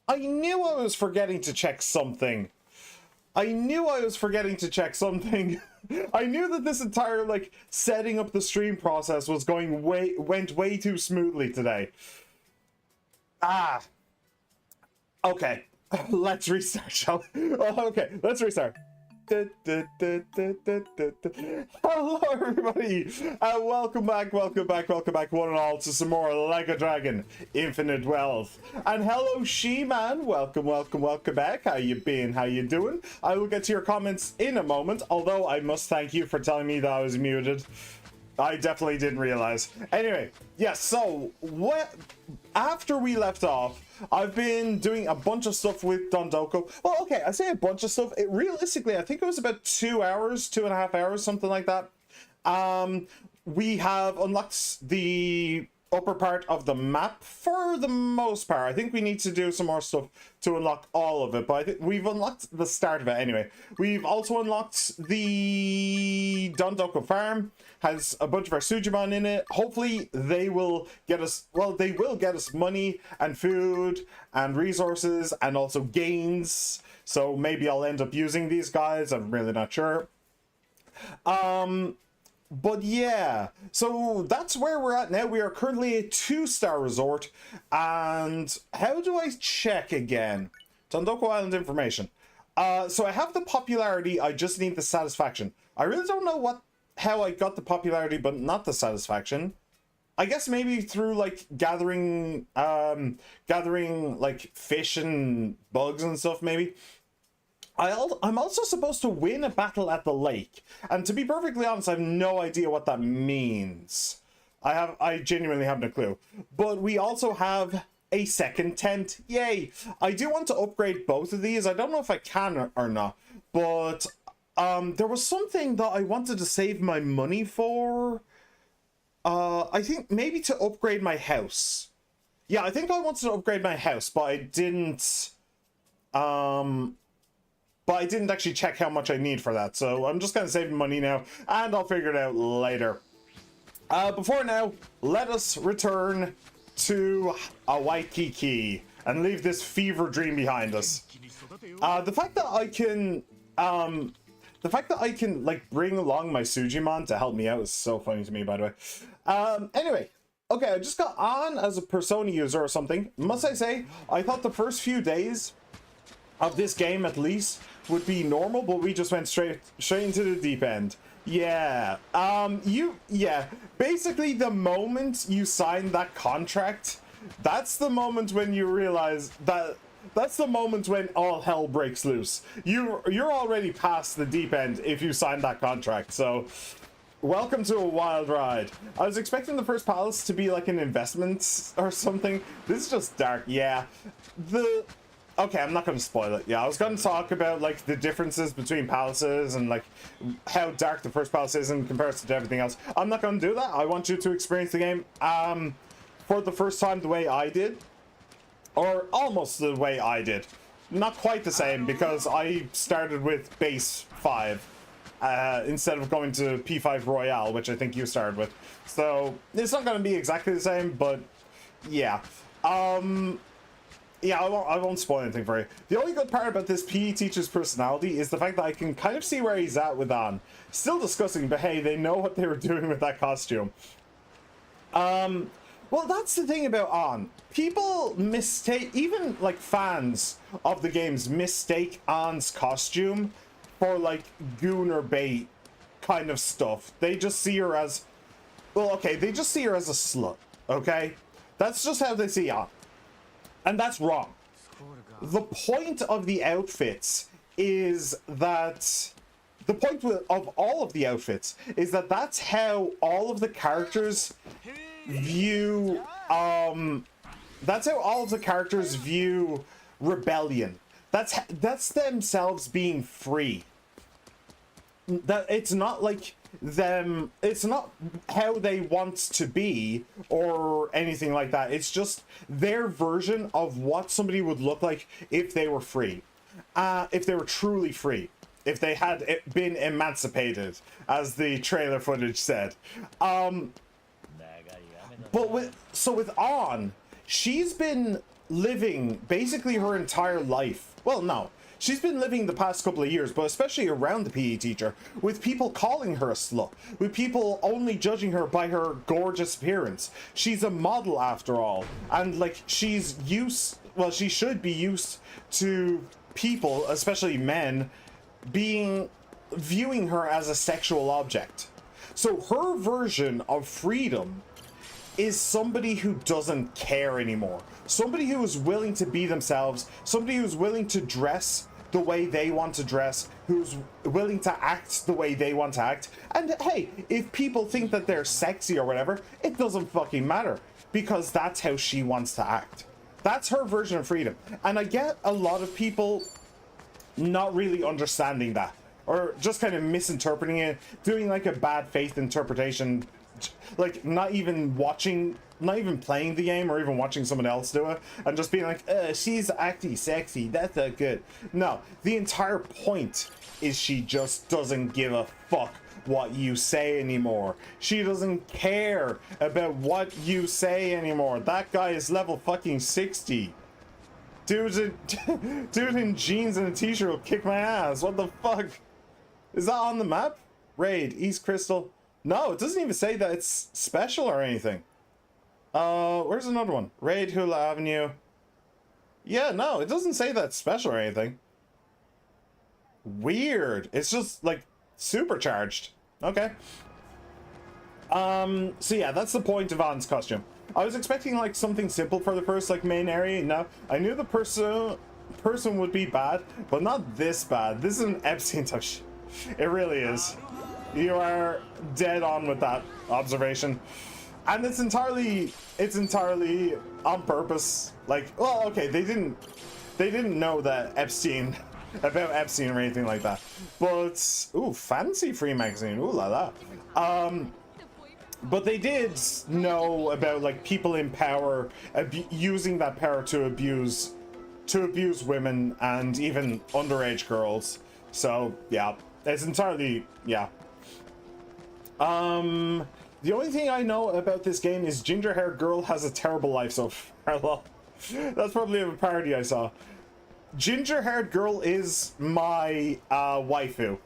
I knew I was forgetting to check something. I knew I was forgetting to check something. I knew that this entire, like, setting up the stream process was went way too smoothly today. Ah. Okay. Let's restart, shall we? Okay, let's restart. Hello everybody, welcome back, one and all, to some more Lego Dragon Infinite Wealth. And hello She-Man, welcome back. How you been, how you doing? I will get to your comments in a moment, although I must thank you for telling me that I was muted. I definitely didn't realize. Anyway, yes, so after we left off, I've been doing a bunch of stuff with Dondoko. Well, okay, I say a bunch of stuff. Realistically, I think it was about 2 hours, 2.5 hours, something like that. We have unlocked the upper part of the map for the most part. I think we need to do some more stuff to unlock all of it, but I think we've unlocked the start of it anyway. We've also unlocked the Dondoko farm. Has a bunch of our Sujimon in it. Hopefully they will get us, well, they will get us money and food and resources and also gains. So maybe I'll end up using these guys. I'm really not sure. But yeah, so that's where we're at now. We are currently a 2-star resort. And how do I check again? Dondoko Island information. So I have the popularity. I just need the satisfaction. I really don't know how I got the popularity, but not the satisfaction. I guess maybe through like gathering like fish and bugs and stuff, maybe. I'm also supposed to win a battle at the lake, and to be perfectly honest, I have no idea what that means. I genuinely have no clue. But we also have a second tent. Yay! I do want to upgrade both of these. I don't know if I can or not, but there was something that I wanted to save my money for. I think maybe to upgrade my house. Yeah, I think I wanted to upgrade my house, but I didn't. But I didn't actually check how much I need for that, so I'm just kind of saving money now, and I'll figure it out later. Before now, let us return to Waikiki and leave this fever dream behind us. The fact that I can like bring along my Sujimon to help me out is so funny to me, by the way. Anyway, okay, I just got on as a Persona user or something. Must I say, I thought the first few days of this game at least would be normal, but we just went straight into the deep end. Yeah. Basically the moment you sign that contract, that's the moment when you realize that's the moment when all hell breaks loose. You're already past the deep end if you sign that contract. So welcome to a wild ride. I was expecting the first palace to be like an investment or something. This is just dark. Yeah. Okay, I'm not going to spoil it. Yeah, I was going to talk about like the differences between palaces and like how dark the first palace is in comparison to everything else. I'm not going to do that. I want you to experience the game for the first time the way I did. or almost the way I did. Not quite the same, because I started with base 5 instead of going to P5 Royale, which I think you started with. So it's not going to be exactly the same, but yeah. Yeah, I won't spoil anything for you. The only good part about this PE teacher's personality is the fact that I can kind of see where he's at with Anne. Still disgusting, but hey, they know what they were doing with that costume. Well, that's the thing about Anne. People mistake, even like fans of the games mistake Anne's costume for like goon or bait kind of stuff. They just see her as, well, okay, they just see her as a slut, okay? That's just how they see Anne. And that's wrong. The point of the outfits is that, the point of all of the outfits is that that's how all of the characters view rebellion. That's themselves being free. That it's not like them, it's not how they want to be or anything like that. It's just their version of what somebody would look like if they were free, if they were truly free, if they had been emancipated, as the trailer footage said. But with Anne, she's been living basically her entire life. Well, no, she's been living the past couple of years, but especially around the PE teacher, with people calling her a slut, with people only judging her by her gorgeous appearance. She's a model after all, and like she's used, well, she should be used to people, especially men, viewing her as a sexual object. So her version of freedom is somebody who doesn't care anymore. Somebody who is willing to be themselves, somebody who's willing to dress the way they want to dress, who's willing to act the way they want to act. And hey, if people think that they're sexy or whatever, it doesn't fucking matter, because that's how she wants to act. That's her version of freedom. And I get a lot of people not really understanding that, or just kind of misinterpreting it, doing like a bad faith interpretation, like not even playing the game or even watching someone else do it, and just being like, she's acting sexy, that's not good. No, the entire point is she just doesn't give a fuck what you say anymore. She doesn't care about what you say anymore. That guy is level fucking 60. Dude in jeans and a t-shirt will kick my ass. What the fuck? Is that on the map? Raid, East Crystal. No, it doesn't even say that it's special or anything. Where's another one? Raid, Hula Avenue. Yeah, no, it doesn't say that it's special or anything. Weird. It's just like supercharged. Okay. So yeah, that's the point of Anne's costume. I was expecting like something simple for the first like main area. No, I knew the person would be bad, but not this bad. This is an Epstein type shit. It really is. You are dead on with that observation. And it's entirely on purpose. Like, well, okay, they didn't know that Epstein about Epstein or anything like that. But ooh, fancy free magazine. Ooh la la. But they did know about like people in power using that power to abuse women and even underage girls. So yeah, it's entirely, yeah. The only thing I know about this game is ginger-haired girl has a terrible life so far. Well, that's probably a parody I saw. Ginger-haired girl is my waifu.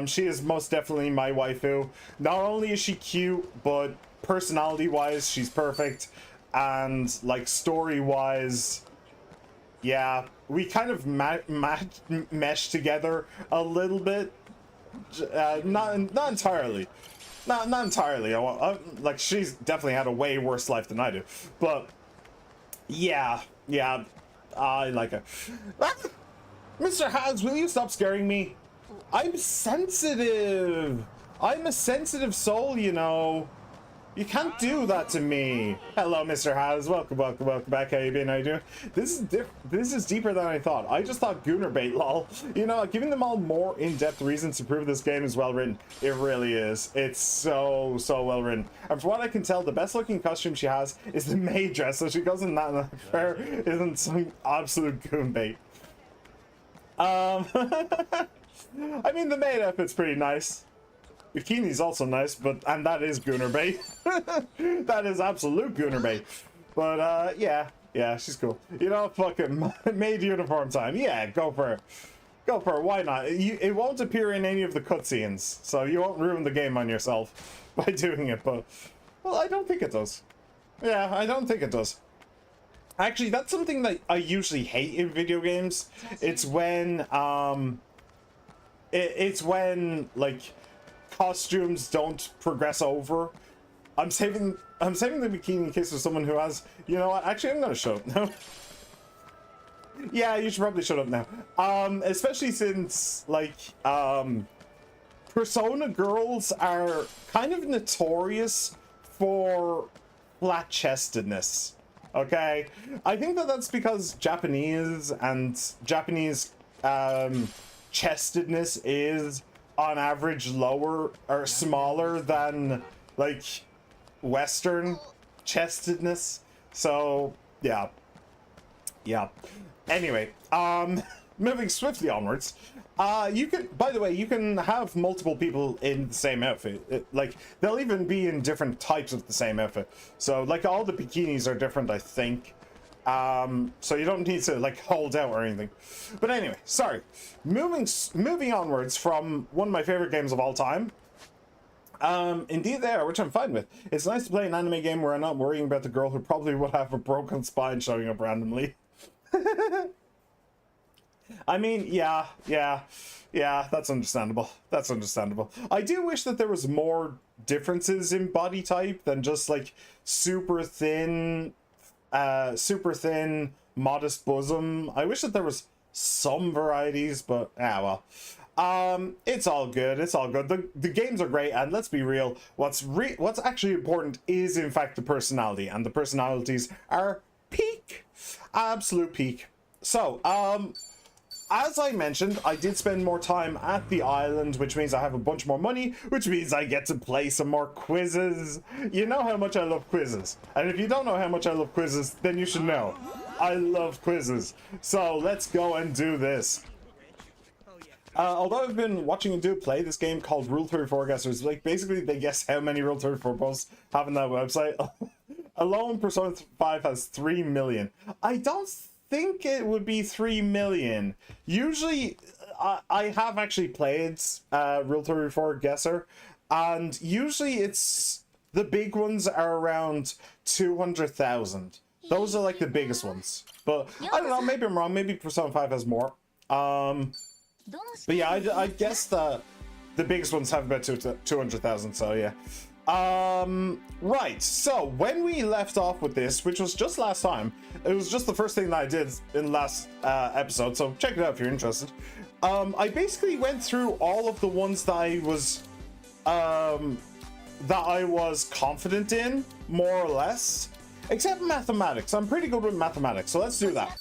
She is most definitely my waifu. Not only is she cute, but personality-wise, she's perfect. And, like, story-wise, yeah, we kind of mesh together a little bit. Not entirely. Not entirely. Like, she's definitely had a way worse life than I do. But, yeah, I like her. Mr. Hags, will you stop scaring me? I'm sensitive. I'm a sensitive soul, you know. You can't do that to me. Hello, Mr. Haz. Welcome back. How you been? How you doing? This is deeper than I thought. I just thought Gooner bait, lol. You know, giving them all more in-depth reasons to prove this game is well written. It really is. It's so well written. And from what I can tell, the best looking costume she has is the maid dress, so she goes in that and that fair isn't some absolute goon bait. I mean, the maid outfit's pretty nice. Bikini's also nice, and that is Gooner bait. That is absolute Gooner bait. But yeah, she's cool. You know, fucking maid uniform time. Yeah, go for it. Go for it. Why not? It won't appear in any of the cutscenes, so you won't ruin the game on yourself by doing it. But well, I don't think it does. Yeah, I don't think it does. Actually, that's something that I usually hate in video games. It's when it's when like costumes don't progress over. I'm saving the bikini in case there's someone who has, you know what, actually I'm gonna shut up now. Yeah, you should probably shut up now. Especially since like Persona girls are kind of notorious for flat-chestedness. Okay, I think that's because Japanese chestedness is on average lower or smaller than like Western chestedness. So yeah. Anyway, moving swiftly onwards. You can, by the way, you can have multiple people in the same outfit. Like they'll even be in different types of the same outfit. So like all the bikinis are different, I think. So you don't need to like hold out or anything. But anyway, sorry. Moving onwards from one of my favorite games of all time. Indeed they are, which I'm fine with. It's nice to play an anime game where I'm not worrying about the girl who probably would have a broken spine showing up randomly. I mean, yeah, that's understandable. That's understandable. I do wish that there was more differences in body type than just like super thin, modest bosom. I wish that there was some varieties, but well. It's all good. It's all good. The games are great, and let's be real. What's actually important is in fact the personality, and the personalities are peak, absolute peak. So, as I mentioned, I did spend more time at the island, which means I have a bunch more money, which means I get to play some more quizzes. You know how much I love quizzes. And if you don't know how much I love quizzes, then you should know. I love quizzes. So let's go and do this. Although I've been watching a dude play this game called Rule 34 Guessers, like basically they guess how many Rule 34 posts have on that website. Alone, Persona 5 has 3 million. I don't think it would be 3 million. Usually, I have actually played Rule 34 Guesser, and usually it's the big ones are around 200,000. Those are like the biggest ones. But I don't know, maybe I'm wrong. Maybe Persona 5 has more. But yeah, I guess the biggest ones have about 200,000. So yeah. Right, so when we left off with this, which was just last time, it was just the first thing that I did in the last episode, so check it out if you're interested. I basically went through all of the ones that I was confident in, more or less, except mathematics. I'm pretty good with mathematics, so let's do that.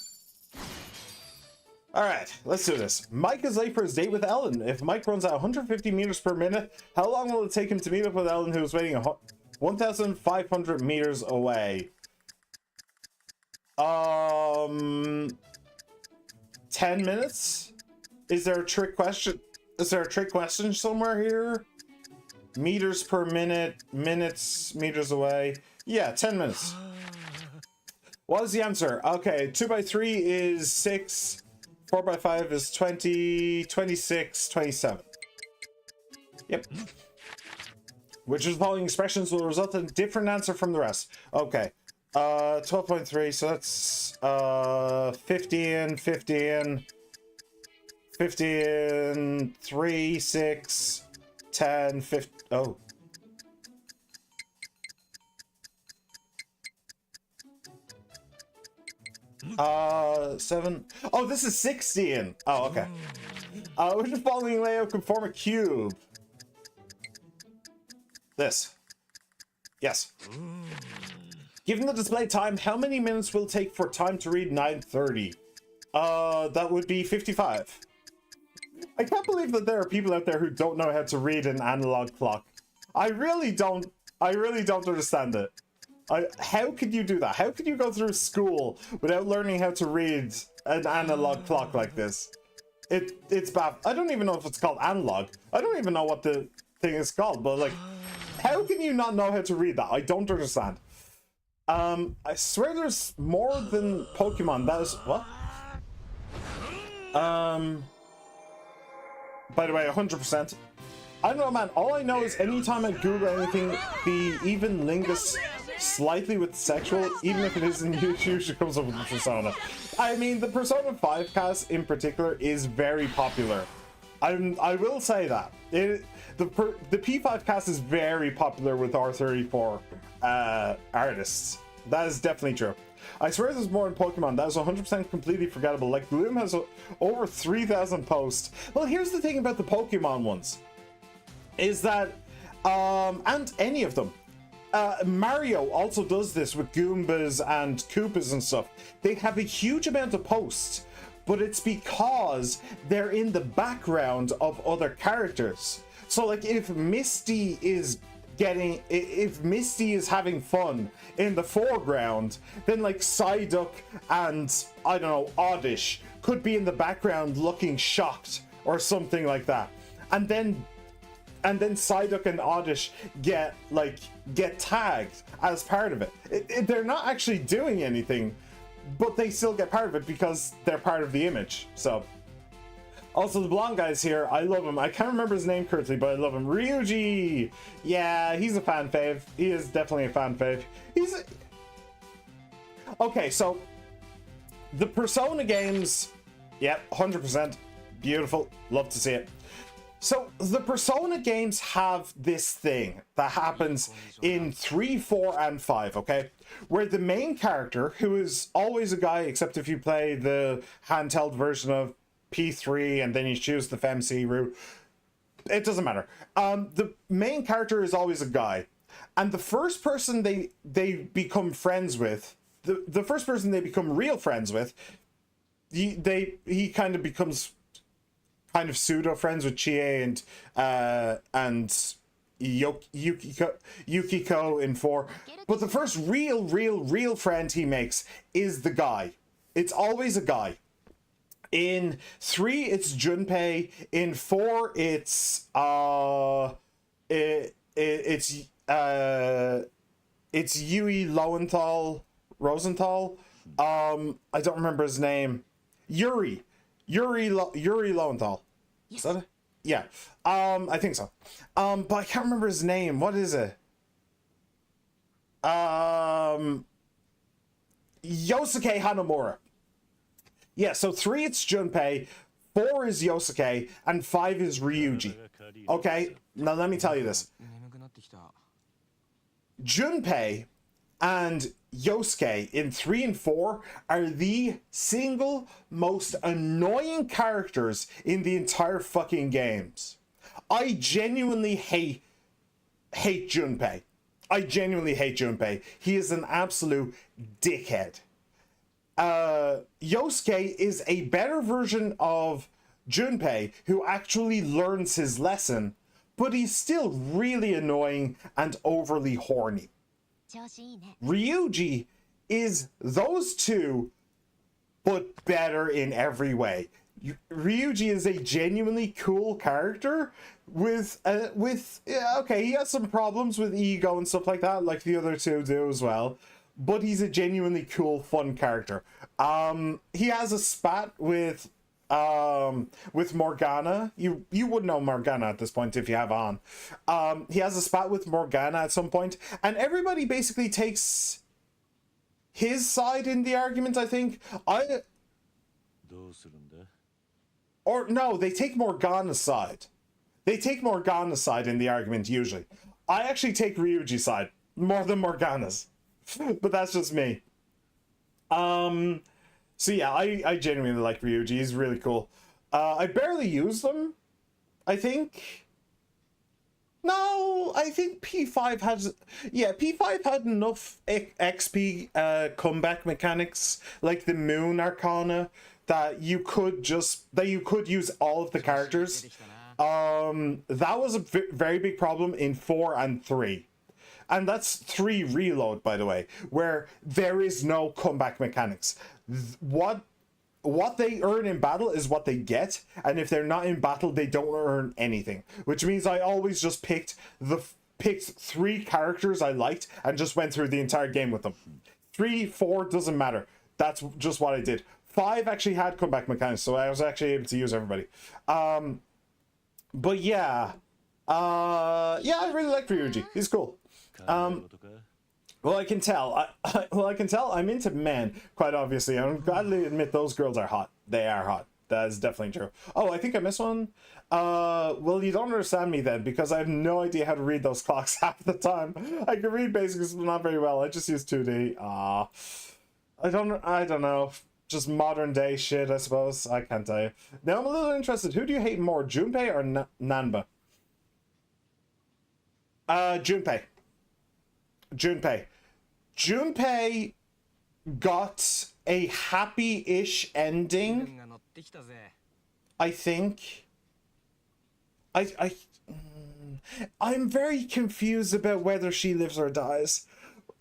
Alright, let's do this. Mike is late for his date with Ellen. If Mike runs at 150 meters per minute, how long will it take him to meet up with Ellen, who is waiting 1,500 meters away? 10 minutes? Is there a trick question? Is there a trick question somewhere here? Meters per minute, minutes, meters away. Yeah, 10 minutes. What is the answer? Okay, 2 by 3 is 6. 4 by 5 is 20, 26, 27. Yep. Which of the following expressions will result in a different answer from the rest? Okay. 12.3, so that's 15, 15, 15, 3, 6, 10, 15. Oh. Seven. Oh, this is 16. Oh, okay. Which of the following layout can form a cube? This. Yes. Given the display time, how many minutes will it take for time to read 9:30? That would be 55. I can't believe that there are people out there who don't know how to read an analog clock. I really don't understand it. How could you do that? How could you go through school without learning how to read an analog clock like this? It's bad. I don't even know if it's called analog. I don't even know what the thing is called, but like, how can you not know how to read that? I don't understand. I swear there's more than Pokemon. That is what? By the way, 100%. I don't know, man. All I know is anytime I Google anything, the even lingus slightly with sexual, even if it isn't huge, it comes up with the Persona. I mean, the Persona 5 cast in particular is very popular. I will say that. The P5 cast is very popular with R34 artists. That is definitely true. I swear there's more in Pokemon. That is 100% completely forgettable. Like, Bloom has over 3,000 posts. Well, here's the thing about the Pokemon ones. Is that, and any of them. Mario also does this with Goombas and Koopas and stuff. They have a huge amount of posts, but it's because they're in the background of other characters. So, like, if Misty is having fun in the foreground, then like Psyduck and, I don't know, Oddish could be in the background looking shocked or something like that. And then Psyduck and Oddish get tagged as part of it. They're not actually doing anything, but they still get part of it because they're part of the image. So also, the blonde guy's here. I love him. I can't remember his name correctly, but I love him. Ryuji! Yeah, he's a fan fave. He is definitely a fan fave. Okay, so the Persona games, yep, 100%. Beautiful. Love to see it. So the Persona games have this thing that happens in 3, 4, and 5, okay? Where the main character, who is always a guy, except if you play the handheld version of P3 and then you choose the FemC route, it doesn't matter. The main character is always a guy, and the first person they become friends with, the first person they become real friends with, he kind of becomes kind of pseudo friends with Chie and Yukiko in 4, but the first real friend he makes is the guy. It's always a guy. In 3, it's Junpei. In 4, it's Yui Rosenthal. I don't remember his name. Yuri Lowenthal. Is that it? Yeah. I think so. But I can't remember his name. What is it? Yosuke Hanamura. Yeah, so 3 it's Junpei, 4 is Yosuke, and 5 is Ryuji. Okay, now let me tell you this. Junpei and Yosuke in 3 and 4 are the single most annoying characters in the entire fucking games. I genuinely hate Junpei. I genuinely hate Junpei. He is an absolute dickhead. Yosuke is a better version of Junpei who actually learns his lesson, but he's still really annoying and overly horny. Ryuji is those two, but better in every way. Ryuji is a genuinely cool character with okay, he has some problems with ego and stuff like that, like the other two do as well. But he's a genuinely cool, fun character. He has a spat with Morgana. You would know Morgana at this point if you have on. He has a spat with Morgana at some point, and everybody basically takes his side in the argument, I think. Or no, they take Morgana's side. They take Morgana's side in the argument, usually. I actually take Ryuji's side more than Morgana's. But that's just me. So yeah, I genuinely like Ryuji. He's really cool. I barely use them, I think. No, I think P5 has, yeah, P5 had enough XP comeback mechanics, like the Moon Arcana, that you could use all of the characters. That was a very big problem in 4 and 3. And that's 3 Reload, by the way, where there is no comeback mechanics. What they earn in battle is what they get, and if they're not in battle, they don't earn anything. Which means I always just picked 3 characters I liked and just went through the entire game with them. 3, 4 doesn't matter. That's just what I did. 5 actually had comeback mechanics, so I was actually able to use everybody. But yeah, I really like Ryuji. He's cool. Well, I can tell. I can tell I'm into men, quite obviously. I'm gladly admit those girls are hot. They are hot. That is definitely true. Oh, I think I missed one. Well, you don't understand me then, because I have no idea how to read those clocks half the time. I can read basics, but not very well. I just use 2D. I don't know. Just modern day shit, I suppose. I can't tell you. Now I'm a little interested. Who do you hate more, Junpei or Nanba? Junpei got a happy-ish ending, I think. I'm very confused about whether she lives or dies.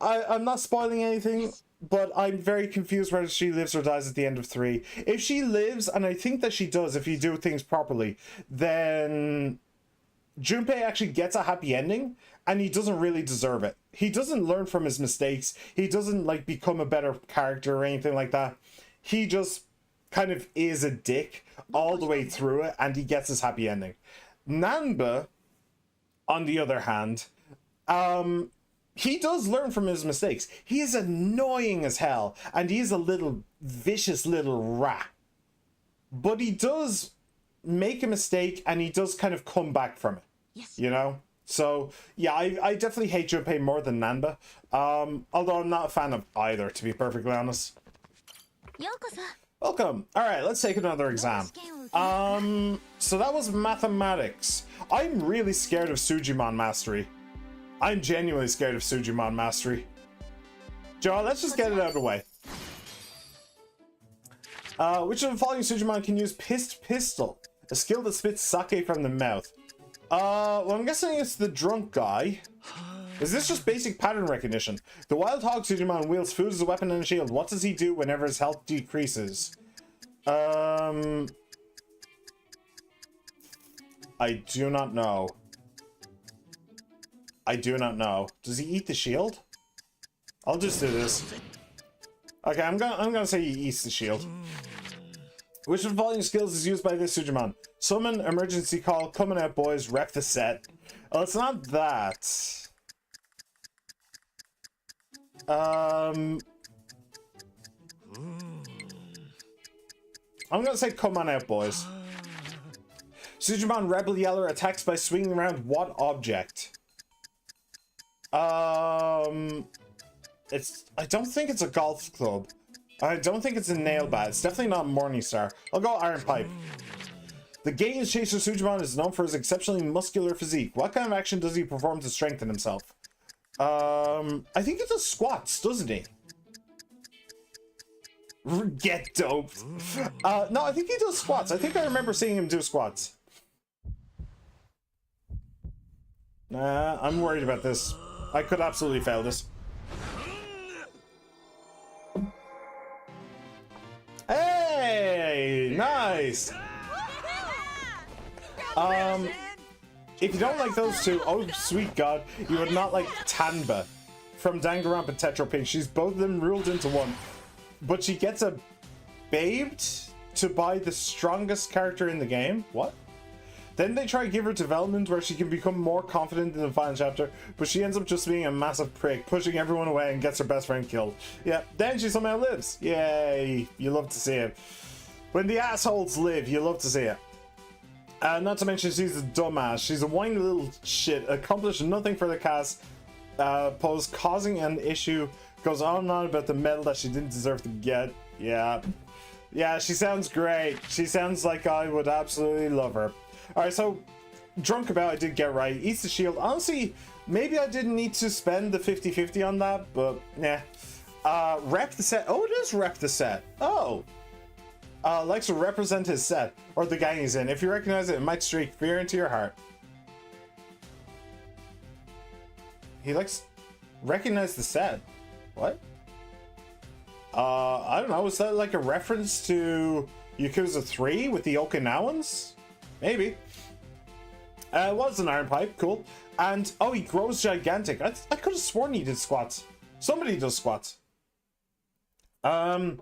I'm not spoiling anything, but I'm very confused whether she lives or dies at the end of 3. If she lives, and I think that she does if you do things properly, then Junpei actually gets a happy ending, and he doesn't really deserve it. He doesn't learn from his mistakes. He doesn't like become a better character or anything like that. He just kind of is a dick all the way through it, and he gets his happy ending. Nanba, on the other hand, he does learn from his mistakes. He is annoying as hell, and he is a little vicious little rat. But he does make a mistake, and he does kind of come back from it. Yes. You know? So, yeah, I definitely hate Junpei more than Nanba. Although I'm not a fan of either, to be perfectly honest. Welcome. All right, let's take another exam. So that was mathematics. I'm really scared of Sujimon Mastery. I'm genuinely scared of Sujimon Mastery. Joe, let's just get it out of the way. Which of the following Sujimon can use Pistol? A skill that spits sake from the mouth. Well, I'm guessing it's the drunk guy. Is this just basic pattern recognition? The Wild Hog Sujimon wields food as a weapon and a shield. What does he do whenever his health decreases? I do not know. I do not know. Does he eat the shield? I'll just do this. Okay, I'm gonna say he eats the shield. Which of the following skills is used by this Sujimon? Summon, emergency call, coming out boys, rep the set. Oh, it's not that. I'm gonna say come on out boys. Sujimon Rebel Yeller attacks by swinging around what object? I don't think it's a golf club. I don't think it's a nail bat. It's definitely not Morningstar. I'll go Iron Pipe. The Gains Chaser Sujimon is known for his exceptionally muscular physique. What kind of action does he perform to strengthen himself? I think he does squats, doesn't he? Get doped. No, I think he does squats. I think I remember seeing him do squats. Nah, I'm worried about this. I could absolutely fail this. Hey, nice. If you don't like those two, oh sweet god, you would not like Tanba from Danganronpa and Tetro Pink. She's both of them ruled into one, but she gets a babed to buy the strongest character in the game. What? Then they try to give her development where she can become more confident in the final chapter, but she ends up just being a massive prick, pushing everyone away and gets her best friend killed. Yeah, then she somehow lives. Yay, you love to see it. When the assholes live, you love to see it. Not to mention she's a dumbass. She's a whiny little shit, accomplished nothing for the cast, pose, causing an issue, goes on and on about the medal that she didn't deserve to get. Yeah, she sounds great. She sounds like I would absolutely love her. Alright, so Drunk About I did get right. Eats the Shield. Honestly, maybe I didn't need to spend the 50-50 on that, but nah. Rep the set. Oh, it is rep the set. Oh. Likes to represent his set or the gang he's in. If you recognize it, it might strike fear into your heart. He likes recognize the set. What? I don't know. Is that like a reference to Yakuza 3 with the Okinawans? Maybe. It was an iron pipe. Cool. And oh, he grows gigantic. I could have sworn he did squats. Somebody does squats. And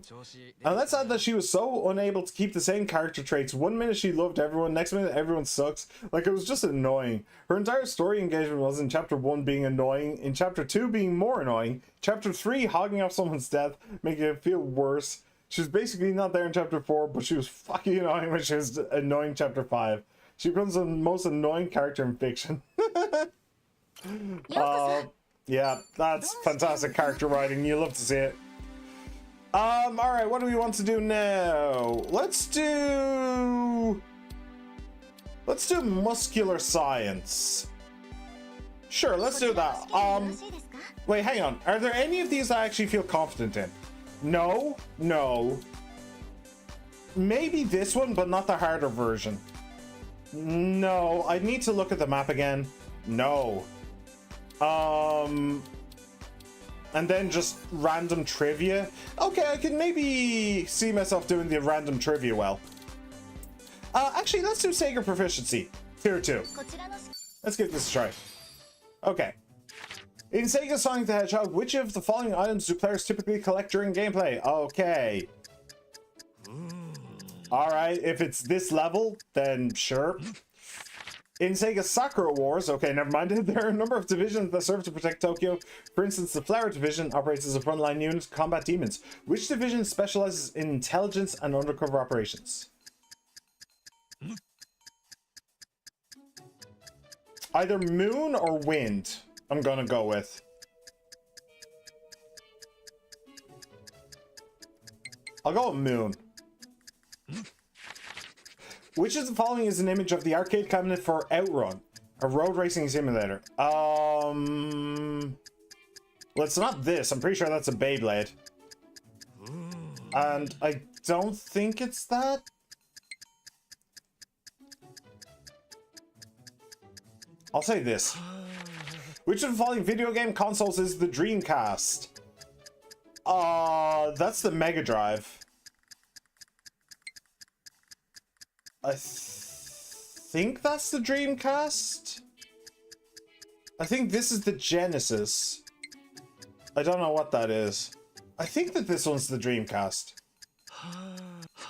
let's add that she was so unable to keep the same character traits. One minute she loved everyone, next minute everyone sucks. Like, it was just annoying. Her entire story engagement was in chapter 1 being annoying, in chapter 2 being more annoying, chapter 3 hogging up someone's death, making it feel worse. She was basically not there in chapter 4, but she was fucking annoying when she was annoying chapter 5. She becomes the most annoying character in fiction. Yeah, that's fantastic character writing. You love to see it. Alright, what do we want to do now? Let's do muscular science. Sure, let's do that. Wait, hang on. Are there any of these I actually feel confident in? No. Maybe this one, but not the harder version. No, I need to look at the map again. No. And then just random trivia. Okay, I can maybe see myself doing the random trivia well. Actually, let's do Sega Proficiency. Tier 2. Let's give this a try. Okay. In Sega Sonic the Hedgehog, which of the following items do players typically collect during gameplay? Okay. Alright, if it's this level, then sure. In Sega Sakura Wars, okay, never mind. There are a number of divisions that serve to protect Tokyo. For instance, the Flower Division operates as a frontline unit to combat demons. Which division specializes in intelligence and undercover operations? Either Moon or Wind, I'm gonna go with. I'll go with Moon. Which of the following is an image of the arcade cabinet for Outrun, a road racing simulator? Well, it's not this. I'm pretty sure that's a Beyblade. And I don't think it's that. I'll say this. Which of the following video game consoles is the Dreamcast? That's the Mega Drive. I think that's the Dreamcast. I think this is the Genesis. I don't know what that is. I think that this one's the Dreamcast.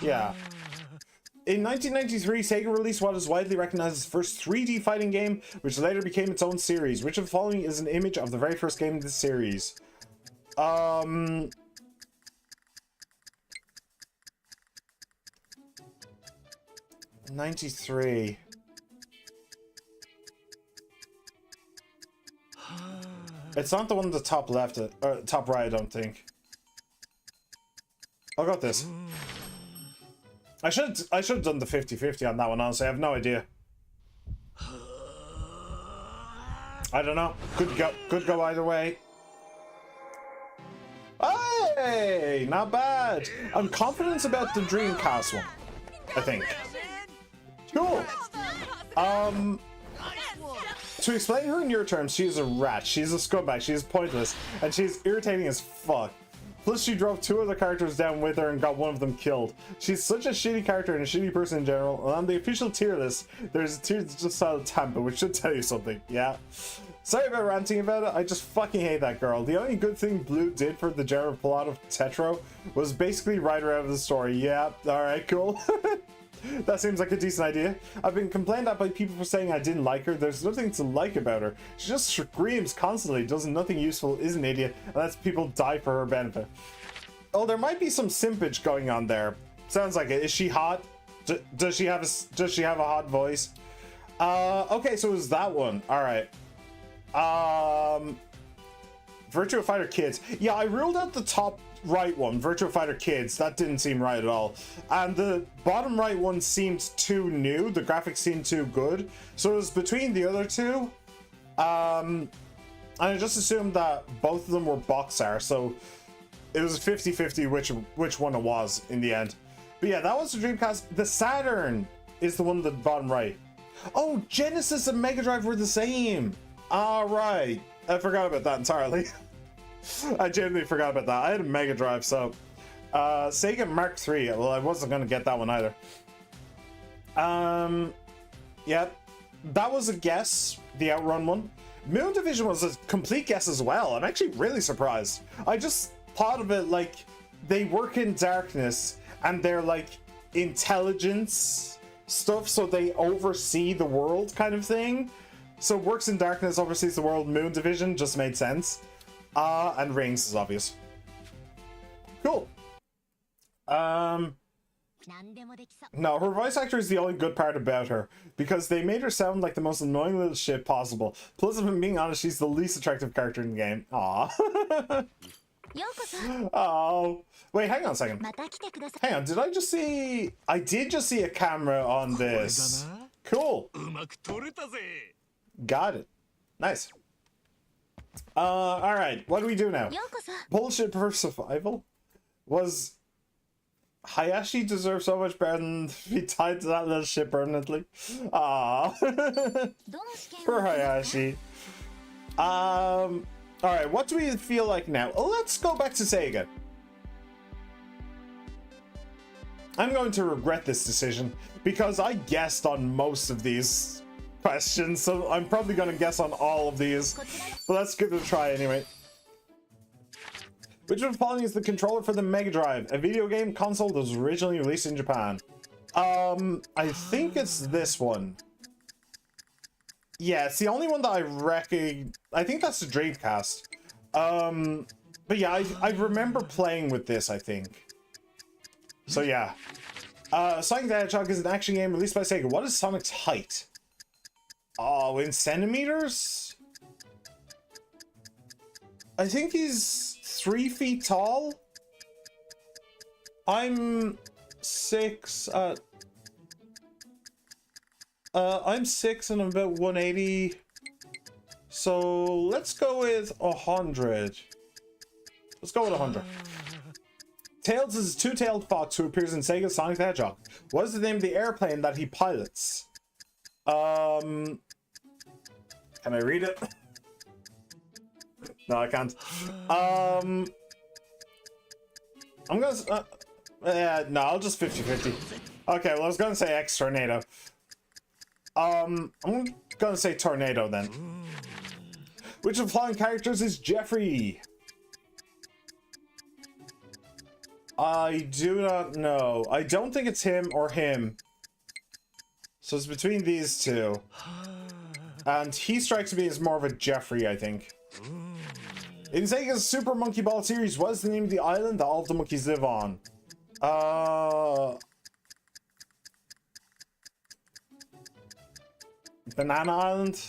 Yeah. In 1993, Sega released what is widely recognized as the first 3D fighting game, which later became its own series. Which of the following is an image of the very first game in this series? 93. It's not the one at the top left, or top right, I don't think. I'll go with this. I should have done the 50-50 on that one, honestly. I have no idea. I don't know. Could go either way. Hey, not bad. I'm confident about the Dreamcast one, I think. Cool. To explain her in your terms, she is a rat. She's a scumbag. She is pointless, and she's irritating as fuck. Plus, she drove 2 other characters down with her and got one of them killed. She's such a shitty character and a shitty person in general. And on the official tier list, there's a tier that's just titled Tampa, which should tell you something. Yeah. Sorry about ranting about it. I just fucking hate that girl. The only good thing Blue did for the general plot of Tetro was basically write her out of the story. Yeah. All right. Cool. That seems like a decent idea. I've been complained at by people for saying I didn't like her. There's nothing to like about her. She just screams constantly, does nothing useful, is an idiot, and lets people die for her benefit. Oh, there might be some simpage going on there. Sounds like it. Is she hot? Does she have a hot voice? Okay, so it was that one. All right. Virtua Fighter Kids. Yeah, I ruled out the top right one, Virtua Fighter Kids. That didn't seem right at all. And the bottom right one seemed too new. The graphics seemed too good. So it was between the other two. And I just assumed that both of them were box art. So it was 50-50 which one it was in the end. But yeah, that was the Dreamcast. The Saturn is the one at the bottom right. Oh, Genesis and Mega Drive were the same. All right. I forgot about that entirely. I genuinely forgot about that. I had a Mega Drive, so Sega Mark III. Well, I wasn't gonna get that one either. Yep, that was a guess. The Outrun one. Moon Division was a complete guess as well. I'm actually really surprised. I just thought of it like they work in darkness and they're like intelligence stuff, so they oversee the world kind of thing. So works in darkness, oversees the world. Moon Division just made sense. And Rings is obvious. Cool. No, her voice actor is the only good part about her, because they made her sound like the most annoying little shit possible. Plus, if I'm being honest, she's the least attractive character in the game. Aw. Oh. Wait, hang on a second. Hang on, did I just see... I did just see a camera on this. Cool. Got it. Nice. Alright, what do we do now? Bullshit for survival? Was Hayashi deserve so much better than to be tied to that little ship permanently? Aww. Poor Hayashi. Alright, what do we feel like now? Let's go back to Sega. I'm going to regret this decision because I guessed on most of these questions, so I'm probably going to guess on all of these. But let's give it a try anyway. Which of the following is the controller for the Mega Drive, a video game console that was originally released in Japan? I think it's this one. Yeah, it's the only one that I reckon. I think that's the Dreamcast. But yeah, I remember playing with this, I think. So yeah. Sonic the Hedgehog is an action game released by Sega. What is Sonic's height? Oh, in centimeters? I think he's 3 feet tall. I'm 6. I'm 6 and I'm about 180. So let's go with 100. Let's go with 100. Tails is a two-tailed fox who appears in Sega Sonic the Hedgehog. What is the name of the airplane that he pilots? Can I read it? No, I can't. I'm gonna... no, I'll just 50-50. Okay, well, I was gonna say X Tornado. I'm gonna say Tornado then. Which of the following characters is Jeffrey? I do not know. I don't think it's him or him. So it's between these two. And he strikes me as more of a Jeffrey, I think. In Sega's Super Monkey Ball series, what is the name of the island that all of the monkeys live on? Banana Island?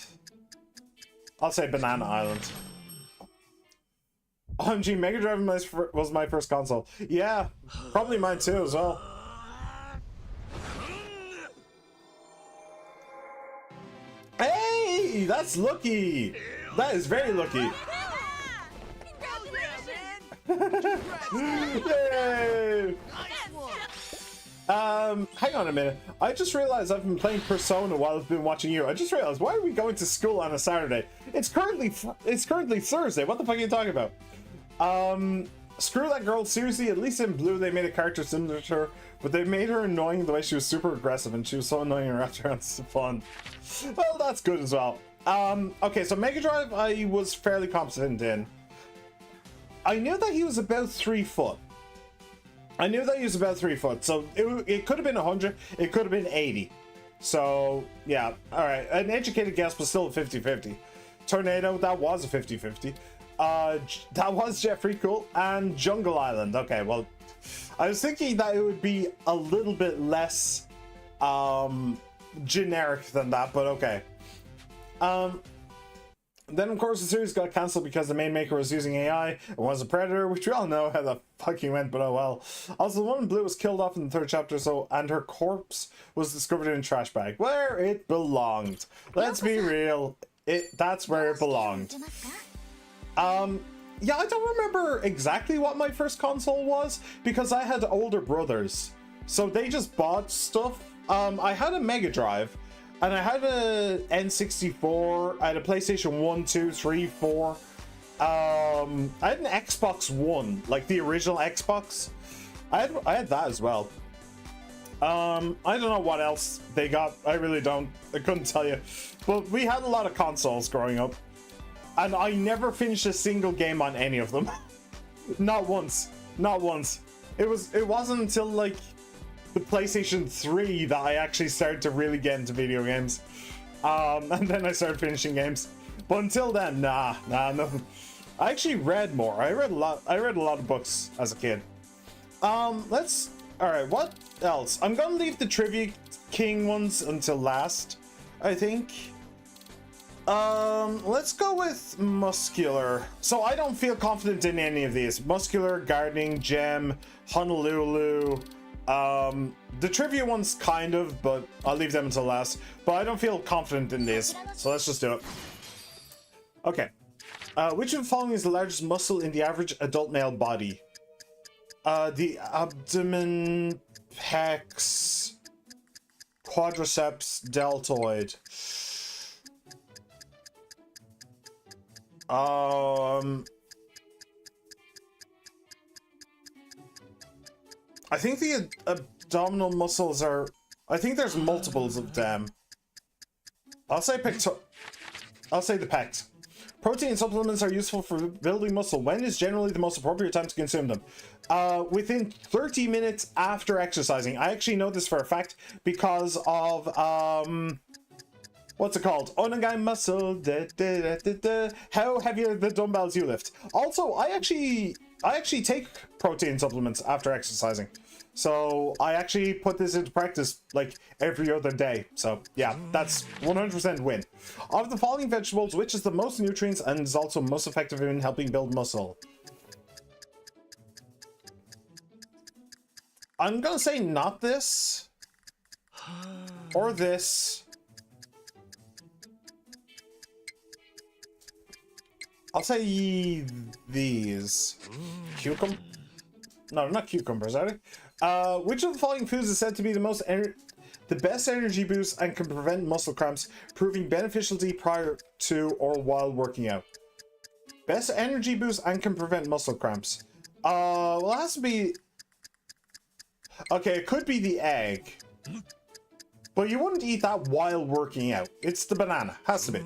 I'll say Banana Island. OMG, Mega Drive was my first console. Yeah, probably mine too as well. Hey, that's lucky. That is very lucky. Yay! Hang on a minute. I just realized I've been playing Persona while I've been watching you. I just realized, why are we going to school on a Saturday? It's currently Thursday. What the fuck are you talking about? Screw that girl. Seriously, at least in Blue they made a character similar to her, but they made her annoying the way she was super aggressive, and she was so annoying around fun. Well, that's good as well. Okay, so Mega Drive I was fairly confident in. I knew that he was about 3 foot. I knew that he was about 3 foot, so it could have been 100, it could have been 80. So, yeah, alright, an educated guess, but still a 50-50. Tornado, that was a 50-50. That was Jeffrey, cool. And Jungle Island, okay, well, I was thinking that it would be a little bit less, generic than that, but okay. Then, of course, the series got cancelled because the main maker was using AI and was a predator, which we all know how that fucking went, but oh well. Also, the one in blue was killed off in the third chapter, and her corpse was discovered in a trash bag, where it belonged. Let's be real, that's where it belonged. Yeah, I don't remember exactly what my first console was, because I had older brothers, so they just bought stuff. I had a Mega Drive, and I had a N64, I had a PlayStation 1, 2, 3, 4. I had an Xbox One, like the original Xbox. I had that as well. I don't know what else they got. I really don't. I couldn't tell you. But we had a lot of consoles growing up. And I never finished a single game on any of them. Not once. Not once. It wasn't until like the PlayStation 3 that I actually started to really get into video games. And then I started finishing games. But until then, nah, nothing. I actually read more. I read a lot of books as a kid. Alright, what else? I'm gonna leave the Trivia King ones until last, I think. Let's go with muscular. So I don't feel confident in any of these. Muscular, gardening, gem, Honolulu. The trivia ones kind of, but I'll leave them until last. But I don't feel confident in these, so let's just do it. Okay. Which of the following is the largest muscle in the average adult male body? The abdomen, pecs, quadriceps, deltoid. I think the abdominal muscles are... I think there's multiples of them. I'll say the pecs. Protein supplements are useful for building muscle. When is generally the most appropriate time to consume them? Within 30 minutes after exercising. I actually know this for a fact because of... what's it called? Onagai muscle. How heavy are the dumbbells you lift? Also, I actually take protein supplements after exercising. So I actually put this into practice like every other day. So yeah, that's 100% win. Of the following vegetables, which is the most nutrients and is also most effective in helping build muscle? I'm gonna say not this. Or this. I'll say these. Cucumber? No, not cucumbers, are they? Which of the following foods is said to be the best energy boost and can prevent muscle cramps, proving beneficiality prior to or while working out? Best energy boost and can prevent muscle cramps. Well, it has to be... Okay, it could be the egg. But you wouldn't eat that while working out. It's the banana. Has to be.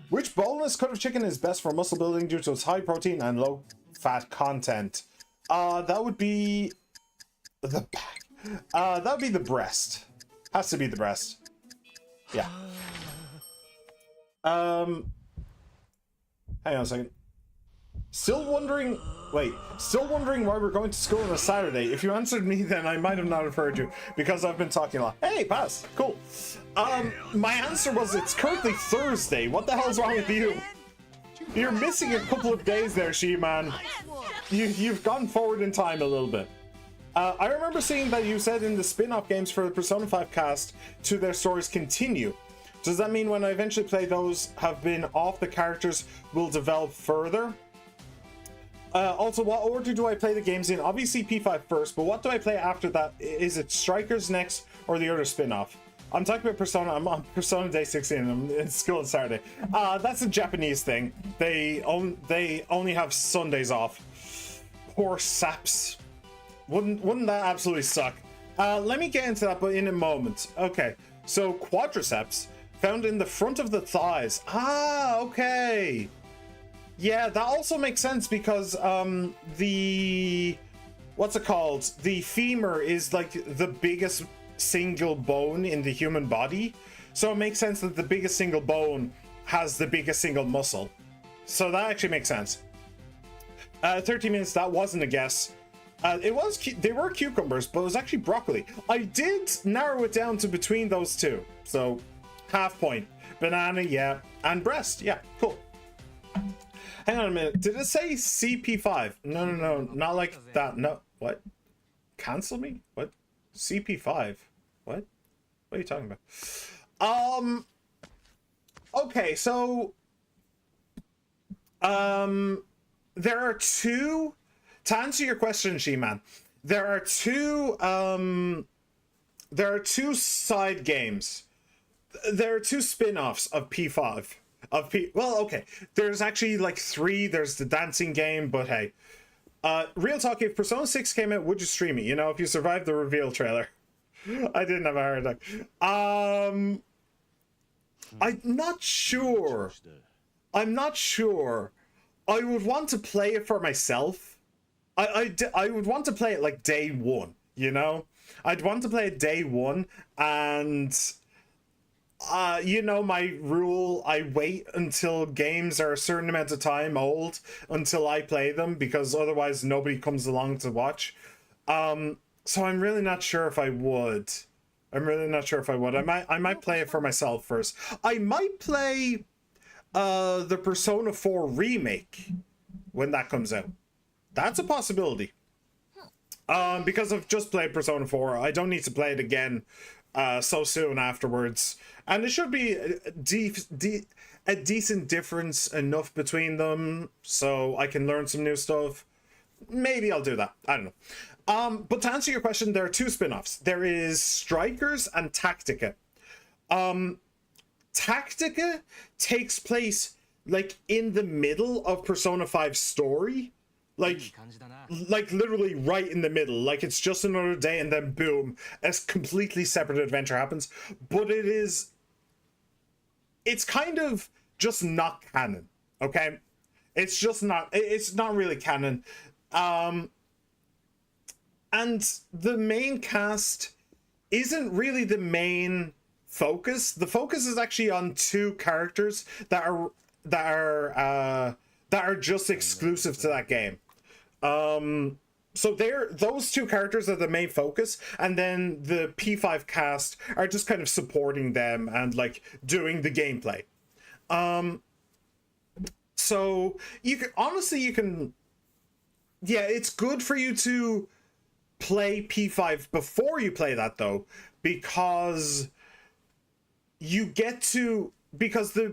Which boneless cut of chicken is best for muscle building due to its high protein and low fat content? That would be the back. That would be the breast. Has to be the breast. Yeah. Hang on a second. Still wondering why we're going to school on a Saturday. If you answered me, then I might have not have heard you because I've been talking a lot. Hey, pass. Cool. My answer was it's currently Thursday. What the hell's wrong with you? You're missing a couple of days there, She-Man. You've gone forward in time a little bit. I remember seeing that you said in the spin-off games for the Persona 5 cast to their stories continue. Does that mean when I eventually play those have been off, the characters will develop further? Also, what order do I play the games in? Obviously P5 first, but what do I play after that? Is it Strikers next or the other spin-off? I'm talking about Persona. I'm on Persona Day 16. I'm in school on Saturday. That's a Japanese thing. They only have Sundays off. Poor saps. Wouldn't that absolutely suck? Let me get into that, but in a moment. Okay, so quadriceps found in the front of the thighs. Ah, okay. Yeah, that also makes sense because the what's it called? The femur is like the biggest single bone in the human body, so it makes sense that the biggest single bone has the biggest single muscle. So that actually makes sense. 30 minutes. That wasn't a guess. They were cucumbers, but it was actually broccoli. I did narrow it down to between those two, so half point. Banana, yeah, and breast, yeah, cool. Hang on a minute. Did it say CP5? No, no, no. Not like that. No. What? Cancel me? What? CP5? What? What are you talking about? Okay, so... there are two... To answer your question, She-Man, there are two side games. There are two spin-offs of P5. Well, okay. There's actually like three. There's the dancing game, but hey. Real talk, if Persona 6 came out, would you stream it? You know, if you survived the reveal trailer. I didn't have a heart attack. I'm not sure. I'm not sure. I would want to play it for myself. I would want to play it like day one, you know? I'd want to play it day one, and you know my rule, I wait until games are a certain amount of time old until I play them, because otherwise nobody comes along to watch. So I'm really not sure if I would. I might play it for myself first. I might play the Persona 4 remake when that comes out. That's a possibility. Because I've just played Persona 4, I don't need to play it again so soon afterwards. And it should be a decent difference enough between them so I can learn some new stuff. Maybe I'll do that. I don't know. But to answer your question, there are two spin-offs. There is Strikers and Tactica. Tactica takes place like in the middle of Persona 5's story. Like literally right in the middle. Like it's just another day and then boom, a completely separate adventure happens. But it's kind of just not canon, okay? It's not really canon. And the main cast isn't really the main focus. The focus is actually on two characters that are just exclusive to that game. So those two characters are the main focus, and then the P5 cast are just kind of supporting them and like doing the gameplay. So you can yeah, it's good for you to play P5 before you play that though, because the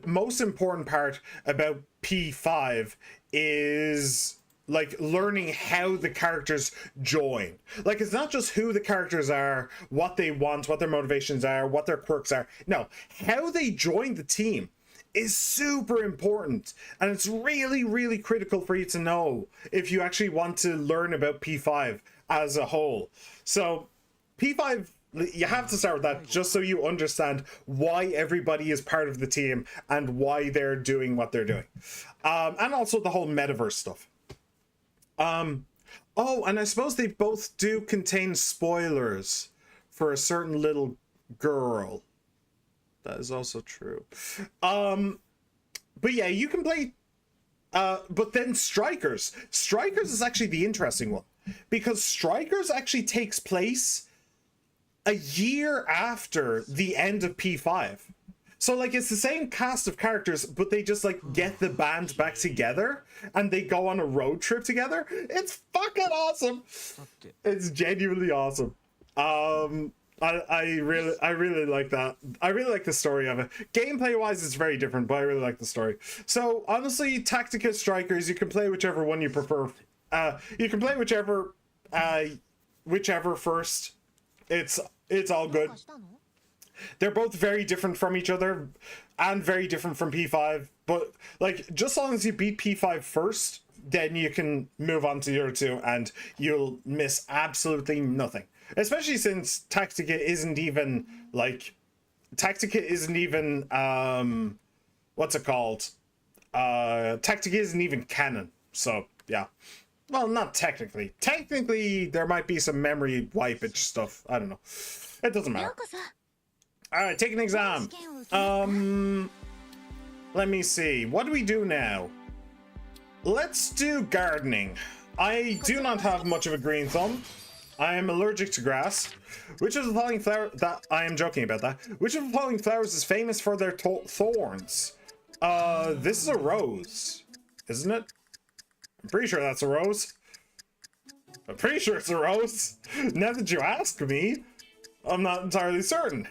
most important part about P5 is like learning how the characters join. Like it's not just who the characters are, what they want, what their motivations are, what their quirks are. No, how they join the team is super important, and it's really, really critical for you to know if you actually want to learn about P5 as a whole. So P5, you have to start with that just so you understand why everybody is part of the team and why they're doing what they're doing. And also the whole metaverse stuff. Oh, and I suppose they both do contain spoilers for a certain little girl. That is also true. But yeah, you can play, but then Strikers is actually the interesting one, because Strikers actually takes place a year after the end of P5. So like it's the same cast of characters, but they just like get the band back together and they go on a road trip together. It's fucking awesome. It's genuinely awesome. I really like that. I really like the story of it. Gameplay wise, it's very different, but I really like the story. So honestly, Tactica, Strikers, you can play whichever one you prefer. You can play whichever first. It's all good. They're both very different from each other and very different from P5, but like just as long as you beat P5 first, then you can move on to the other two and you'll miss absolutely nothing. Especially since Tactica isn't even what's it called? Tactica isn't even canon. So yeah. Well, not technically. Technically, there might be some memory wipeage stuff. I don't know. It doesn't matter. Alright, take an exam. Let me see. What do we do now? Let's do gardening. I do not have much of a green thumb. I am allergic to grass. Which of the following flower... I am joking about that. Which of the following flowers is famous for their thorns? This is a rose. isn't it? I'm pretty sure that's a rose. I'm pretty sure it's a rose. Now that you ask me, I'm not entirely certain.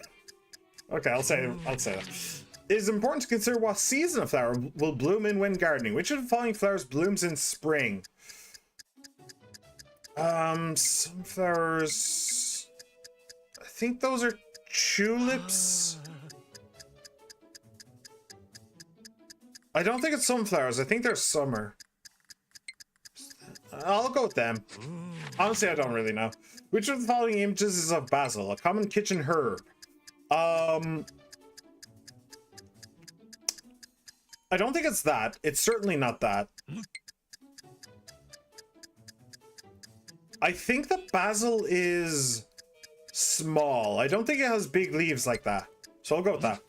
Okay, I'll say that. It is important to consider what season a flower will bloom in when gardening. Which of the following flowers blooms in spring? Sunflowers. I think those are tulips. I don't think it's sunflowers. I think they're summer. I'll go with them. Honestly, I don't really know. Which of the following images is of basil, a common kitchen herb? I don't think it's that. It's certainly not that. I think the basil is small. I don't think it has big leaves like that. So I'll go with that.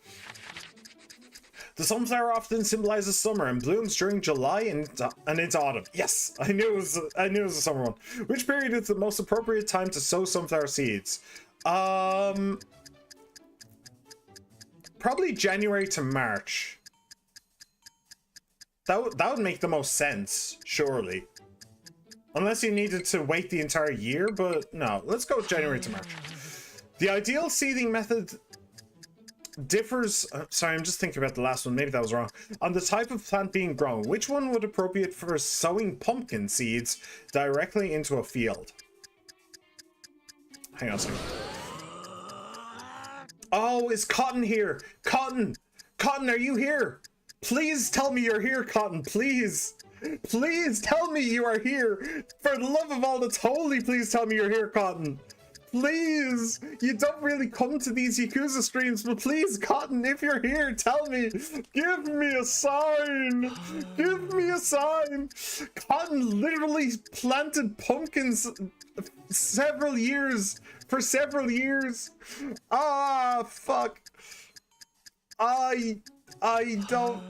The sunflower often symbolizes summer and blooms during July and into autumn. Yes, I knew it was a summer one. Which period is the most appropriate time to sow sunflower seeds? Probably January to March. That would make the most sense, surely. Unless you needed to wait the entire year, but no. Let's go with January to March. The ideal seeding method differs... sorry, I'm just thinking about the last one. Maybe that was wrong. On the type of plant being grown, which one would appropriate for sowing pumpkin seeds directly into a field? Hang on a second. Oh, is Cotton here? Cotton! Cotton, are you here? Please tell me you're here, Cotton, please. Please tell me you are here. For the love of all that's holy, please tell me you're here, Cotton. Please. You don't really come to these Yakuza streams, but please, Cotton, if you're here, tell me. Give me a sign. Give me a sign. Cotton literally planted pumpkins for several years. Ah, fuck. I don't...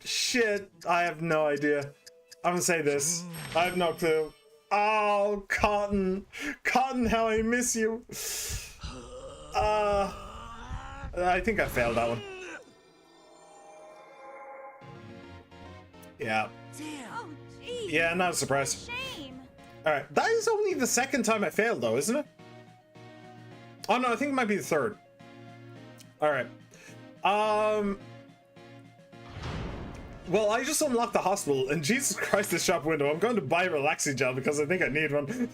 Shit, I have no idea. I'm gonna say this. I have no clue. Oh, Cotton. Cotton, how I miss you. I think I failed that one. Yeah. Oh, geez. Yeah, not a surprise. Shame. Alright, that is only the second time I failed though, isn't it? Oh no, I think it might be the third. Alright. Well, I just unlocked the hospital, and Jesus Christ, this shop window. I'm going to buy a relaxing gel because I think I need one.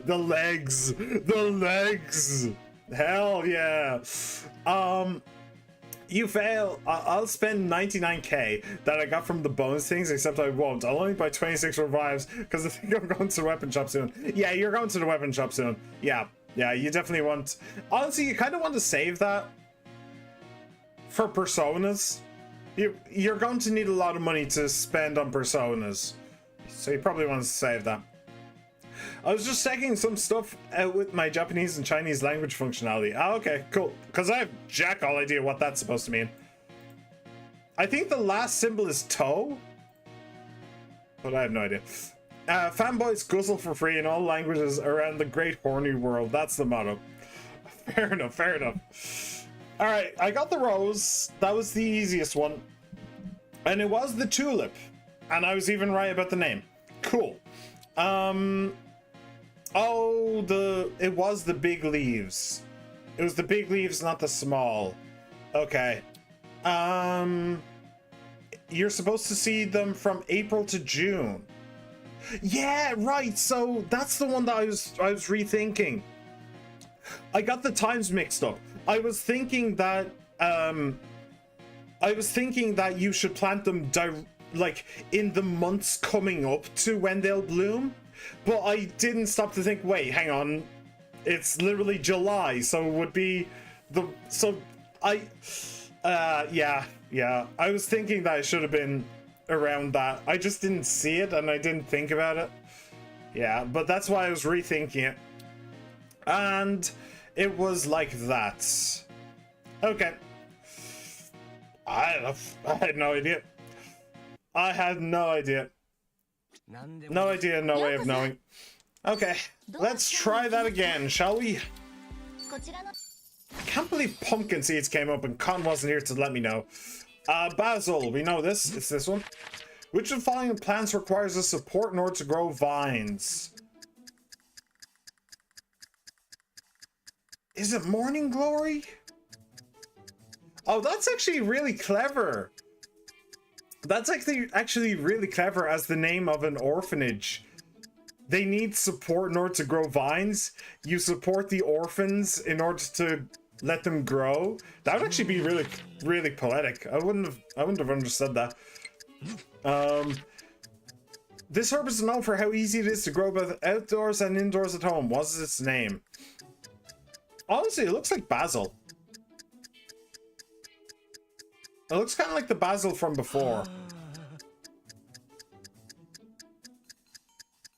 The legs. Hell yeah. You fail. I'll spend 99k that I got from the bonus things, except I won't. I'll only buy 26 revives because I think I'm going to the weapon shop soon. Yeah, you're going to the weapon shop soon. Yeah, you definitely want... Honestly, you kind of want to save that for personas. You're going to need a lot of money to spend on personas, so you probably want to save that. I was just checking some stuff out with my Japanese and Chinese language functionality. Oh, okay, cool. Because I have jack all idea what that's supposed to mean. I think the last symbol is toe, but I have no idea. Fanboys guzzle for free in all languages around the great horny world. That's the motto. Fair enough. Alright, I got the rose. That was the easiest one. And it was the tulip. And I was even right about the name. Cool. It was the big leaves. It was the big leaves, not the small. Okay. You're supposed to see them from April to June. Yeah, right. So that's the one that I was rethinking. I got the times mixed up. I was thinking that you should plant them like in the months coming up to when they'll bloom, but I didn't stop to think, wait, hang on, it's literally July, so it would be yeah, I was thinking that it should have been around that. I just didn't see it and I didn't think about it. Yeah, but that's why I was rethinking it. And it was like that. Okay. I had no idea. I had no idea. No idea, no way of knowing. Okay, let's try that again, shall we? I can't believe pumpkin seeds came up and Con wasn't here to let me know. Basil, we know this. It's this one. Which of the following plants requires a support in order to grow vines? Is it morning glory? Oh, that's actually really clever. That's actually really clever as the name of an orphanage. They need support in order to grow vines. You support the orphans in order to let them grow. That would actually be really, really poetic. I wouldn't have understood that. This herb is known for how easy it is to grow both outdoors and indoors at home. What is its name? Honestly, it looks like basil. It looks kind of like the basil from before.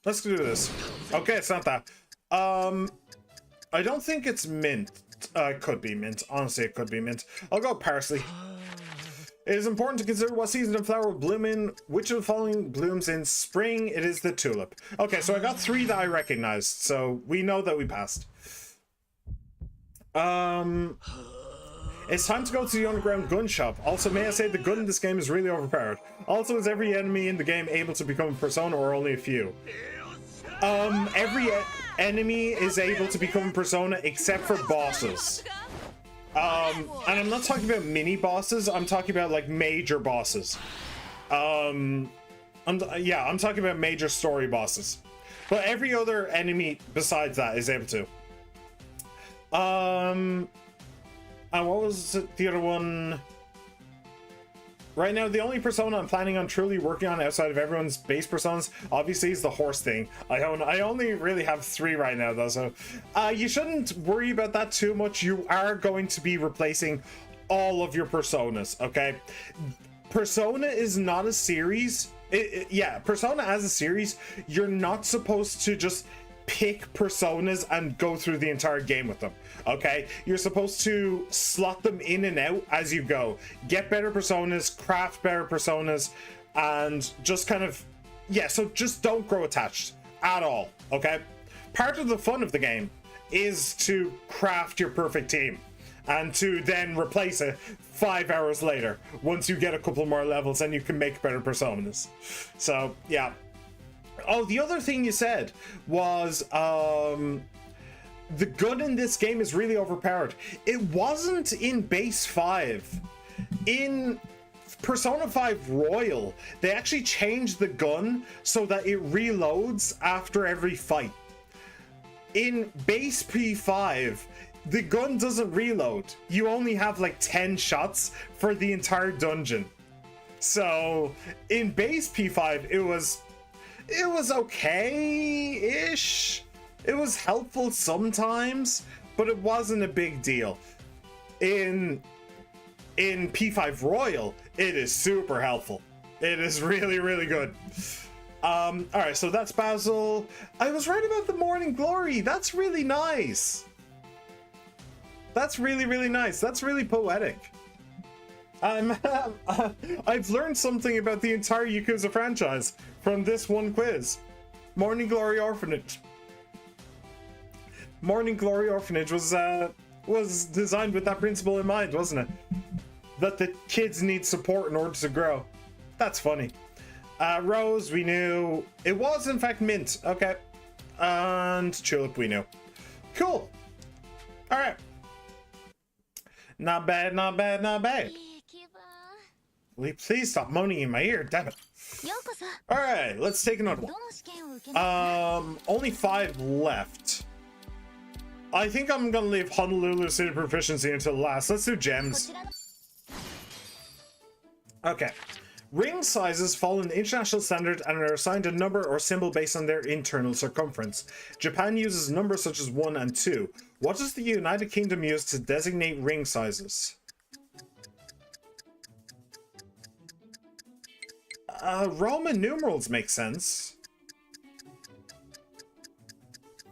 Let's do this. Okay, it's not that. I don't think it's mint. It could be mint. Honestly, it could be mint. I'll go parsley. It is important to consider what season of flower will bloom in. Which of the following blooms in spring? It is the tulip. Okay, so I got 3 that I recognized, so we know that we passed. It's time to go to the underground gun shop. Also, may I say the gun in this game is really overpowered. Also, is every enemy in the game able to become a persona or only a few? Every enemy is able to become a persona except for bosses. And I'm not talking about mini bosses, I'm talking about like major bosses. I'm talking about major story bosses. But every other enemy besides that is able to. And what was the other one? Right now, the only persona I'm planning on truly working on outside of everyone's base personas, obviously, is the horse thing. I only really have 3 right now, though, so you shouldn't worry about that too much. You are going to be replacing all of your personas, okay? Persona is not a series. Persona as a series, you're not supposed to just pick personas and go through the entire game with them, okay? You're supposed to slot them in and out as you go. Get better personas, craft better personas, and just kind of, so just don't grow attached at all, okay? Part of the fun of the game is to craft your perfect team and to then replace it 5 hours later once you get a couple more levels and you can make better personas. So, yeah. Oh, the other thing you said was the gun in this game is really overpowered. It wasn't in base 5. In Persona 5 Royal, they actually changed the gun so that it reloads after every fight. In base P5, the gun doesn't reload. You only have like 10 shots for the entire dungeon. So in base P5, it was okay-ish. It was helpful sometimes, but it wasn't a big deal. In P5 Royal, it is super helpful. It is really, really good. Alright, so that's Basil. I was right about the Morning Glory. That's really nice. That's really, really nice. That's really poetic. I've learned something about the entire Yakuza franchise from this one quiz. Morning Glory Orphanage. Morning Glory Orphanage was designed with that principle in mind, wasn't it? That the kids need support in order to grow. That's funny. Rose, we knew. It was, in fact, mint. Okay. And Tulip, we knew. Cool. Alright. Not bad, not bad, not bad. Please stop moaning in my ear, damn it. Alright, let's take another one. Only 5 left. I think I'm gonna leave Honolulu City Proficiency until last. Let's do gems. Okay. Ring sizes follow an international standard and are assigned a number or symbol based on their internal circumference. Japan uses numbers such as 1 and 2. What does the United Kingdom use to designate ring sizes? Roman numerals make sense.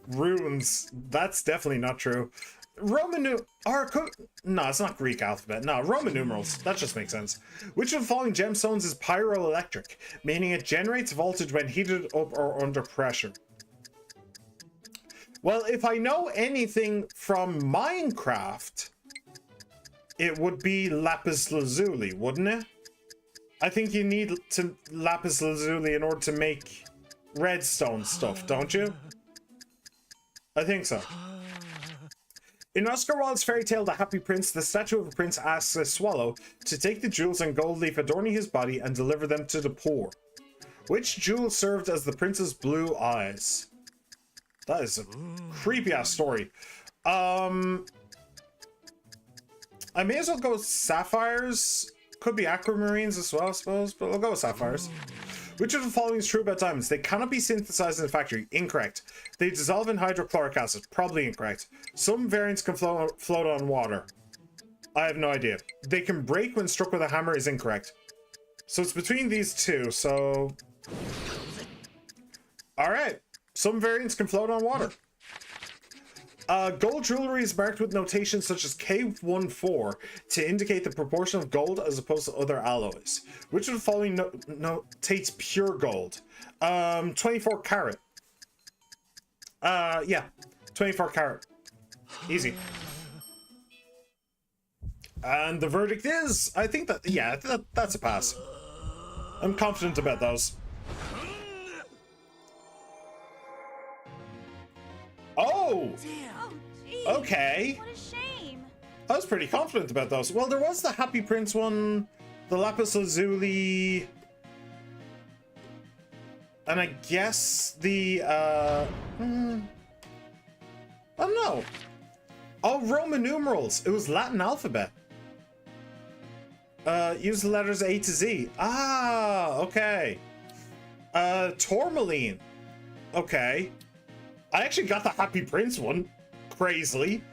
Runes, that's definitely not true. No, it's not Greek alphabet. No, Roman numerals. That just makes sense. Which of the following gemstones is pyroelectric, meaning it generates voltage when heated up or under pressure? Well, if I know anything from Minecraft, it would be lapis lazuli, wouldn't it? I think you need to lapis lazuli in order to make redstone stuff, don't you? I think so. In Oscar Wilde's fairy tale The Happy Prince, the statue of a prince asks a swallow to take the jewels and gold leaf adorning his body and deliver them to the poor. Which jewel served as the prince's blue eyes? That is a creepy ass story. I may as well go with sapphires. Could be aquamarines as well, I suppose, but we'll go with sapphires. Which of the following is true about diamonds? They cannot be synthesized in a factory. Incorrect. They dissolve in hydrochloric acid. Probably incorrect. Some variants can float on water. I have no idea. They can break when struck with a hammer is incorrect. So it's between these two, so... Alright. Some variants can float on water. Gold jewelry is marked with notations such as K14 to indicate the proportion of gold as opposed to other alloys. Which of the following notates pure gold? 24 karat. Yeah, 24 karat. Easy. And the verdict is, I think that, yeah, that's a pass. I'm confident about those. Oh! Okay. What a shame. I was pretty confident about those. Well, there was the Happy Prince one, the lapis lazuli, and I guess the, I don't know. Oh, Roman numerals. It was Latin alphabet. Use the letters A to Z. Ah, okay. Tourmaline. Okay. I actually got the Happy Prince one. Crazily.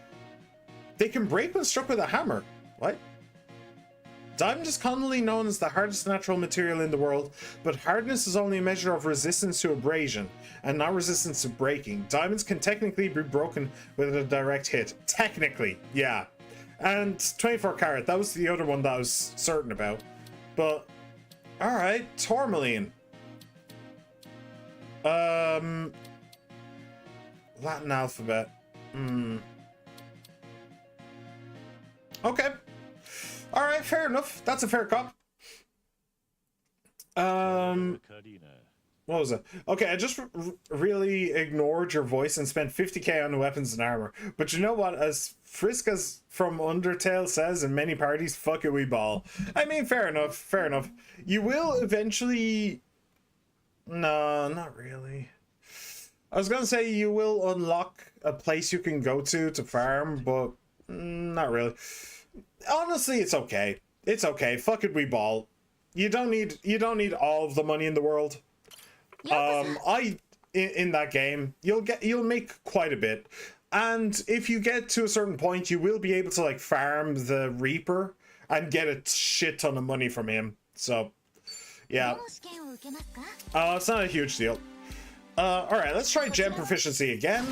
They can break when struck with a hammer. What? Diamond is commonly known as the hardest natural material in the world, but hardness is only a measure of resistance to abrasion and not resistance to breaking. Diamonds can technically be broken with a direct hit. Technically, yeah. And 24 karat, that was the other one that I was certain about. But, alright, tourmaline. Latin alphabet. Okay. Alright, fair enough. That's a fair cop. What was it? Okay, I just really ignored your voice and spent 50k on weapons and armor. But you know what? As Friskas from Undertale says in many parties, fuck it, we ball. I mean, fair enough, fair enough. You will eventually... No, not really. I was gonna say you will unlock a place you can go to farm, but not really. Honestly, it's okay. It's okay. Fuck it, we ball. You don't need all of the money in the world. In that game, you'll make quite a bit. And if you get to a certain point, you will be able to like farm the Reaper and get a shit ton of money from him. So, yeah. It's not a huge deal. Alright, let's try gem proficiency again.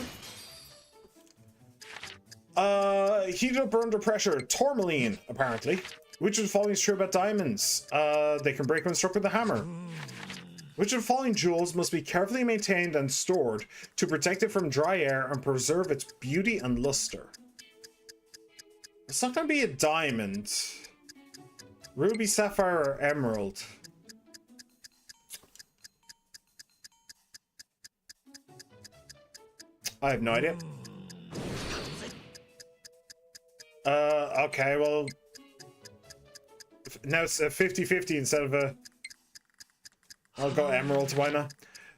Heated up or under pressure. Tourmaline, apparently. Which of the following is true about diamonds? They can break when struck with a hammer. Which of the following jewels must be carefully maintained and stored to protect it from dry air and preserve its beauty and luster? It's not going to be a diamond. Ruby, sapphire, or emerald. I have no idea. Okay, well... Now it's a 50-50 instead of a... I'll go emerald, why not?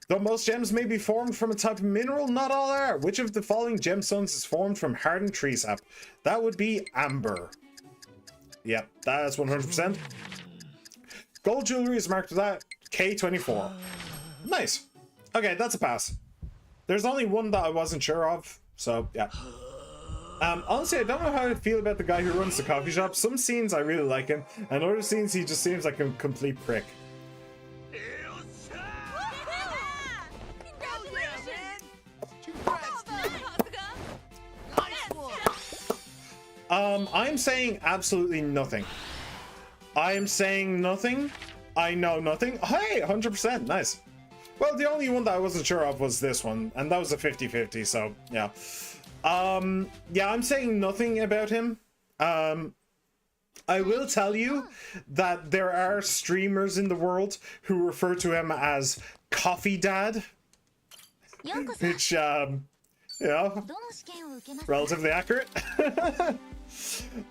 Though most gems may be formed from a type of mineral, not all are. Which of the following gemstones is formed from hardened tree sap? That would be amber. Yep, that's 100%. Gold jewelry is marked with that. K24. Nice. Okay, that's a pass. There's only one that I wasn't sure of, so yeah. Honestly, I don't know how I feel about the guy who runs the coffee shop. Some scenes I really like him, and other scenes he just seems like a complete prick. I'm saying absolutely nothing. I am saying nothing. I know nothing. Hey, 100%. Nice. Well, the only one that I wasn't sure of was this one, and that was a 50-50, so yeah. Yeah, I'm saying nothing about him. I will tell you that there are streamers in the world who refer to him as Coffee Dad, which, you know, relatively accurate.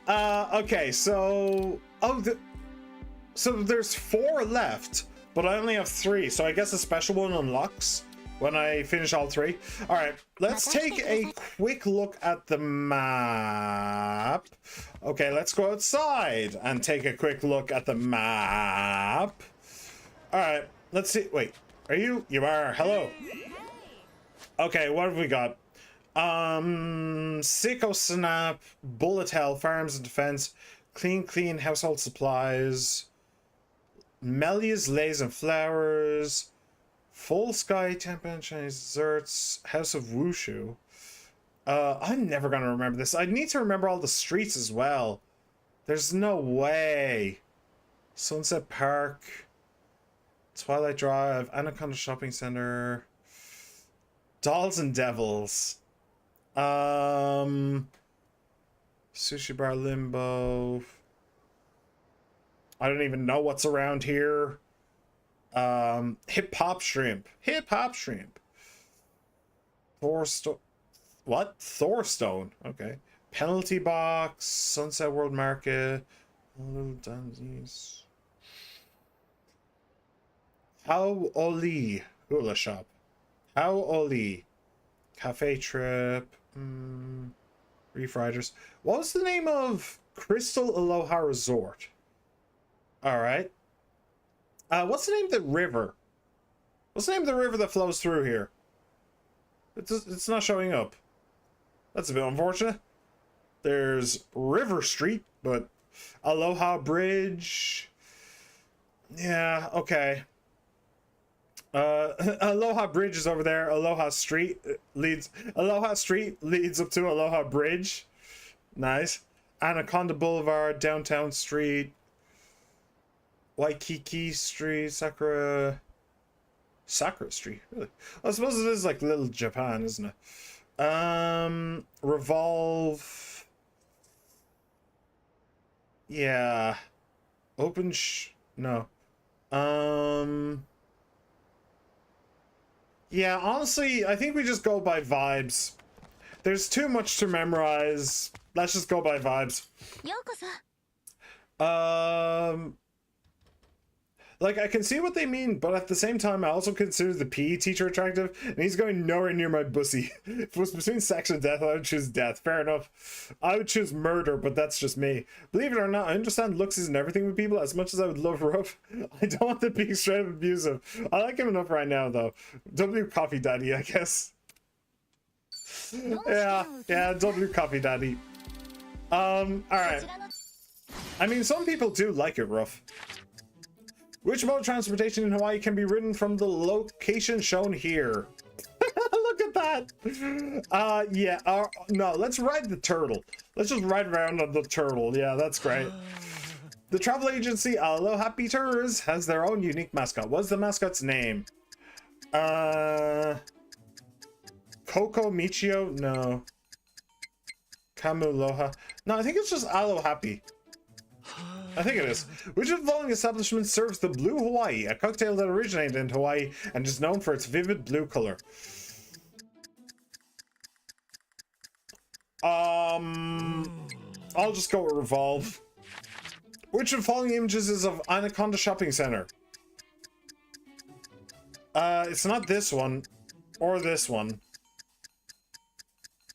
Okay, so... Oh, so there's 4 left, but I only have 3, so I guess a special one unlocks when I finish all 3. All right, let's take a quick look at the map. Okay, let's go outside and take a quick look at the map. All right, let's see. Wait, are you? You are. Hello. Okay, what have we got? Sicko Snap, Bullet Hell, Farms and Defense, Clean Household Supplies, Melia's Lays and Flowers, Full Sky, Temple Chinese Desserts, House of Wushu. I'm never gonna remember this. I need to remember all the streets as well. There's no way. Sunset Park, Twilight Drive, Anaconda Shopping Center, Dolls and Devils, Sushi Bar Limbo. I don't even know what's around here. Hip Hop Shrimp. Thorstone. What? Thorstone. Okay. Penalty Box. Sunset World Market. Little Dandies. How Oli. Hula Shop. How Oli. Cafe Trip. Reef Riders. What was the name of Crystal Aloha Resort? Alright. What's the name of the river? What's the name of the river that flows through here? It's not showing up. That's a bit unfortunate. There's River Street, but Aloha Bridge. Yeah, okay. Aloha Bridge is over there. Aloha Street leads up to Aloha Bridge. Nice. Anaconda Boulevard, Downtown Street, Waikiki Street, Sakura Street, really? I suppose it is like Little Japan, isn't it? Revolve. Yeah. No. Yeah, honestly, I think we just go by vibes. There's too much to memorize. Let's just go by vibes. Like, I can see what they mean, but at the same time, I also consider the PE teacher attractive, and he's going nowhere near my bussy. If it was between sex and death, I would choose death. Fair enough. I would choose murder, but that's just me. Believe it or not, I understand looks isn't everything with people as much as I would love Ruff. I don't want them being straight up abusive. I like him enough right now, though. W Coffee Daddy, I guess. Yeah, W Coffee Daddy. Alright. I mean, some people do like it rough. Which mode of transportation in Hawaii can be ridden from the location shown here? Look at that! Yeah, no, let's ride the turtle. Let's just ride around on the turtle. Yeah, that's great. The travel agency Aloha Happy Tours has their own unique mascot. What's the mascot's name? Coco Michio? No. Kamuloha? No, I think it's just Aloha Happy. I think it is. Which of the following establishments serves the Blue Hawaii, a cocktail that originated in Hawaii and is known for its vivid blue color? I'll just go with Revolve. Which of the following images is of Anaconda Shopping Center? It's not this one or this one.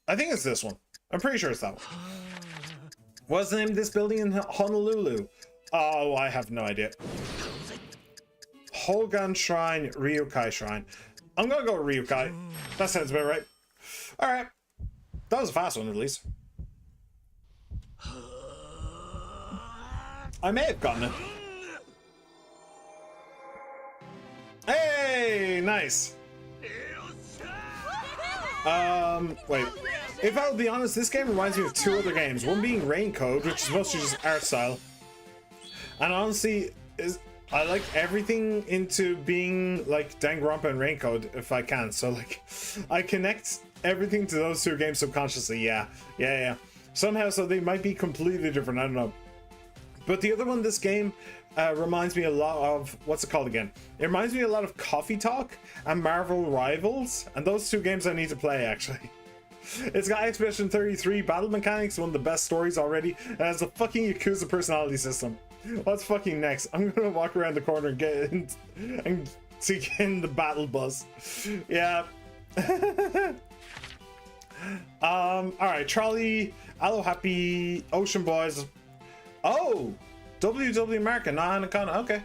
I think it's this one. I'm pretty sure it's that one. What's the name of this building in Honolulu? Oh, I have no idea. Hogan Shrine, Ryukai Shrine. I'm gonna go with Ryukai. That sounds about right. Alright. That was a fast one, at least. I may have gotten it. Hey, nice. Wait. If I'll be honest, this game reminds me of 2 other games. One being Rain Code, which is mostly just art style. And honestly, I like everything into being like Danganronpa and Rain Code if I can. So like, I connect everything to those 2 games subconsciously. Yeah. Somehow, so they might be completely different. I don't know. But the other one, this game reminds me a lot of, what's it called again? It reminds me a lot of Coffee Talk and Marvel Rivals, and those two games I need to play actually. It's got Expedition 33 battle mechanics, one of the best stories already, and it has a fucking Yakuza personality system. What's fucking next? I'm gonna walk around the corner and get in, and to get in the battle bus. Yeah. Alright, Trolley, Aloe Happy, Ocean Boys. Oh! WW America, Anaconda, okay.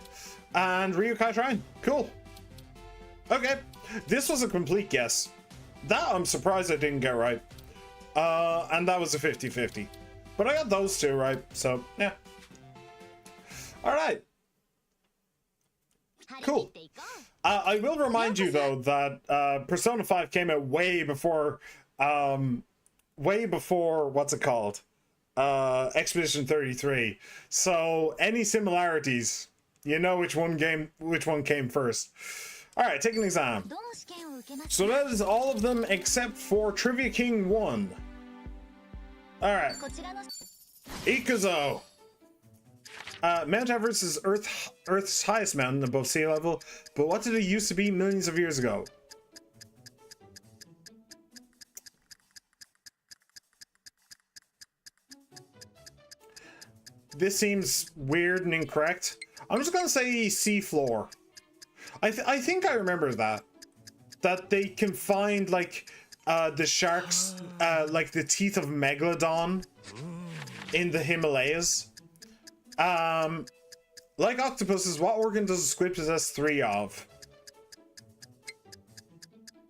And Ryokai Shrine, cool. Okay, this was a complete guess. That I'm surprised I didn't get right. And that was a 50-50. But I got those two right, so yeah. Alright. Cool. I will remind you though that Persona 5 came out way before what's it called? Expedition 33. So any similarities, you know which one came first. Alright, take an exam. So that is all of them except for Trivia King 1. Alright. Ikuzo. Mount Everest is Earth's highest mountain above sea level, but what did it used to be millions of years ago? This seems weird and incorrect. I'm just gonna say seafloor. I think I remember that they can find like the sharks, like the teeth of Megalodon in the Himalayas. Like octopuses, what organ does a squid possess 3 of?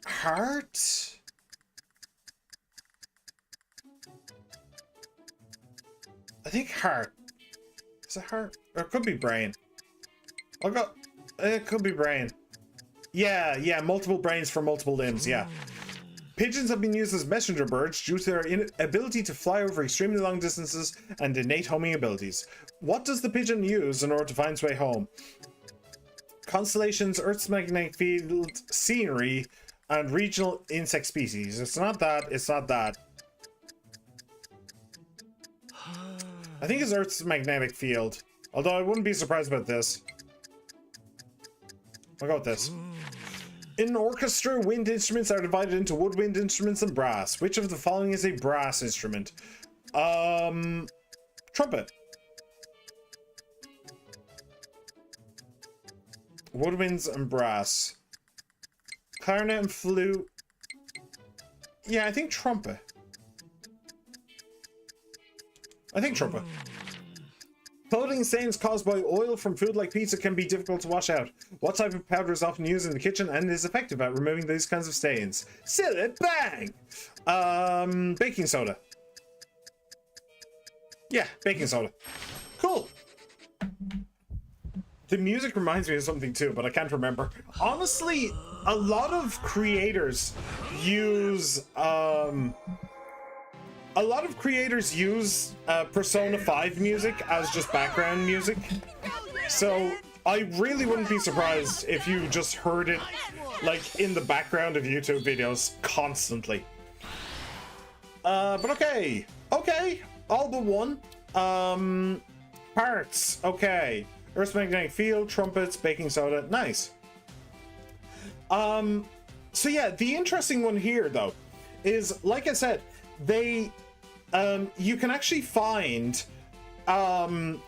Heart? I think heart. Is it heart? Or it could be brain. I'll go. It could be brain. Yeah, multiple brains for multiple limbs, yeah. Pigeons have been used as messenger birds due to their ability to fly over extremely long distances and innate homing abilities. What does the pigeon use in order to find its way home? Constellations, Earth's magnetic field, scenery, and regional insect species. It's not that, it's not that. I think it's Earth's magnetic field. Although I wouldn't be surprised about this. I'll go with this. In an orchestra, wind instruments are divided into woodwind instruments and brass. Which of the following is a brass instrument? Trumpet. Woodwinds and brass. Clarinet and flute. Yeah, I think trumpet. I think trumpet. Clothing stains caused by oil from food like pizza can be difficult to wash out. What type of powder is often used in the kitchen and is effective at removing these kinds of stains? Silly bang! Baking soda. Yeah, baking soda. Cool. The music reminds me of something too, but I can't remember. Honestly, a lot of creators use Persona 5 music as just background music. So I really wouldn't be surprised if you just heard it like in the background of YouTube videos constantly. But okay, all but one. Parts, okay. Earth's magnetic field, trumpets, baking soda, nice. So yeah, the interesting one here though is, like I said, they you can actually find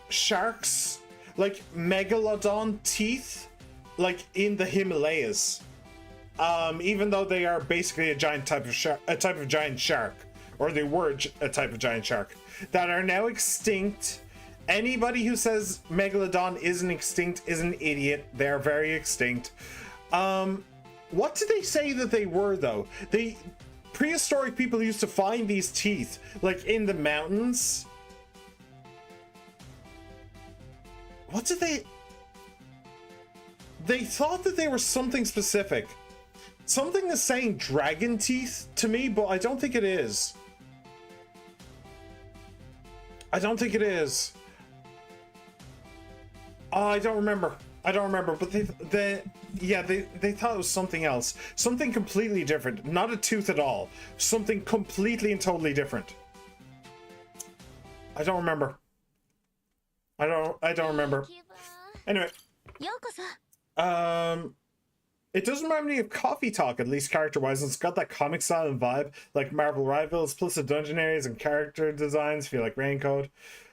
sharks, like megalodon teeth, like in the Himalayas, even though they are basically a type of giant shark, or they were a type of giant shark that are now extinct. Anybody who says megalodon isn't extinct is an idiot. They're very extinct. What did they say that they were though? Prehistoric people used to find these teeth like in the mountains. What did they thought that they were something specific. Something is saying dragon teeth to me, but I don't think it is. I don't think it is. Oh, I don't remember, but they thought it was something else. Something completely different. Not a tooth at all. Something completely and totally different. I don't remember. I don't remember. Anyway, it does remind me of Coffee Talk, at least character-wise. It's got that comic style and vibe, like Marvel Rivals, plus the dungeon areas and character designs feel like Raincoat.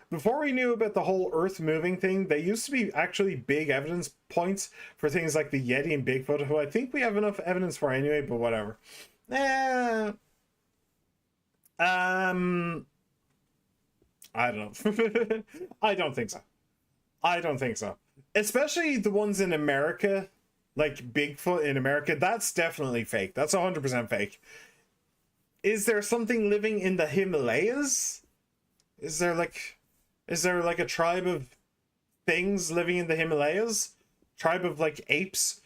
Before we knew about the whole Earth moving thing, they used to be actually big evidence points for things like the Yeti and Bigfoot, who I think we have enough evidence for anyway, but whatever. I don't know. I don't think so. I don't think so. Especially the ones in America, like Bigfoot in America, that's definitely fake. That's 100% fake. Is there something living in the Himalayas? Is there like a tribe of things living in the Himalayas? Tribe of like apes?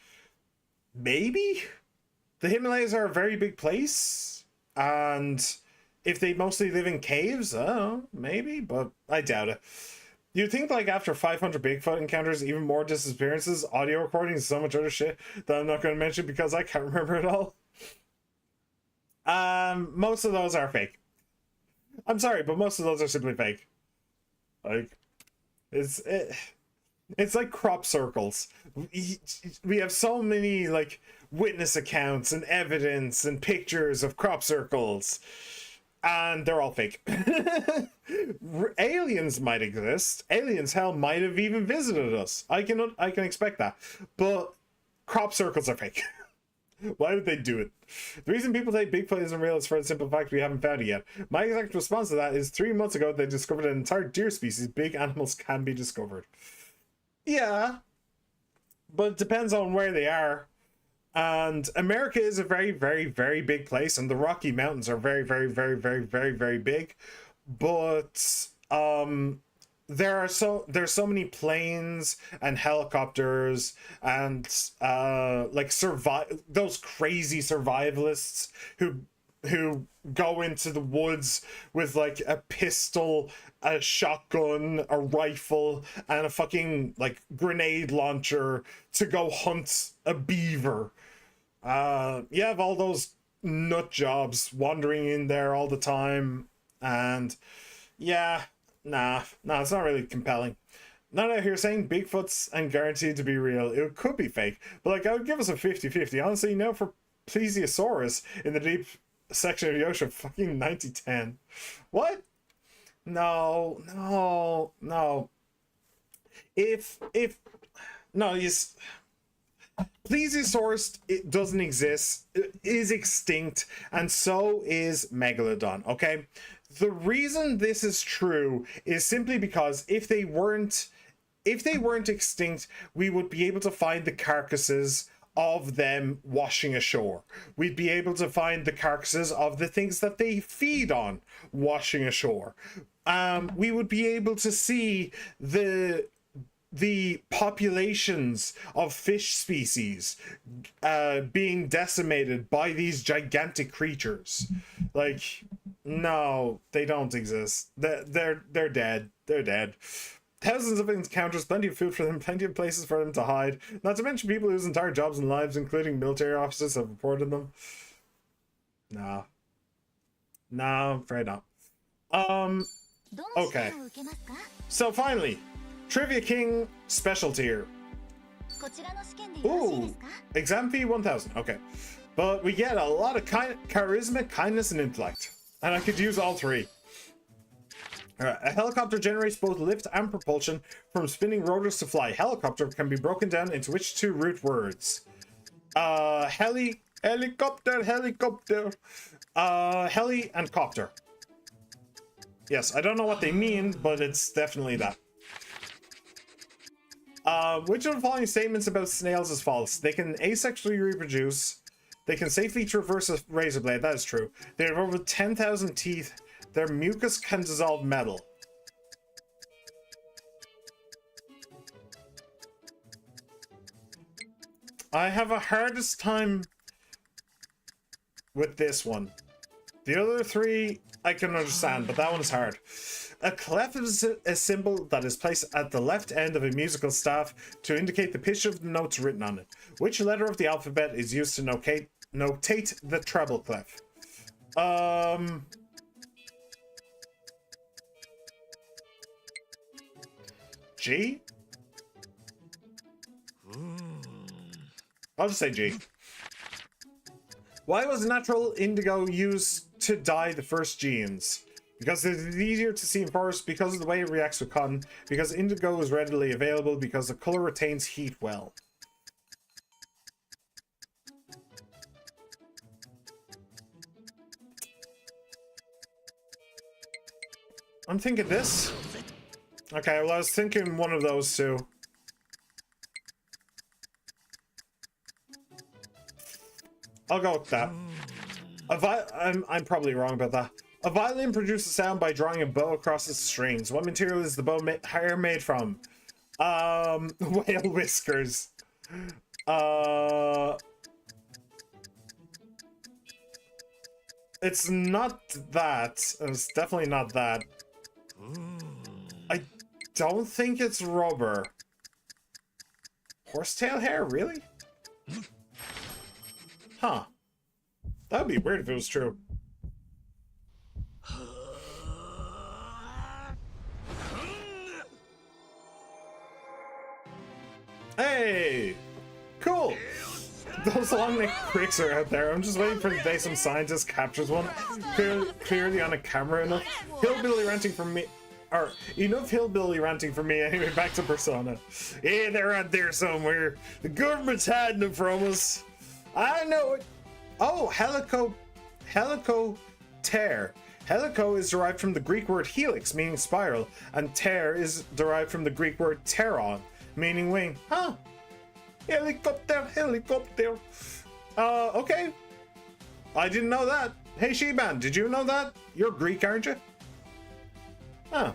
Maybe? The Himalayas are a very big place, and if they mostly live in caves, I don't know, maybe, but I doubt it. You'd think like after 500 Bigfoot encounters, even more disappearances, audio recordings, so much other shit that I'm not going to mention because I can't remember it all. Most of those are fake. I'm sorry, but most of those are simply fake. Like, it's like crop circles. We have so many like witness accounts and evidence and pictures of crop circles, and they're all fake. Aliens might exist. Aliens, hell, might have even visited us. I can expect that, but crop circles are fake. Why would they do it? The reason people say Bigfoot isn't real is for the simple fact we haven't found it yet. My exact response to that is 3 months ago they discovered an entire deer species. Big animals can be discovered. Yeah, but it depends on where they are. And America is a very, very, very big place, and the Rocky Mountains are very, very, very, very, very, very big. But there's so many planes and helicopters and like those crazy survivalists who go into the woods with like a pistol, a shotgun, a rifle, and a fucking like grenade launcher to go hunt a beaver. You have all those nut jobs wandering in there all the time, and yeah, nah, it's not really compelling. Not out here saying Bigfoot's and guaranteed to be real. It could be fake, but like I would give us a 50-50. Honestly, no, for plesiosaurus in the deep section of the ocean, fucking 90-10. What? No. If no, yes. Plesiosaurus, it doesn't exist. It is extinct, and so is Megalodon. Okay, the reason this is true is simply because if they weren't extinct, we would be able to find the carcasses of them washing ashore. We'd be able to find the carcasses of the things that they feed on washing ashore. We would be able to see the populations of fish species being decimated by these gigantic creatures. Like, no, they don't exist. They're dead. They're dead. Thousands of encounters, plenty of food for them, plenty of places for them to hide. Not to mention people whose entire jobs and lives, including military officers, have reported them. No, I'm afraid not. Okay. So finally, Trivia King special tier. Ooh, exam fee 1,000. Okay, but we get a lot of charisma, kindness, and intellect, and I could use all three. A helicopter generates both lift and propulsion from spinning rotors to fly. Helicopter can be broken down into which two root words? Helicopter. Heli and copter. Yes, I don't know what they mean, but it's definitely that. Which of the following statements about snails is false? They can asexually reproduce. They can safely traverse a razor blade. That is true. They have over 10,000 teeth. Their mucus can dissolve metal. I have a hardest time with this one. The other three I can understand, but that one's hard. A clef is a symbol that is placed at the left end of a musical staff to indicate the pitch of the notes written on it. Which letter of the alphabet is used to notate the treble clef? G? I'll just say G. Why was natural indigo used to dye the first genes? Because it is easier to see in forests, because of the way it reacts with cotton, because indigo is readily available, because the color retains heat well. I'm thinking this. Okay, well, I was thinking one of those two. I'll go with that. I'm probably wrong about that. A violin produces sound by drawing a bow across its strings. What material is the bow hair made from? Whale whiskers. It's not that. It's definitely not that. I don't think it's rubber. Horsetail hair, really? Huh. That would be weird if it was true. Hey! Cool! Those long-necked pricks are out there. I'm just waiting for the day some scientist captures one. Clearly on a camera enough. Hillbilly ranting from me. Or, enough hillbilly ranting from me. Anyway, back to Persona. Yeah, they're out there somewhere. The government's hiding them from us. I know it. Oh, helicopter. Helico is derived from the Greek word helix, meaning spiral, and ter is derived from the Greek word pteron, meaning wing. Huh. Helicopter. Okay. I didn't know that. Hey, She-Man, did you know that? You're Greek, aren't you? Huh.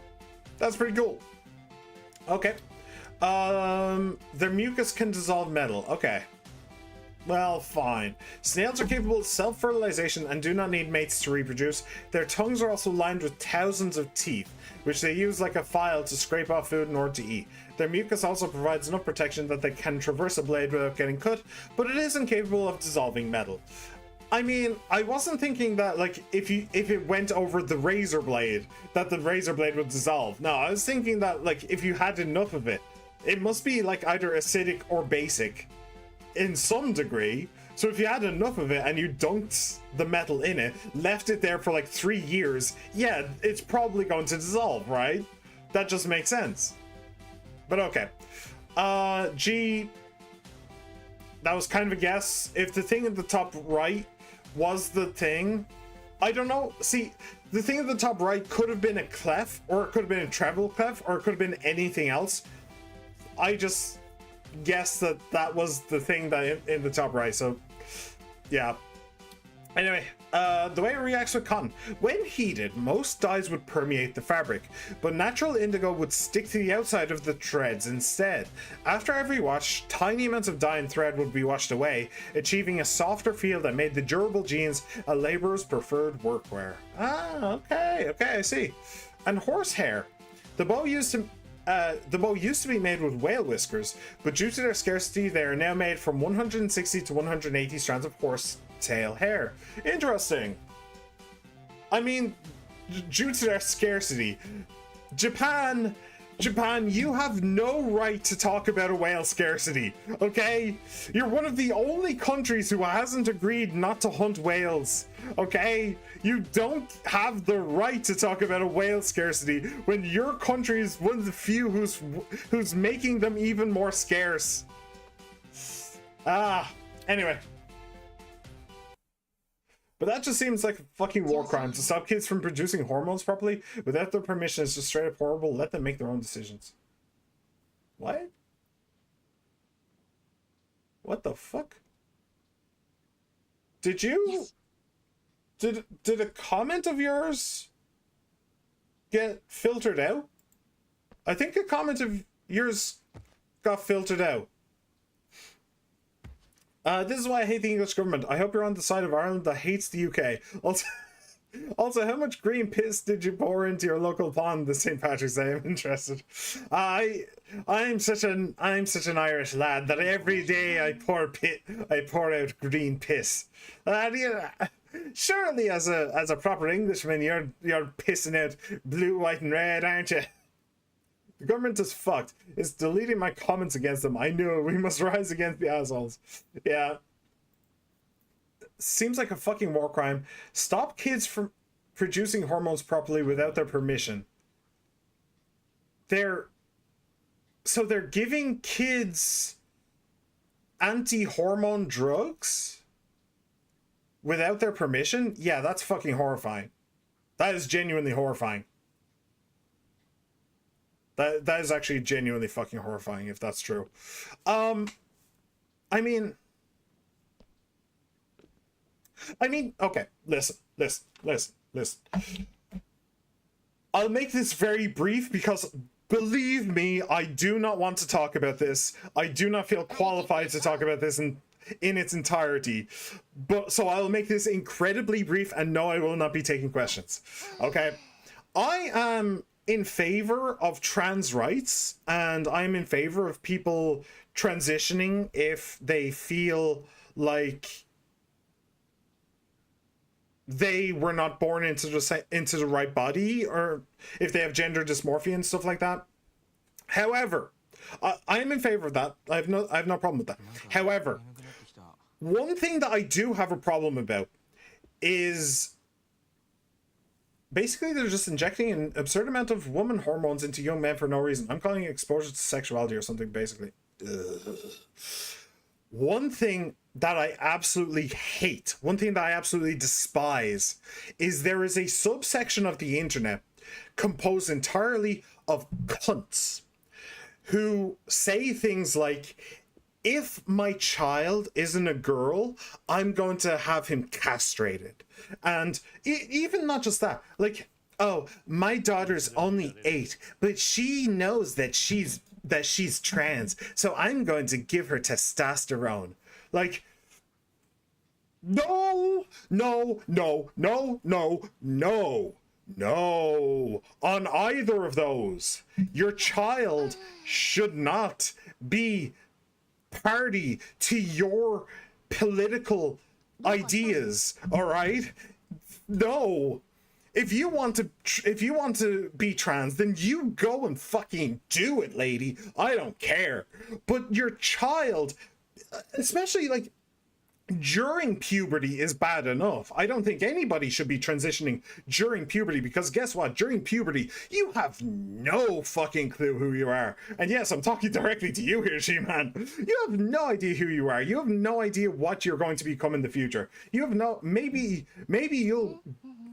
That's pretty cool. Okay. Their mucus can dissolve metal. Okay. Well, fine. Snails are capable of self-fertilization and do not need mates to reproduce. Their tongues are also lined with thousands of teeth, which they use like a file to scrape off food in order to eat. Their mucus also provides enough protection that they can traverse a blade without getting cut, but it is incapable of dissolving metal. I mean, I wasn't thinking that, like, if it went over the razor blade, that the razor blade would dissolve. No, I was thinking that, like, if you had enough of it, it must be, like, either acidic or basic in some degree. So if you had enough of it and you dunked the metal in it, left it there for like 3 years, yeah, it's probably going to dissolve, right? That just makes sense. But okay. G, that was kind of a guess. If the thing at the top right was the thing, I don't know. See, the thing at the top right could have been a clef, or it could have been a treble clef, or it could have been anything else. I just guess that was the thing that in the top right, so yeah. Anyway, the way it reacts with cotton. When heated, most dyes would permeate the fabric, but natural indigo would stick to the outside of the threads instead. After every wash, tiny amounts of dye and thread would be washed away, achieving a softer feel that made the durable jeans a laborer's preferred workwear. Ah, okay, I see. And horsehair. The bow used to be made with whale whiskers, but due to their scarcity, they are now made from 160 to 180 strands of horsetail hair. Interesting. I mean, due to their scarcity, Japan, you have no right to talk about a whale scarcity, okay? You're one of the only countries who hasn't agreed not to hunt whales, okay? You don't have the right to talk about a whale scarcity when your country is one of the few who's making them even more scarce. Anyway. But that just seems like a fucking war crime. To stop kids from producing hormones properly without their permission is just straight up horrible. Let them make their own decisions. What? What the fuck? Did you... Did a comment of yours get filtered out? I think a comment of yours got filtered out. This is why I hate the English government. I hope you're on the side of Ireland that hates the UK. Also, how much green piss did you pour into your local pond this St. Patrick's Day? I'm interested. I'm such an Irish lad that every day I pour out green piss. Surely, as a proper Englishman, you're pissing out blue, white, and red, aren't you? The government is fucked. It's deleting my comments against them. I knew it. We must rise against the assholes. Yeah. Seems like a fucking war crime. Stop kids from producing hormones properly without their permission. They're giving kids anti-hormone drugs without their permission? Yeah, that's fucking horrifying. That is genuinely horrifying. That is actually genuinely fucking horrifying if that's true. I mean, okay, listen. I'll make this very brief because, believe me, I do not want to talk about this. I do not feel qualified to talk about this in its entirety. But so I'll make this incredibly brief, and no, I will not be taking questions. Okay? I am in favor of trans rights, and I'm in favor of people transitioning if they feel like they were not born into the right body, or if they have gender dysmorphia and stuff like that. However, I am in favor of that. I have no problem with that. However, one thing that I do have a problem about is basically they're just injecting an absurd amount of woman hormones into young men for no reason. I'm calling it exposure to sexuality or something, basically. Ugh. One thing that I absolutely hate, one thing that I absolutely despise, is there is a subsection of the internet composed entirely of cunts who say things like, if my child isn't a girl, I'm going to have him castrated. And even not just that, like, oh, my daughter's only 8, but she knows that she's trans, so I'm going to give her testosterone. Like, no. On either of those, your child should not be party to your political ideas, all right? No. If you want to be trans, then you go and fucking do it, lady. I don't care. But your child, especially like during puberty, is bad enough. I don't think anybody should be transitioning during puberty, because guess what? During puberty, you have no fucking clue who you are. And yes, I'm talking directly to you here, She-Man. You have no idea who you are. You have no idea what you're going to become in the future. You have no, maybe you'll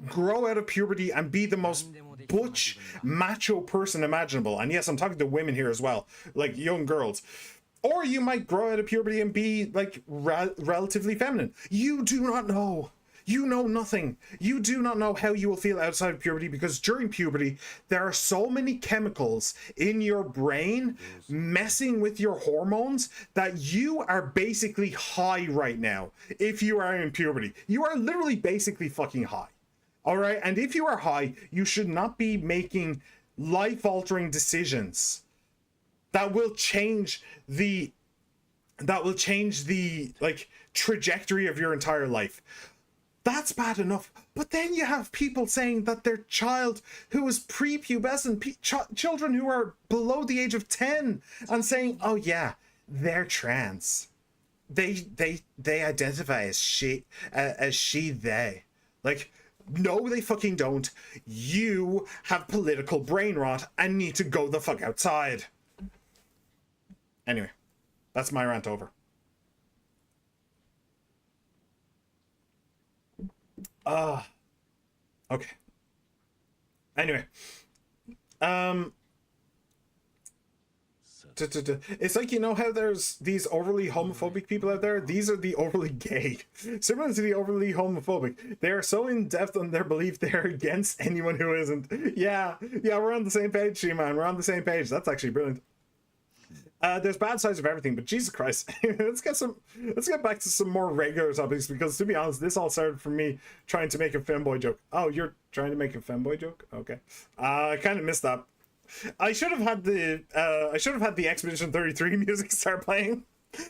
grow out of puberty and be the most butch, macho person imaginable. And yes, I'm talking to women here as well, like young girls. Or you might grow out of puberty and be like relatively feminine. You do not know. You know nothing. You do not know how you will feel outside of puberty, because during puberty, there are so many chemicals in your brain messing with your hormones that you are basically high right now. If you are in puberty, you are literally basically fucking high. All right. And if you are high, you should not be making life-altering decisions that will change the like trajectory of your entire life. That's bad enough. But then you have people saying that their child who is prepubescent, children who are below the age of 10, and saying, oh yeah, they're trans. They identify as she, they. Like, no, they fucking don't. You have political brain rot and need to go the fuck outside. Anyway, that's my rant over. Okay. Anyway. It's like, you know how there's these overly homophobic people out there? These are the overly gay. Similar to the overly homophobic. They are so in-depth on their belief they're against anyone who isn't. Yeah, we're on the same page, She-Man. We're on the same page. That's actually brilliant. There's bad sides of everything, but Jesus Christ. Let's get back to some more regular topics, because to be honest, this all started from me trying to make a femboy joke. Oh, you're trying to make a femboy joke? Okay. I kind of missed that. I should have had the Expedition 33 music start playing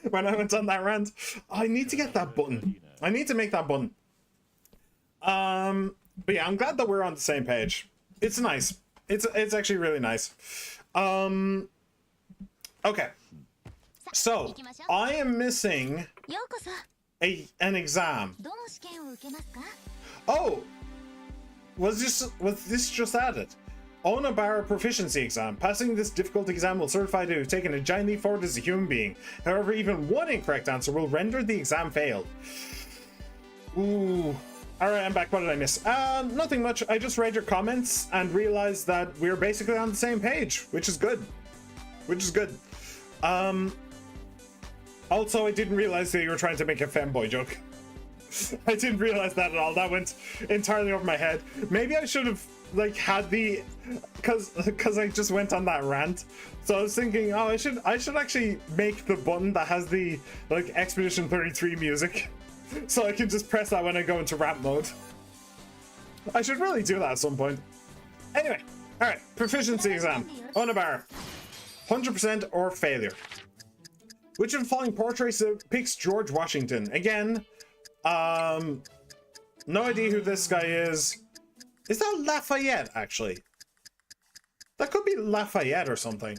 when I went on that rant. I need to get that button. I need to make that button. But yeah, I'm glad that we're on the same page. It's nice. It's actually really nice. Okay. So, I am missing an exam. Oh! Was this just added? Onabara proficiency exam. Passing this difficult exam will certify that you've taken a giant leap forward as a human being. However, even one incorrect answer will render the exam failed. Ooh. Alright, I'm back. What did I miss? Nothing much. I just read your comments and realized that we're basically on the same page, which is good. Which is good. Also, I didn't realize that you were trying to make a femboy joke. I didn't realize that at all. That went entirely over my head. Maybe I should have like had the because I just went on that rant. So I was thinking, oh, I should actually make the button that has the like Expedition 33 music, so I can just press that when I go into rant mode. I should really do that at some point. Anyway, all right, proficiency exam. Onabara, 100% or failure. Which of the following portraits picks George Washington? Again, no idea who this guy is. Is that Lafayette, actually? That could be Lafayette or something.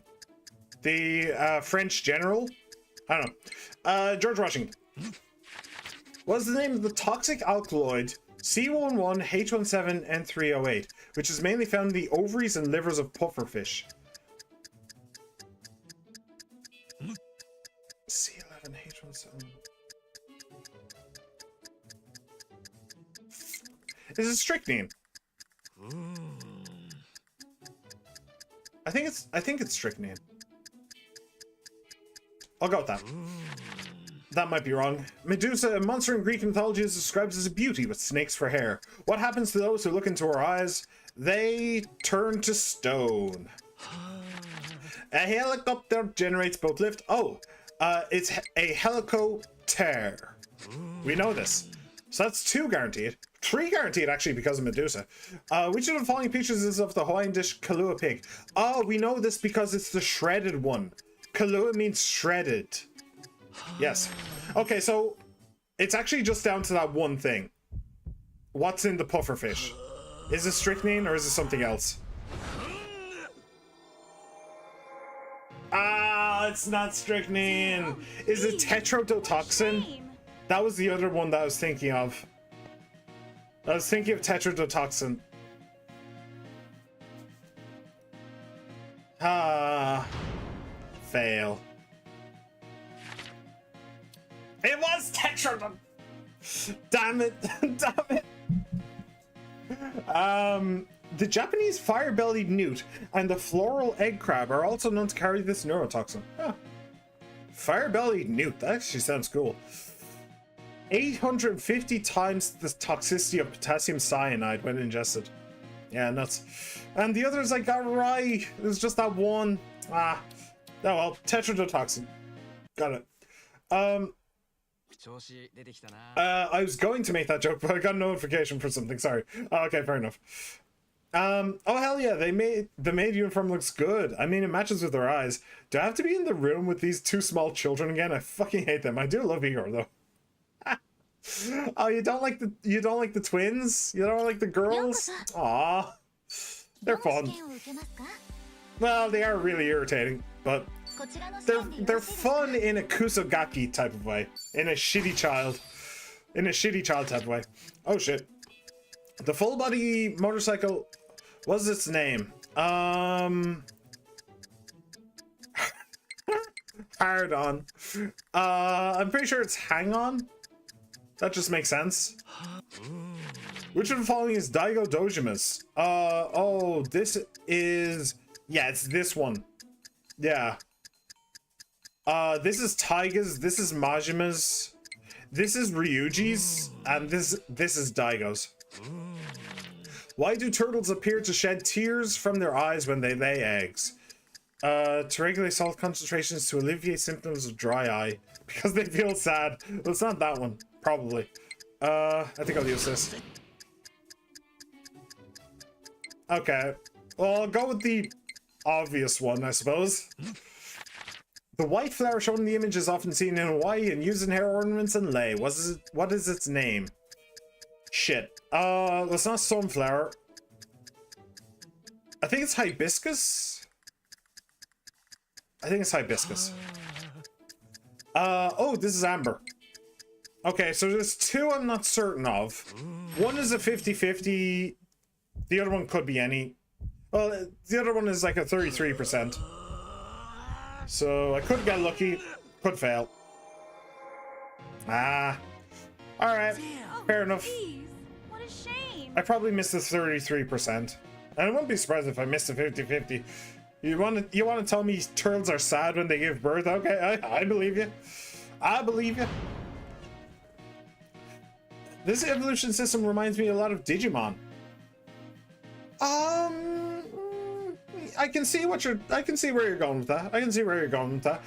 The French general? I don't know. George Washington. What's the name of the toxic alkaloid C11H17N308, which is mainly found in the ovaries and livers of pufferfish? C11H17. Is it strychnine? I think it's strychnine. I'll go with that. That might be wrong. Medusa, a monster in Greek mythology, is described as a beauty with snakes for hair. What happens to those who look into her eyes? They turn to stone. A helicopter generates boat lift. Oh, it's a helicopter. We know this. So that's 2 guaranteed. 3 guaranteed, actually, because of Medusa. Which of the following features is of the Hawaiian dish Kalua pig? Oh, we know this because it's the shredded one. Kalua means shredded. Yes. Okay, so it's actually just down to that one thing. What's in the pufferfish? Is it strychnine or is it something else? Ah, it's not strychnine. Is it tetrodotoxin? That was the other one that I was thinking of. I was thinking of tetrodotoxin. Ah, fail. It was tetrodotoxin. Damn it! Damn it! The Japanese fire-bellied newt and the floral egg crab are also known to carry this neurotoxin. Huh. Fire-bellied newt. That actually sounds cool. 850 times the toxicity of potassium cyanide when ingested. Yeah, nuts. And the others I got right. It was just that one. Ah. Oh well, tetrodotoxin. Got it. I was going to make that joke, but I got a notification for something. Sorry. Oh, okay, fair enough. Oh hell yeah, the maid uniform looks good. I mean, it matches with their eyes. Do I have to be in the room with these 2 small children again? I fucking hate them. I do love Igor though. Oh, you don't like the twins? You don't like the girls? Aw, they're fun. Well, they are really irritating, but they're fun in a kusogaki type of way, in a shitty child type of way. Oh shit! The full body motorcycle. What's its name? Hard on. I'm pretty sure it's hang on. That just makes sense. Which of the following is Daigo Dojima's? Oh, this is... Yeah, it's this one. Yeah. This is Taiga's, this is Majima's, this is Ryuji's, and this is Daigo's. Why do turtles appear to shed tears from their eyes when they lay eggs? To regulate salt concentrations to alleviate symptoms of dry eye. Because they feel sad. Well, it's not that one. Probably. I think I'll use this. Okay. Well, I'll go with the obvious one, I suppose. The white flower shown in the image is often seen in Hawaii and used in hair ornaments and lei. What is its name? Shit. It's not sunflower. I think it's hibiscus? I think it's hibiscus. Oh, this is amber. Okay, so there's two I'm not certain of. One is a 50-50. The other one could be any. Well, the other one is like a 33%. So I could get lucky, could fail. Ah. Alright, fair enough. What a shame. I probably missed the 33%. And I wouldn't be surprised if I missed the 50-50. You want to tell me turtles are sad when they give birth? Okay, I believe you. I believe you. This evolution system reminds me a lot of Digimon. I can see where you're going with that. I can see where you're going with that.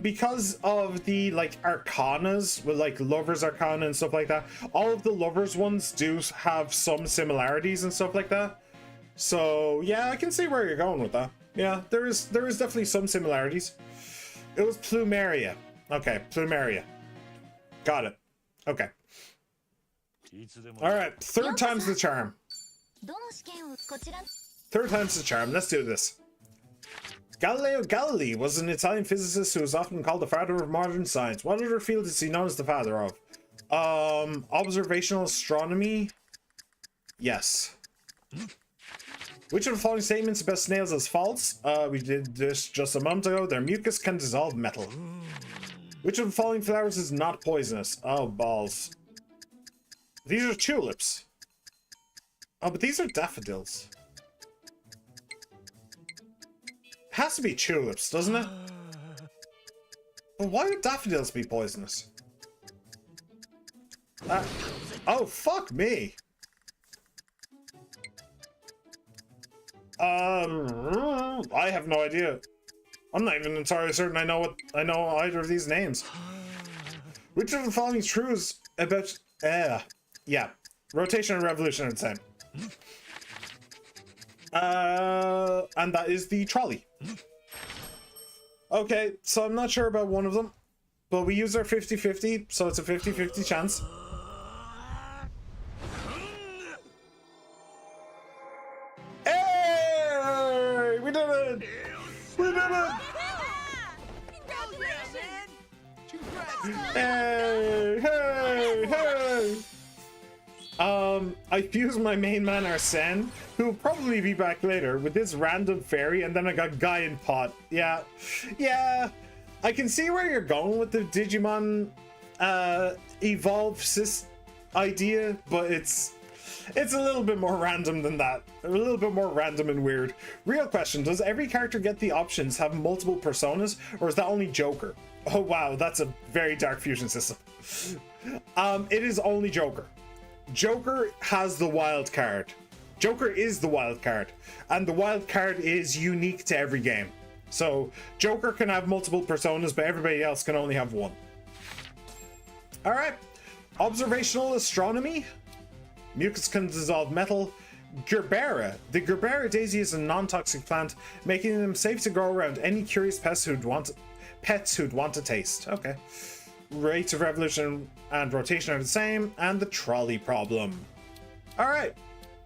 Because of the like arcanas with like lovers arcana and stuff like that. All of the lovers ones do have some similarities and stuff like that. So yeah, I can see where you're going with that. Yeah, there is definitely some similarities. It was Plumeria. Okay, Plumeria. Got it. Okay. All right, third time's the charm. Third time's the charm. Let's do this. Galileo Galilei was an Italian physicist who is often called the father of modern science. What other field is he known as the father of? Observational astronomy? Yes. Which of the following statements about snails is false? We did this just a moment ago. Their mucus can dissolve metal. Which of the following flowers is not poisonous? Oh, balls. These are tulips. Oh, but these are daffodils. Has to be tulips, doesn't it? But why would daffodils be poisonous? Oh, fuck me. I have no idea. I'm not even entirely certain I know either of these names. Which of the following is true about yeah. Rotation and revolution are the same. And that is the trolley. Okay, so I'm not sure about one of them, but we use our 50-50, so it's a 50-50 chance. Hey! We did it! We did it! Hey! Hey! Hey! I fused my main man Arsene, who will probably be back later, with this random fairy, and then I got Guy and Pot. Yeah. I can see where you're going with the Digimon evolve idea, but it's a little bit more random than that. A little bit more random and weird. Real question, does every character get the options have multiple personas, or is that only Joker? Oh wow, that's a very dark fusion system. It is only Joker. Joker has the wild card. Joker is the wild card, and the wild card is unique to every game. So Joker can have multiple personas, but everybody else can only have one. All right, observational astronomy. Mucus can dissolve metal. Gerbera. The Gerbera daisy is a non-toxic plant, making them safe to grow around any curious pets who'd want to taste. Okay. Rates of revolution and rotation are the same, and the trolley problem. All right,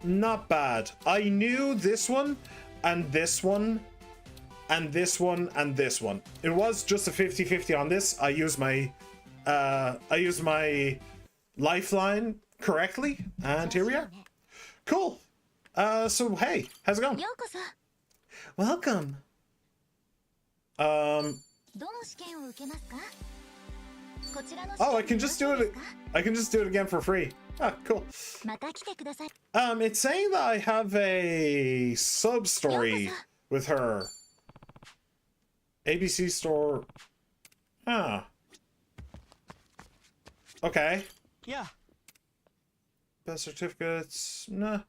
not bad. I knew this one, and this one, and this one, and this one. It was just a 50-50 on this. I used my lifeline correctly, and here we are. Cool. So hey, how's it going? Welcome. Oh, I can just do it. I can just do it again for free. Ah, cool. It's saying that I have a sub story with her. ABC store. Huh. Okay. Yeah. Best certificates. Nah.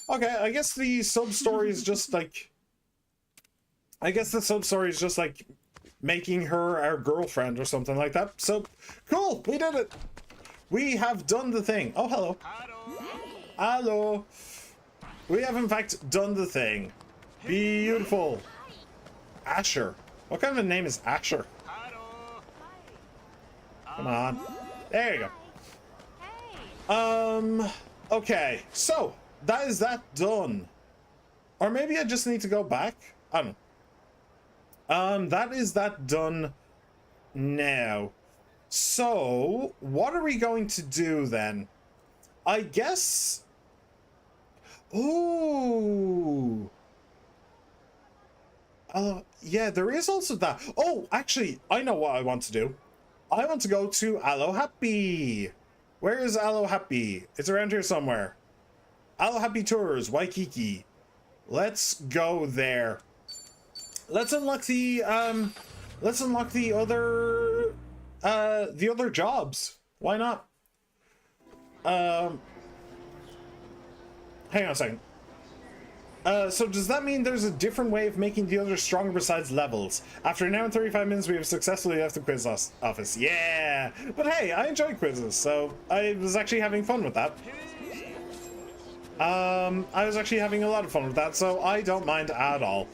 Okay, I guess the sub story is just like. I guess the sub story is just like making her our girlfriend or something like that. So cool, we did it. We have done the thing. Oh, hello. Hello. We have in fact done the thing. Beautiful. Asher. What kind of a name is Asher? Come on. There you go. Okay, so that is that done. Or maybe I just need to go back. I don't know. That is that done now. So, what are we going to do then? I guess... Ooh! Yeah, there is also that. Oh, actually, I know what I want to do. I want to go to Aloe Happy. Where is Aloe Happy? It's around here somewhere. Aloe Happy Tours, Waikiki. Let's go there. Let's unlock the other jobs. Why not? Hang on a second. So does that mean there's a different way of making the others stronger besides levels? After an hour and 35 minutes, we have successfully left the quiz office. Yeah! But hey, I enjoy quizzes, so I was actually having fun with that. I was actually having a lot of fun with that, so I don't mind at all.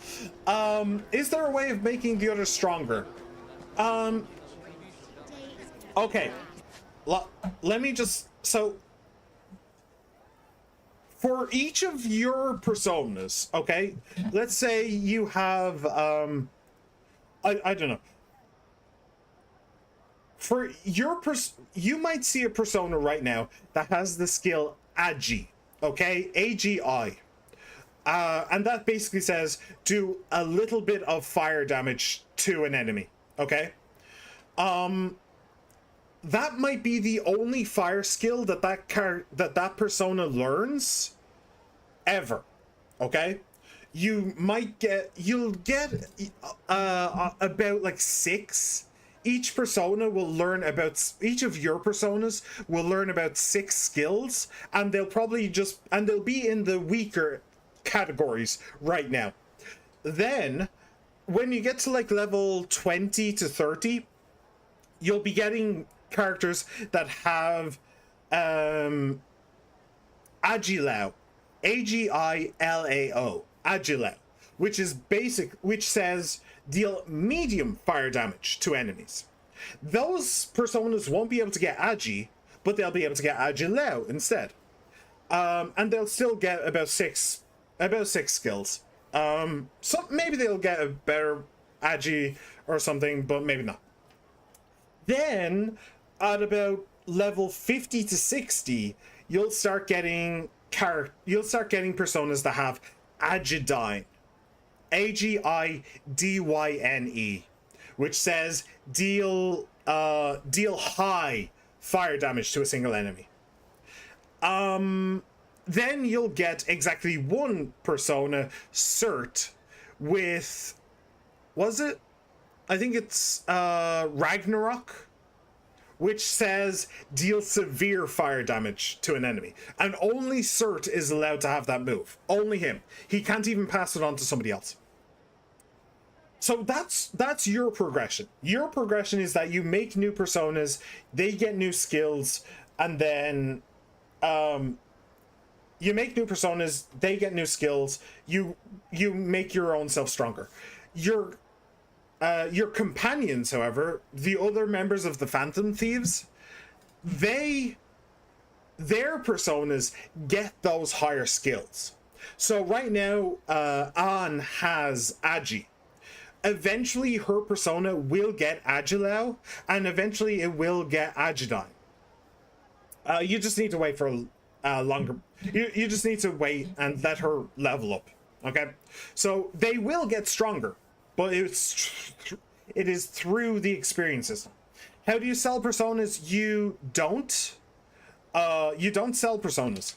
Is there a way of making the others stronger? Okay. Let me just... So... For each of your personas, okay? Let's say you have, I don't know. For your you might see a persona right now that has the skill Agi, okay? AGI. And that basically says do a little bit of fire damage to an enemy, okay? That might be the only fire skill that persona learns ever, okay? You'll get about like 6. Each of your personas will learn about 6 skills, and they'll be in the weaker categories right now. Then when you get to like level 20 to 30, you'll be getting characters that have Agilao, Agilao, Agilao, which says deal medium fire damage to enemies. Those personas won't be able to get Agi, but they'll be able to get Agilao instead. And they'll still get about six skills. So maybe they'll get a better Agi or something, but maybe not. Then at about level 50 to 60, you'll start getting personas that have Agidyne, Agidyne, which says deal high fire damage to a single enemy. Then you'll get exactly one persona cert with, I think it's Ragnarok, which says deal severe fire damage to an enemy. And only Cert is allowed to have that move. Only him. He can't even pass it on to somebody else. So that's your progression. Your progression is that you make new personas, they get new skills, and then you make new personas, they get new skills, you make your own self stronger. Your companions, however, the other members of the Phantom Thieves, their personas get those higher skills. So right now, Anne has Agi. Eventually, her persona will get Agilao, and eventually it will get Agidyne. You just need to wait for longer. You just need to wait and let her level up. Okay, so they will get stronger. But it is through the experience system. How do you sell personas? You don't sell personas.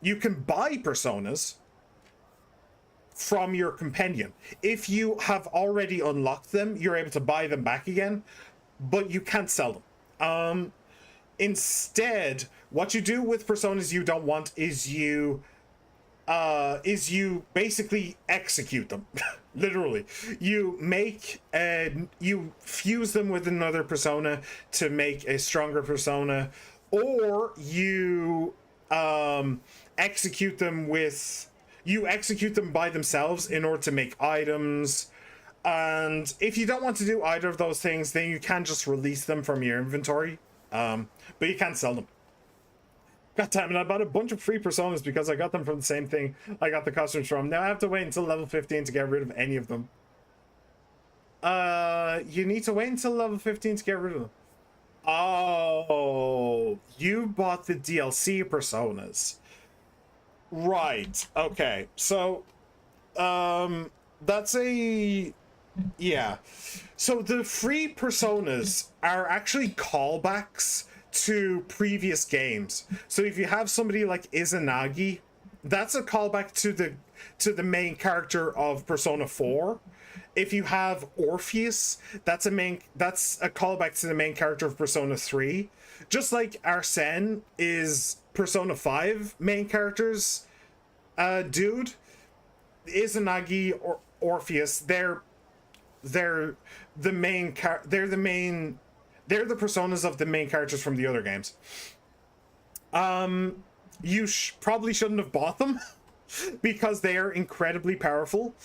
You can buy personas from your companion. If you have already unlocked them, you're able to buy them back again, but you can't sell them. Instead, what you do with personas you don't want is you basically execute them. Literally, you fuse them with another persona to make a stronger persona, or you execute them by themselves in order to make items. And if you don't want to do either of those things, then you can just release them from your inventory, but you can't sell them. God damn it, I bought a bunch of free personas because I got them from the same thing I got the costumes from. Now I have to wait until level 15 to get rid of any of them. You need to wait until level 15 to get rid of them. Oh, you bought the DLC personas. Right. Okay. So, that's a yeah. So the free personas are actually callbacks to previous games. So if you have somebody like Izanagi, that's a callback to the main character of Persona 4. If you have Orpheus, that's a callback to the main character of Persona 3. Just like Arsene is Persona 5 main characters dude. Izanagi or Orpheus, they're the main they're the personas of the main characters from the other games. You probably shouldn't have bought them because they are incredibly powerful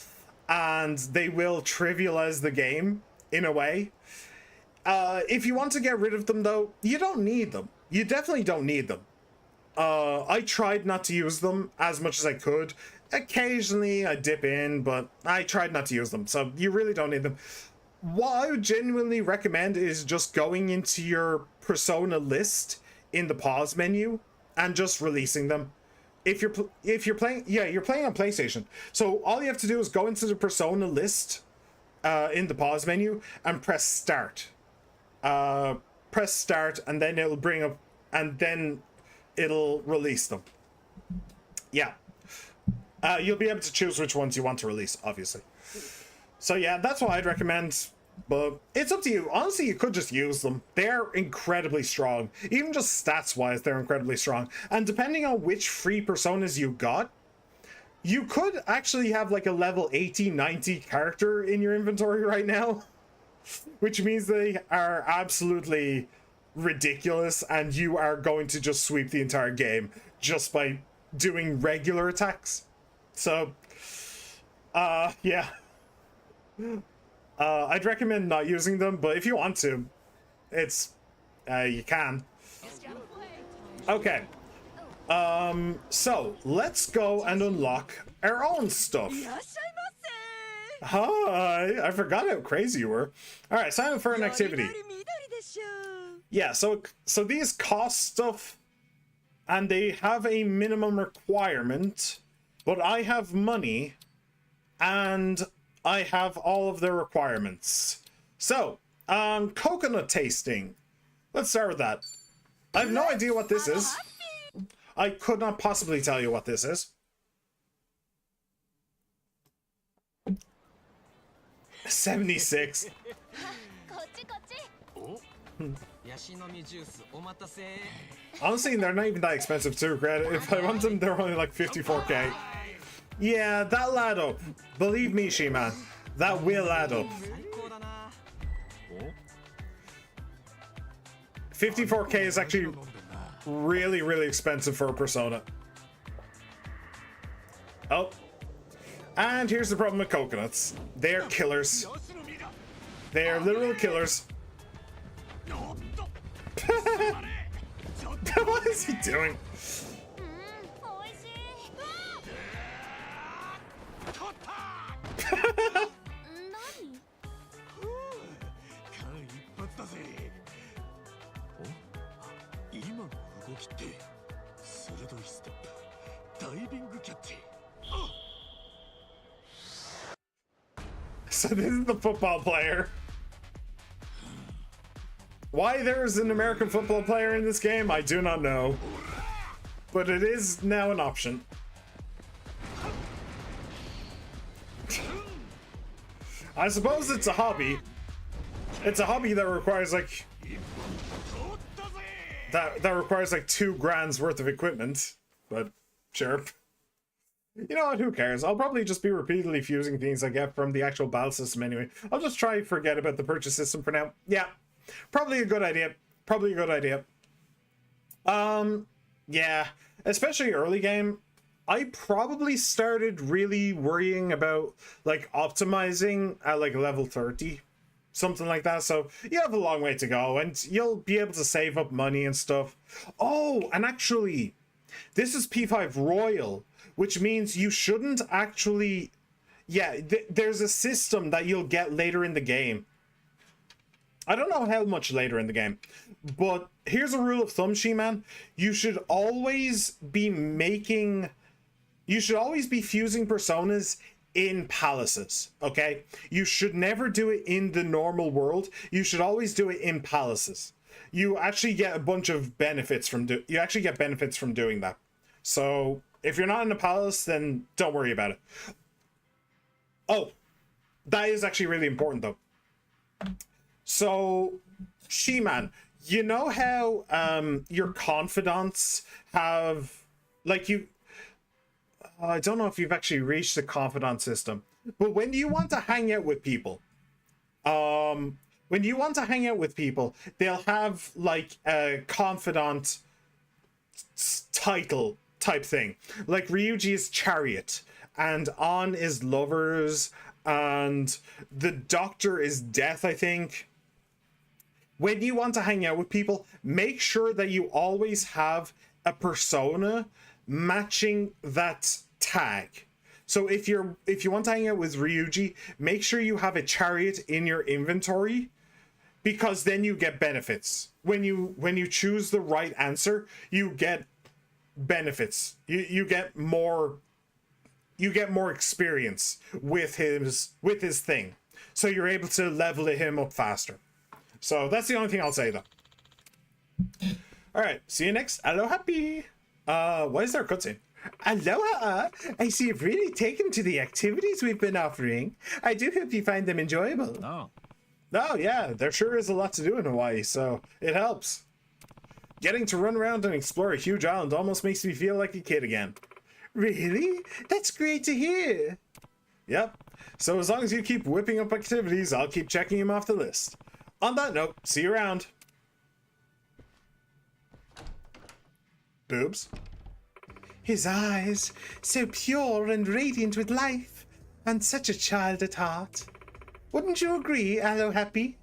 and they will trivialize the game in a way. If you want to get rid of them though, you don't need them. You definitely don't need them. I tried not to use them as much as I could. Occasionally I dip in, but I tried not to use them, so you really don't need them. What I would genuinely recommend is just going into your persona list in the pause menu and just releasing them. If you're playing, yeah, you're playing on PlayStation, so all you have to do is go into the persona list in the pause menu and press start. Press start, and then it'll bring up, and then it'll release them. Yeah. You'll be able to choose which ones you want to release, obviously. So yeah, that's what I'd recommend. But it's up to you. Honestly, you could just use them. They're incredibly strong. Even just stats-wise, they're incredibly strong. And depending on which free personas you got, you could actually have like a level 80, 90 character in your inventory right now. Which means they are absolutely ridiculous and you are going to just sweep the entire game just by doing regular attacks. So, yeah. I'd recommend not using them, but if you want to, it's, you can. Okay. So, let's go and unlock our own stuff. Hi! I forgot how crazy you were. Alright, sign up for an activity. Yeah, so these cost stuff, and they have a minimum requirement, but I have money, and I have all of the requirements. So, coconut tasting. Let's start with that. I have no idea what this is. I could not possibly tell you what this is. 76. Honestly, they're not even that expensive too, Greta. If I want them, they're only like 54k. Yeah, that'll add up. Believe me, She-Man, that will add up. 54k is actually really, really expensive for a Persona. Oh. And here's the problem with coconuts. They're killers. They're literal killers. What is he doing? So this is the football player. Why there is an American football player in this game, I do not know. But it is now an option. I suppose it's a hobby. It's a hobby that requires like... That requires like 2 grand's worth of equipment. But, sure. You know what, who cares? I'll probably just be repeatedly fusing things I get from the actual battle system anyway. I'll just try to forget about the purchase system for now. Yeah, probably a good idea. Probably a good idea. Yeah, especially early game. I probably started really worrying about like optimizing at like level 30. Something like that. So you have a long way to go and you'll be able to save up money and stuff. Oh, and actually, this is P5 Royal, which means you shouldn't actually... Yeah, there's a system that you'll get later in the game. I don't know how much later in the game, but here's a rule of thumb, She-Man. You should always be fusing personas in palaces, okay? You should never do it in the normal world. You should always do it in palaces. You actually get a bunch of benefits from doing that. So if you're not in a palace, then don't worry about it. Oh, that is actually really important though. So, She-Man, you know how your confidants have, like, I don't know if you've actually reached the confidant system, but when you want to hang out with people, they'll have like a confidant title type thing. Like Ryuji is Chariot, and An is Lovers, and the Doctor is Death, I think. When you want to hang out with people, make sure that you always have a persona matching that tag. So if you want to hang out with Ryuji, make sure you have a Chariot in your inventory, because then you get benefits. When you choose the right answer, you get benefits. You get more experience with his thing. So you're able to level him up faster. So that's the only thing I'll say though. All right, see you next. Hello, happy. Why is there a cutscene? Aloha! I see you've really taken to the activities we've been offering. I do hope you find them enjoyable. Oh. Oh yeah, there sure is a lot to do in Hawaii, so it helps. Getting to run around and explore a huge island almost makes me feel like a kid again. Really? That's great to hear. Yep. So as long as you keep whipping up activities, I'll keep checking them off the list. On that note, see you around. Boobs. His eyes, so pure and radiant with life, and such a child at heart. Wouldn't you agree, Aloe Happy?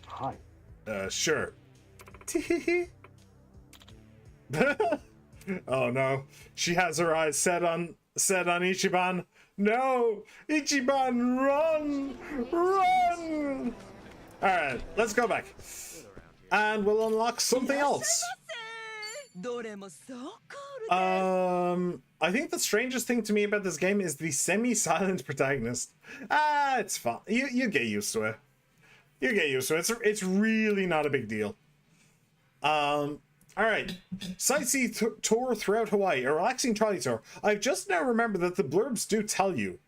Hi. Sure. Oh no, she has her eyes set on Ichiban. No, Ichiban, run, run! All right, let's go back, and we'll unlock something else. I think the strangest thing to me about this game is the semi-silent protagonist. It's fun. You get used to it. You get used to it. It's really not a big deal. All right, sightsee tour throughout Hawaii, a relaxing trolley tour. I've just now remembered that the blurbs do tell you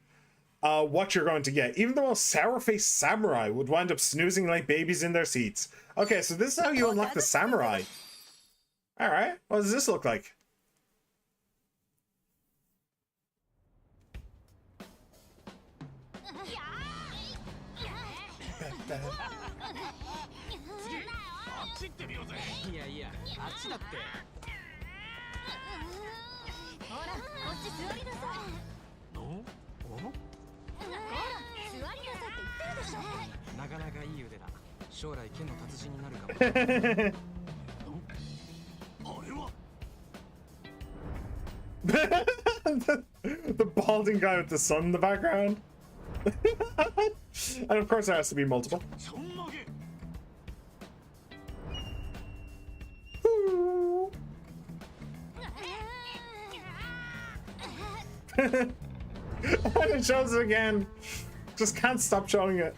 what you're going to get. Even the most sour-faced samurai would wind up snoozing like babies in their seats. Okay, so this is how you unlock the samurai. All right, what does this look like? The balding guy with the sun in the background. And of course there has to be multiple. And it shows it again. Just can't stop showing it.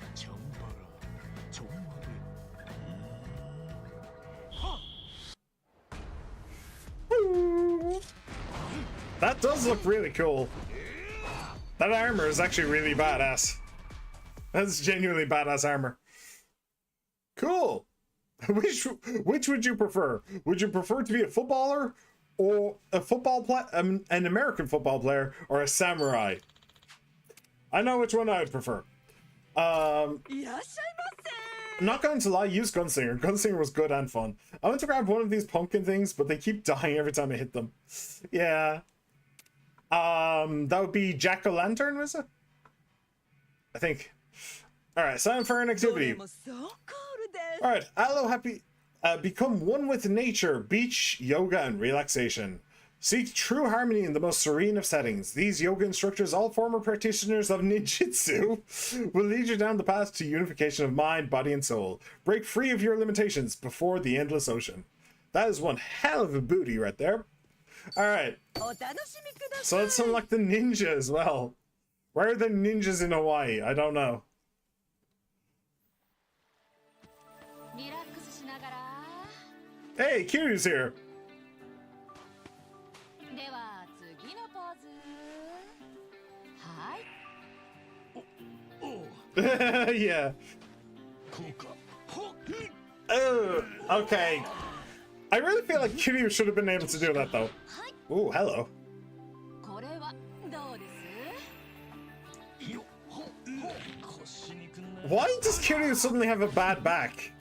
That does look really cool. That armor is actually really badass. That's genuinely badass armor. Cool. Which would you prefer? Would you prefer to be a footballer, or a an American football player, or a samurai? I know which one I would prefer. I'm not going to lie, use Gunslinger. Gunslinger was good and fun. I went to grab one of these pumpkin things, but they keep dying every time I hit them. Yeah. That would be Jack-o'-lantern, was it? I think. Alright, sign for an activity. Alright, Aloe Happy. Become one with nature, beach, yoga, and relaxation. Seek true harmony in the most serene of settings. These yoga instructors, all former practitioners of ninjutsu, will lead you down the path to unification of mind, body, and soul. Break free of your limitations before the endless ocean. That is one hell of a booty right there. Alright. So let's unlock the ninja as well. Where are the ninjas in Hawaii? I don't know. Hey, Kiryu's here. Yeah. Oh, okay. I really feel like Kiryu should have been able to do that though. Ooh, hello. Why does Kiryu suddenly have a bad back?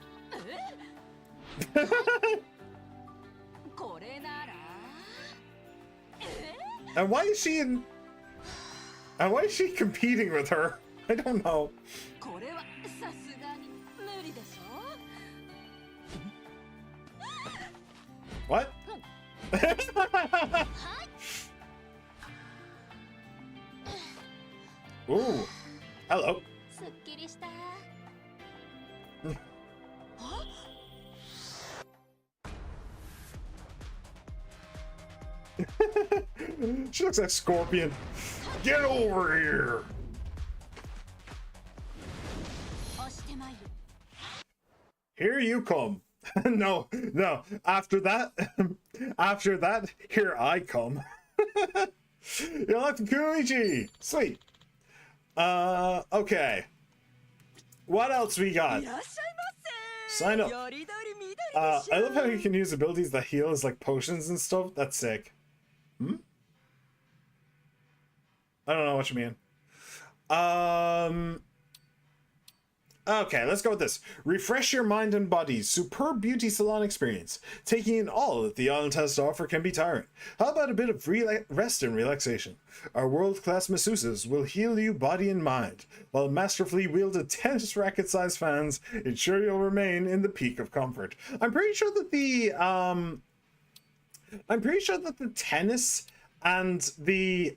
And why is she in... And why is she competing with her? I don't know. What? Ooh. Hello. She looks like Scorpion. Get over here. Here you come. No. After that, here I come. You're like Kuichi. Sweet. Okay. What else we got? Sign up. I love how you can use abilities that heal as like potions and stuff. That's sick. I don't know what you mean. Okay, let's go with this. Refresh your mind and body. Superb beauty salon experience. Taking in all that the island has to offer can be tiring. How about a bit of rest and relaxation? Our world-class masseuses will heal you body and mind, while masterfully wielded tennis racket-sized fans ensure you'll remain in the peak of comfort. I'm pretty sure that the tennis and the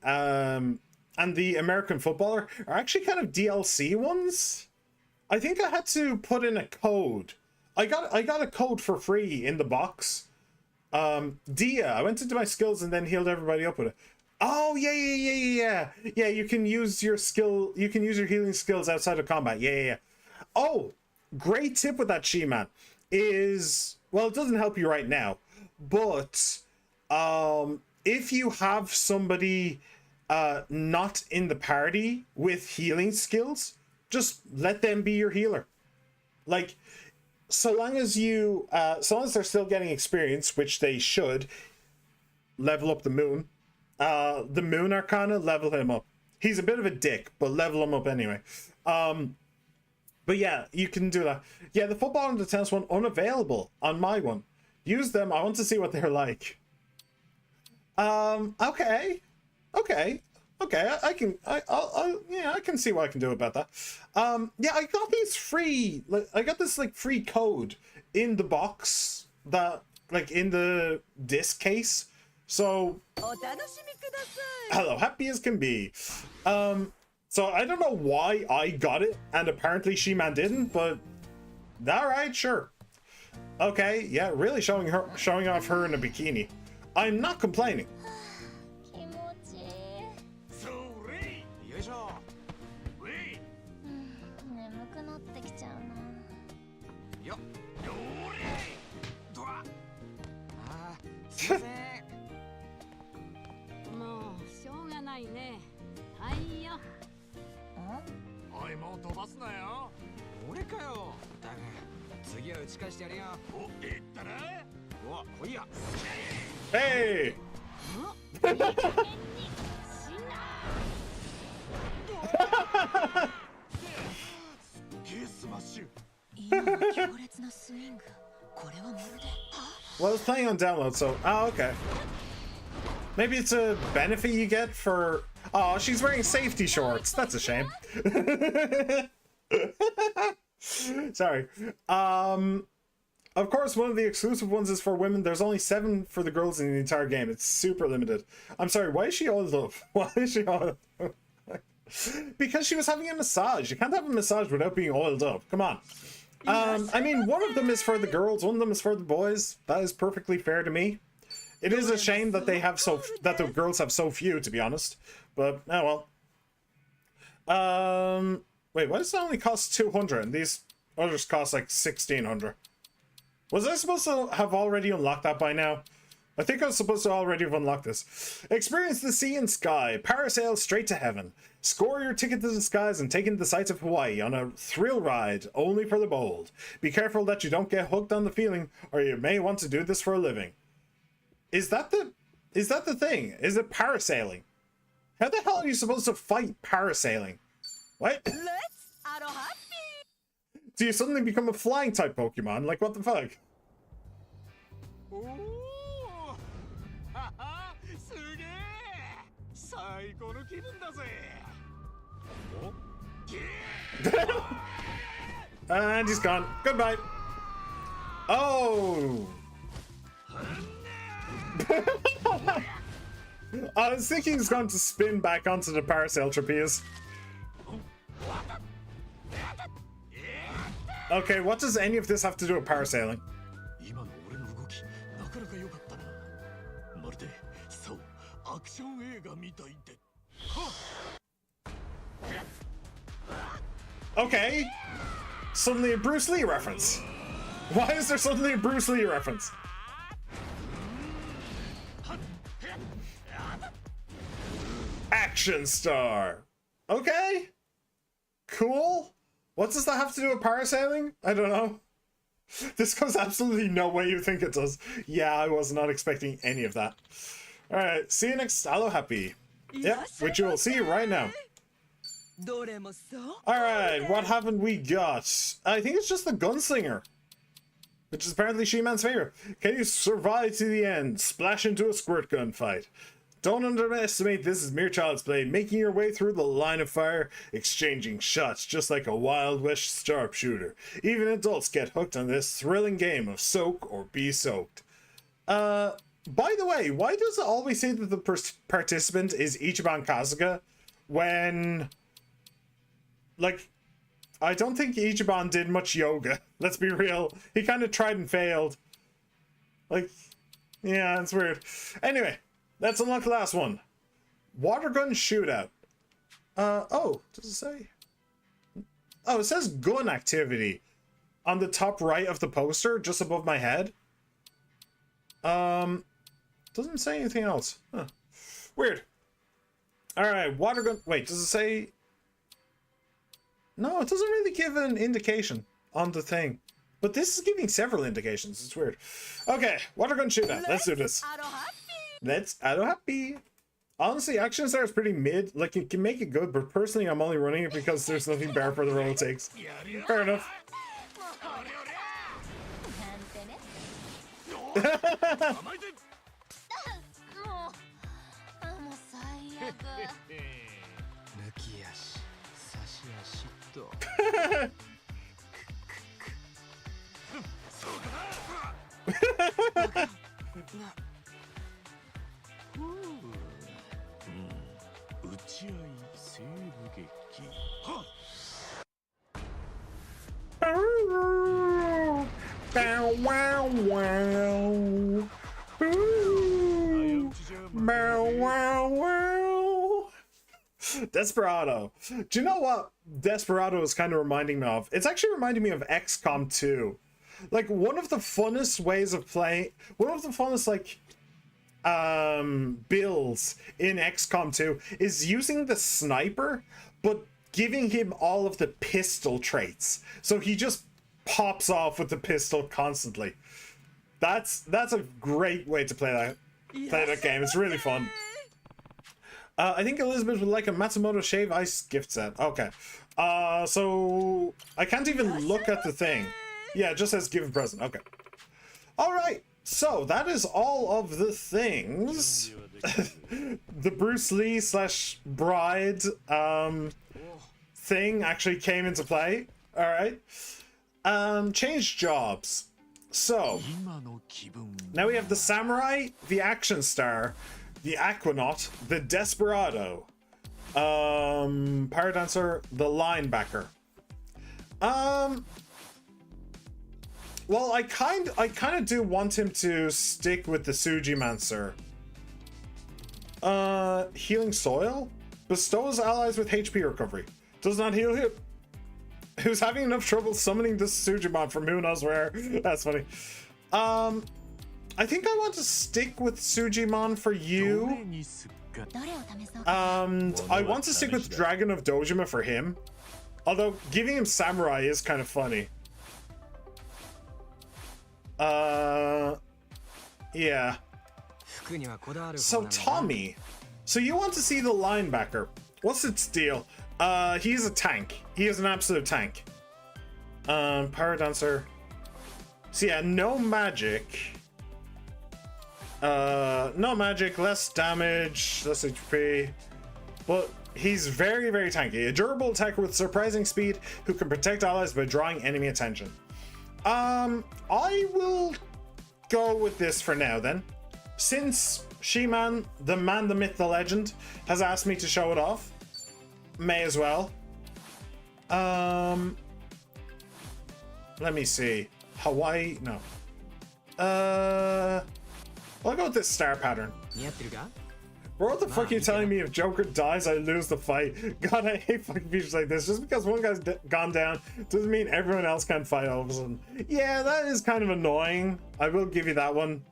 American footballer are actually kind of DLC ones. I think I had to put in a code. I got a code for free in the box. Dia, I went into my skills and then healed everybody up with it. Oh yeah. Yeah, you can use your skill. You can use your healing skills outside of combat. Yeah. Oh, great tip with that, She-Man, is, well, it doesn't help you right now, but if you have somebody not in the party with healing skills, just let them be your healer. Like, so long as they're still getting experience, which they should, level up the Moon. The Moon Arcana, level him up. He's a bit of a dick, but level him up anyway. But yeah, you can do that. Yeah, the football and the tennis one, unavailable on my one. Use them. I want to see what they're like. Okay. I can see what I can do about that. Yeah, I got these free, I got this like free code in the box, that like in the disc case. So hello, happy as can be. So I don't know why I got it and apparently She-Man didn't, but all right, sure. Okay, yeah, really showing off her in a bikini. I'm not complaining. Hey! Well, it's playing on download, so... Oh, okay. Maybe it's a benefit you get for... Oh, she's wearing safety shorts. That's a shame. Sorry. Of course, one of the exclusive ones is for women. There's only 7 for the girls in the entire game. It's super limited. I'm sorry, why is she oiled up? Why is she oiled up? Because she was having a massage. You can't have a massage without being oiled up. Come on. I mean, one of them is for the girls, one of them is for the boys. That is perfectly fair to me. It is a shame that the girls have so few, to be honest. But oh well. Wait, why does it only cost 200 and these others cost like 1600? Was I supposed to have already unlocked that by now? I think I was supposed to already have unlocked this. Experience the sea and sky. Parasail straight to heaven. Score your ticket to the skies and take in the sights of Hawaii on a thrill ride only for the bold. Be careful that you don't get hooked on the feeling, or you may want to do this for a living. Is that the thing? Is it parasailing? How the hell are you supposed to fight parasailing? What? Do you suddenly become a flying type Pokemon? Like, what the fuck? And he's gone. Goodbye. Oh! I was thinking he's going to spin back onto the parasail trapeze. Okay, what does any of this have to do with parasailing? Okay. Suddenly a Bruce Lee reference. Why is there suddenly a Bruce Lee reference? Action star. Okay. Cool. What does that have to do with parasailing? I don't know. This goes absolutely no way you think it does. Yeah, I was not expecting any of that. Alright, see you next Aloha Happy. Yep, which you will see right now. Alright, what haven't we got? I think it's just the gunslinger, which is apparently She-Man's favorite. Can you survive to the end? Splash into a squirt gun fight. Don't underestimate this as mere child's play, making your way through the line of fire, exchanging shots just like a Wild West sharpshooter. Even adults get hooked on this thrilling game of soak or be soaked. By the way, why does it always say that the participant is Ichiban Kasuga when, like, I don't think Ichiban did much yoga. Let's be real. He kind of tried and failed. Like, yeah, it's weird. Anyway. Let's unlock the last one. Water gun shootout. Oh, does it say? Oh, it says gun activity on the top right of the poster, just above my head. Doesn't say anything else. Huh. Weird. Alright, water gun. Wait, does it say? No, it doesn't really give an indication on the thing. But this is giving several indications. It's weird. Okay, water gun shootout. Let's do this. Let's Aloha Happy. Honestly, Action Star is pretty mid. Like, you can make it good, but personally, I'm only running it because there's nothing better for the role it takes. Fair enough. Bow wow wow. Bow wow wow. Desperado. Do you know what Desperado is kind of reminding me of? It's actually reminding me of XCOM 2. Like, one of the funnest ways of playing, one of the funnest, like, builds in XCOM 2 is using the sniper, but giving him all of the pistol traits. So he just pops off with the pistol constantly. That's a great way to play that game. It's really fun. I think Elizabeth would like a Matsumoto Shave Ice gift set. Okay. So I can't even look at the thing. Yeah, it just says give a present. Okay. All right. So that is all of the things. The Bruce Lee / bride thing actually came into play. All right. Change jobs. So, now we have the Samurai, the Action Star, the Aquanaut, the Desperado, Paradancer, the Linebacker. Well, I kind of do want him to stick with the Sujimancer. Healing Soil bestows allies with HP recovery. Does not heal him. Who's having enough trouble summoning this Sujimon from who knows where. That's funny. I think I want to stick with Sujimon for you. I want to stick with Dragon of Dojima for him. Although giving him Samurai is kind of funny. Yeah. So Tommy. So you want to see the linebacker. What's its deal? He's a tank. He is an absolute tank. Paradancer. So yeah, no magic. No magic, less damage, less HP. But he's very, very tanky. A durable attacker with surprising speed who can protect allies by drawing enemy attention. I will go with this for now then. Since She-Man, the man, the myth, the legend, has asked me to show it off, may as well. Let me see. Hawaii, no. I'll go with this star pattern. Bro, what the fuck are you telling me? If Joker dies, I lose the fight. God, I hate fucking features like this. Just because one guy's gone down doesn't mean everyone else can't fight all of a sudden. Yeah, that is kind of annoying. I will give you that one.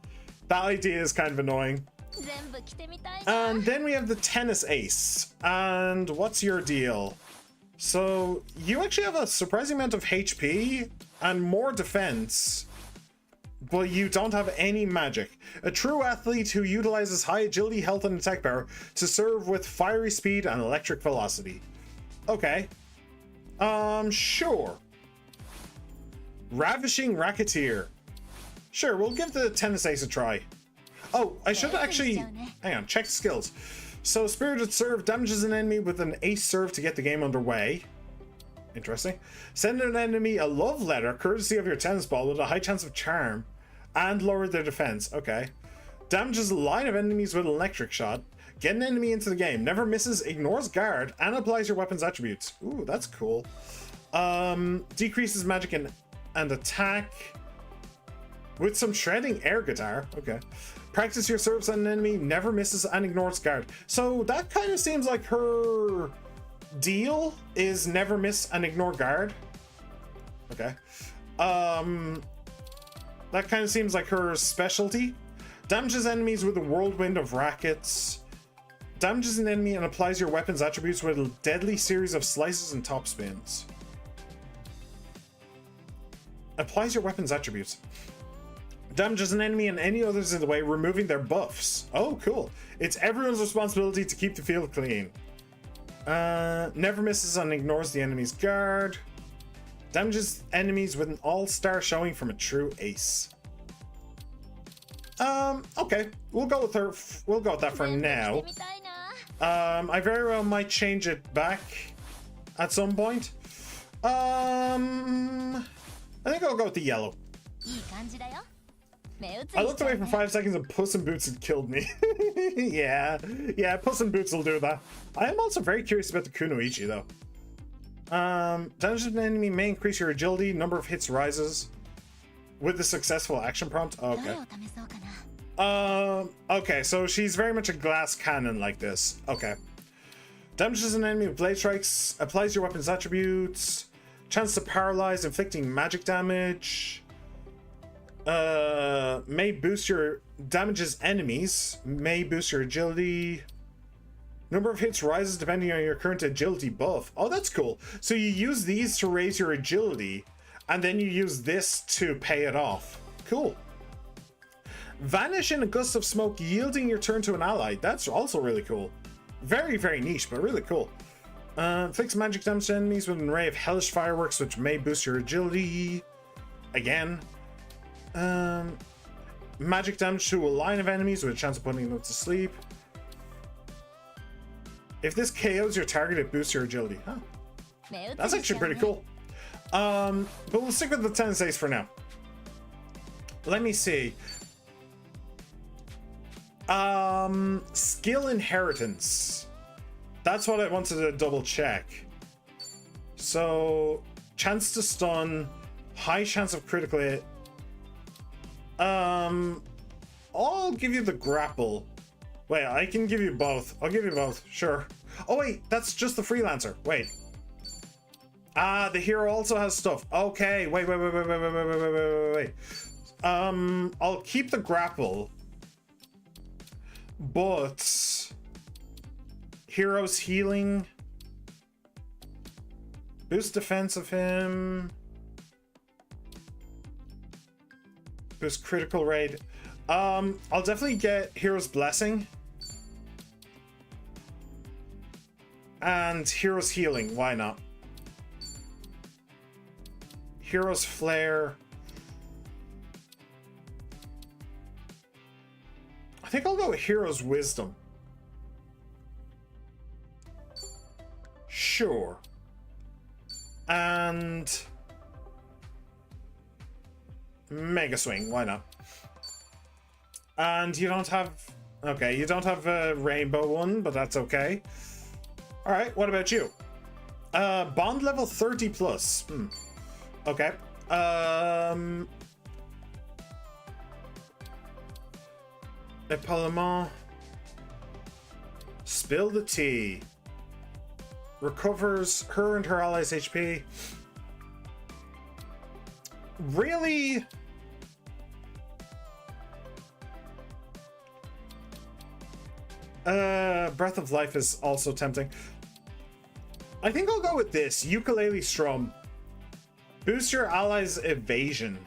That idea is kind of annoying. And then we have the tennis ace. And what's your deal? So you actually have a surprising amount of HP and more defense, but you don't have any magic. A true athlete who utilizes high agility, health, and attack power to serve with fiery speed and electric velocity. Okay. Sure. Ravishing Racketeer. Sure, we'll give the tennis ace a try. Oh, I should actually... Hang on, check skills. So, Spirited Serve damages an enemy with an ace serve to get the game underway. Interesting. Send an enemy a love letter courtesy of your tennis ball with a high chance of charm and lower their defense. Okay. Damages a line of enemies with an electric shot. Get an enemy into the game. Never misses, ignores guard, and applies your weapon's attributes. Ooh, that's cool. Decreases magic and attack with some shredding air guitar. Okay. Practice your serves on an enemy, never misses, and ignores guard. So that kind of seems like her deal is never miss and ignore guard. Okay. That kind of seems like her specialty. Damages enemies with a whirlwind of rackets. Damages an enemy and applies your weapon's attributes with a deadly series of slices and top spins. Applies your weapon's attributes. Damages an enemy and any others in the way, removing their buffs. Oh, cool. It's everyone's responsibility to keep the field clean. Never misses and ignores the enemy's guard. Damages enemies with an all-star showing from a true ace. Okay. We'll go with her. We'll go with that for now. I very well might change it back at some point. I think I'll go with the yellow. I looked away for 5 seconds and Puss in Boots had killed me. yeah, Puss in Boots will do that. I am also very curious about the Kunoichi though. Damage of an enemy may increase your agility, number of hits rises with the successful action prompt. Okay. Okay, so she's very much a glass cannon like this. Okay. Damages an enemy with blade strikes, applies your weapon's attributes, chance to paralyze, inflicting magic damage. May boost your damages enemies, may boost your agility. Number of hits rises depending on your current agility buff. Oh, that's cool. So you use these to raise your agility, and then you use this to pay it off. Cool. Vanish in a gust of smoke, yielding your turn to an ally. That's also really cool. Very, very niche, but really cool. Inflicts magic damage to enemies with an array of hellish fireworks, which may boost your agility. Again. Magic damage to a line of enemies with a chance of putting them to sleep. If this KOs your target, it boosts your agility. Huh. That's actually pretty cool. But we'll stick with the tennis ace for now. Let me see. Skill inheritance. That's what I wanted to double check. So, chance to stun, high chance of critical hit. I'll give you the grapple. Wait, I can give you both. I'll give you both, sure. Oh wait, that's just the freelancer. Wait. Ah, the hero also has stuff. Okay, wait. I'll keep the grapple. But hero's healing. Boost defense of him. Boost critical rate. I'll definitely get Hero's Blessing. And Hero's Healing, why not? Hero's Flare. I think I'll go with Hero's Wisdom. Sure. And Mega Swing, why not? And you don't have... Okay, you don't have a rainbow one, but that's okay. Alright, what about you? Bond level 30 plus. Okay. Epaulement. Spill the tea. Recovers her and her allies' HP. Really? Breath of Life is also tempting. I think I'll go with this. Ukulele Strum. Boost your allies' evasion.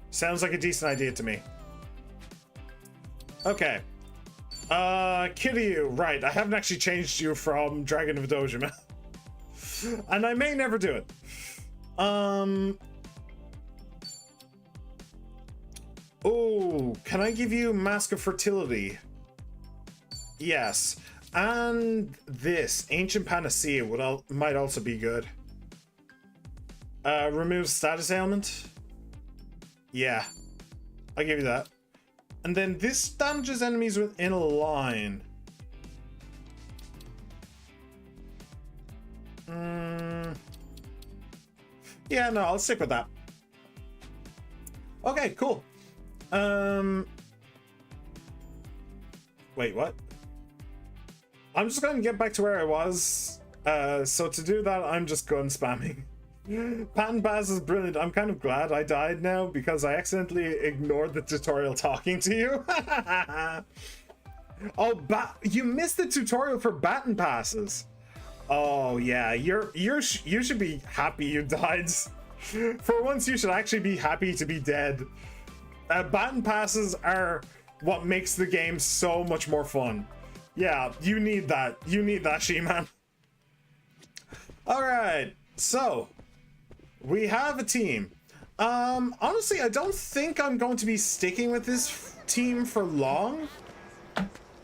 Sounds like a decent idea to me. Okay. Kiryu, right. I haven't actually changed you from Dragon of Dojima. And I may never do it. Oh, can I give you Mask of Fertility? Yes. And this, Ancient Panacea, might also be good. Remove status ailment. Yeah. I'll give you that. And then this damages enemies within a line. Yeah, no, I'll stick with that. Okay, cool. Wait, what? I'm just going to get back to where I was. So to do that, I'm just gun spamming. Pattern Pass is brilliant. I'm kind of glad I died now because I accidentally ignored the tutorial talking to you. Oh, you missed the tutorial for Baton Passes. Oh yeah, you should be happy you died. For once, you should actually be happy to be dead. Baton Passes are what makes the game so much more fun. Yeah, you need that. You need that, She-Man. Alright, so we have a team. Honestly, I don't think I'm going to be sticking with this team for long.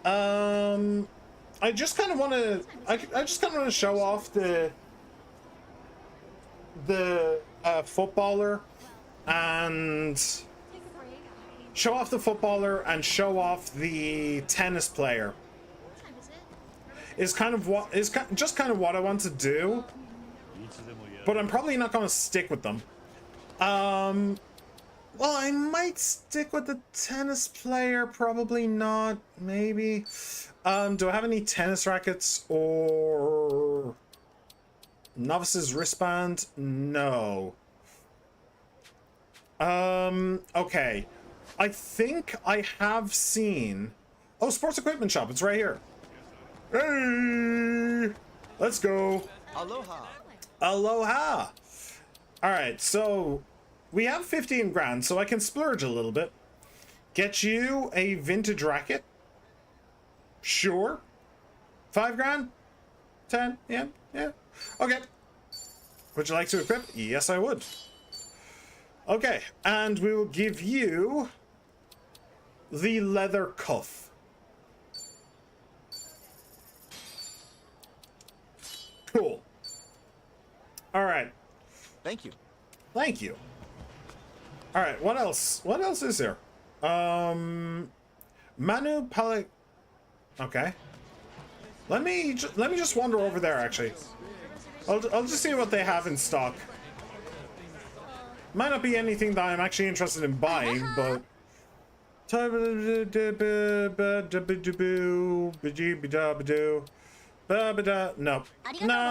I just kind of want to I just kind of want to show off the footballer and show off the footballer and show off the tennis player. Is kind of what is just kind of what I want to do, but I'm probably not going to stick with them. Well, I might stick with the tennis player, probably not, maybe. Do I have any tennis rackets or novice's wristband? No. Okay. I think I have seen... Oh, sports equipment shop, it's right here. Hey! Let's go. Aloha. Aloha. All right, so we have 15 grand, so I can splurge a little bit. Get you a vintage racket. Sure. 5 grand? 10? Yeah. Okay. Would you like to equip? Yes, I would. Okay, and we will give you the leather cuff. Cool. All right. Thank you. Thank you. All right, what else? What else is there? Manu Pali. Okay. Let me just wander over there. Actually, I'll just see what they have in stock. Might not be anything that I'm actually interested in buying, but. No,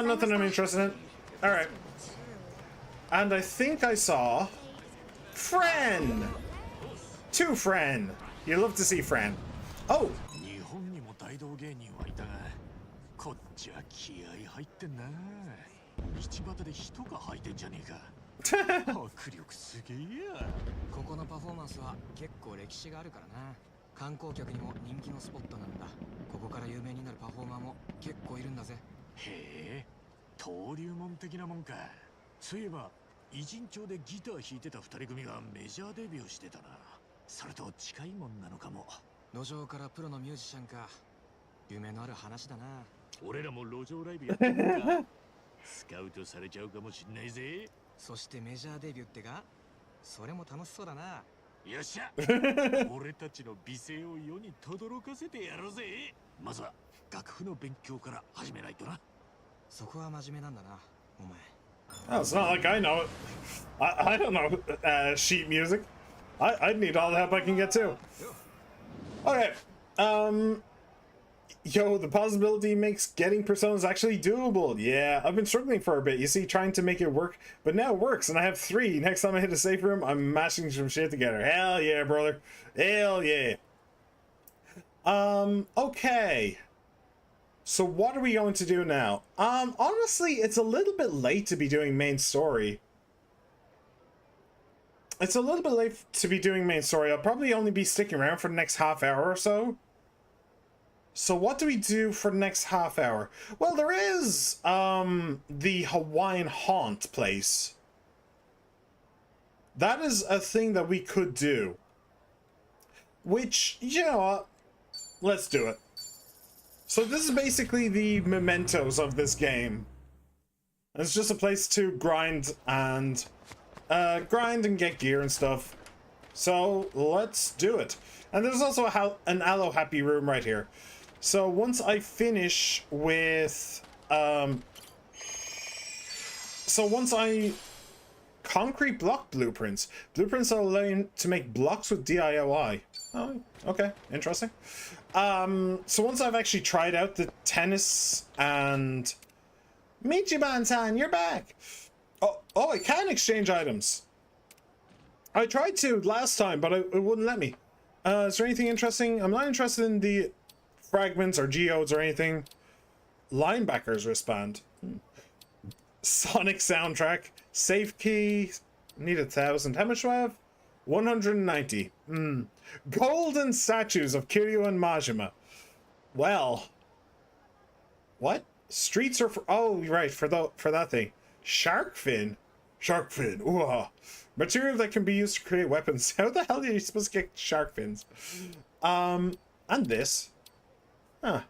nothing I'm interested in. All right. And I think I saw Fran. Two Fran. You love to see Fran. Oh. 日本にも大道芸人はいたが、こっちは気合入ってんな。道端で人が履いてんじゃねえか。迫力すげえや。ここのパフォーマンスは結構歴史があるからな。観光客にも人気のスポットなんだ。ここから有名になるパフォーマーも結構いるんだぜ。へえ、登竜門的なもんか。そういえば、偉人町でギター弾いてた二人組がメジャーデビューしてたな。それと近いもんなのかも。路上からプロのミュージシャンか。夢のある話だな。俺らも路上ライブやってるのか。スカウトされちゃうかもしんないぜ。そしてメジャーデビューってか、それも楽しそうだな。よっしゃ俺たちの美声を世に轟かせてやろうぜ。まずは楽譜の勉強から始めないとな。そこは真面目なんだな、お前。Oh, it's not like I know it. I don't know sheet music. I'd need all the help I can get too. Okay. Yo, the possibility makes getting personas actually doable. Yeah, I've been struggling for a bit. You see, trying to make it work, but now it works, and I have 3. Next time I hit a safe room, I'm mashing some shit together. Hell yeah, brother. Hell yeah. Okay. So what are we going to do now? Honestly, it's a little bit late to be doing main story. It's a little bit late to be doing main story. I'll probably only be sticking around for the next half hour or so. So what do we do for the next half hour? Well, there is the Hawaiian Haunt place. That is a thing that we could do. Which, you know what? Let's do it. So this is basically the mementos of this game. It's just a place to grind and get gear and stuff. So let's do it. And there's also an Aloe Happy room right here. So once I finish with concrete block blueprints that allow you to make blocks with DIY. Oh, okay, interesting. So once I've actually tried out the tennis and Michiban-san, you're back. Oh, I can exchange items. I tried to last time, but it wouldn't let me. Is there anything interesting? I'm not interested in the fragments or geodes or anything. Linebacker's wristband. Sonic soundtrack. Safe key. Need 1,000. How much do I have? 190. Golden statues of Kiryu and Majima. Well. What? Streets are for... Oh, right. For that thing. Shark fin. Shark fin. Ooh. Material that can be used to create weapons. How the hell are you supposed to get shark fins? And this. Huh.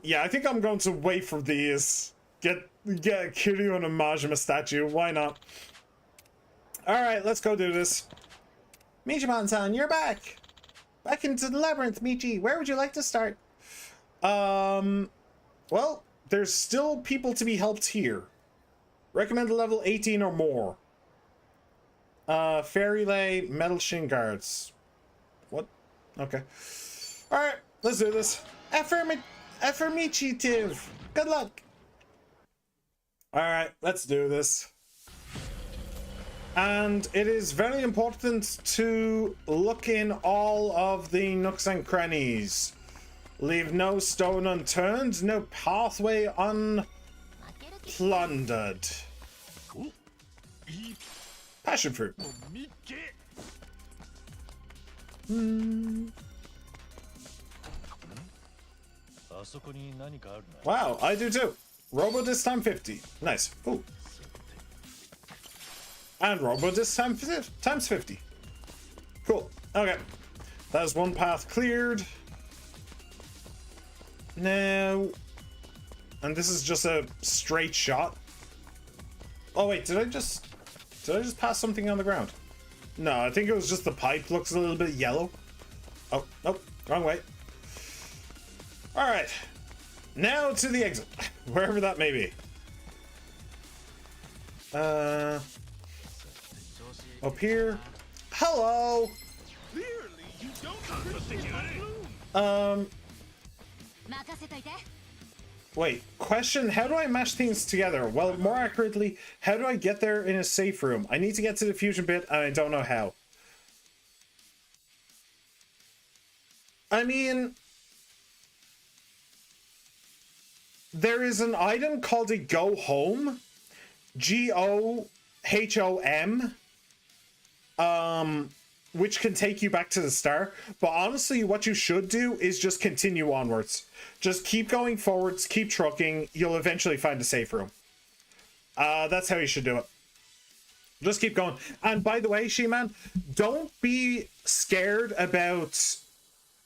Yeah, I think I'm going to wait for these. Get Kiryu and a Majima statue. Why not? Alright, let's go do this. Michiman-san, you're back! Back into the labyrinth, Michi. Where would you like to start? Well, there's still people to be helped here. Recommend level 18 or more. Fairy lay, metal shin guards. What? Okay. Alright, let's do this. Affirmative. Good luck. Alright, let's do this. And it is very important to look in all of the nooks and crannies. Leave no stone unturned, no pathway unplundered. Passion fruit. Wow, I do too. Robo this time 50. Nice. Ooh. And Robo this time times 50. Cool. Okay. That is one path cleared. Now... And this is just a straight shot. Oh wait, did Did I just pass something on the ground? No, I think it was just the pipe looks a little bit yellow. Oh, nope, wrong way. Alright. Now to the exit. Wherever that may be. Up here. Hello! Clearly, you don't appreciate my bloom. Wait, question, how do I mash things together? Well, more accurately, how do I get there in a safe room? I need to get to the fusion bit, and I don't know how. I mean, there is an item called a Go Home, G-O-H-O-M, which can take you back to the start. But honestly, what you should do is just continue onwards. Just keep going forwards, keep trucking. You'll eventually find a safe room. That's how you should do it. Just keep going. And by the way, She-Man, don't be scared about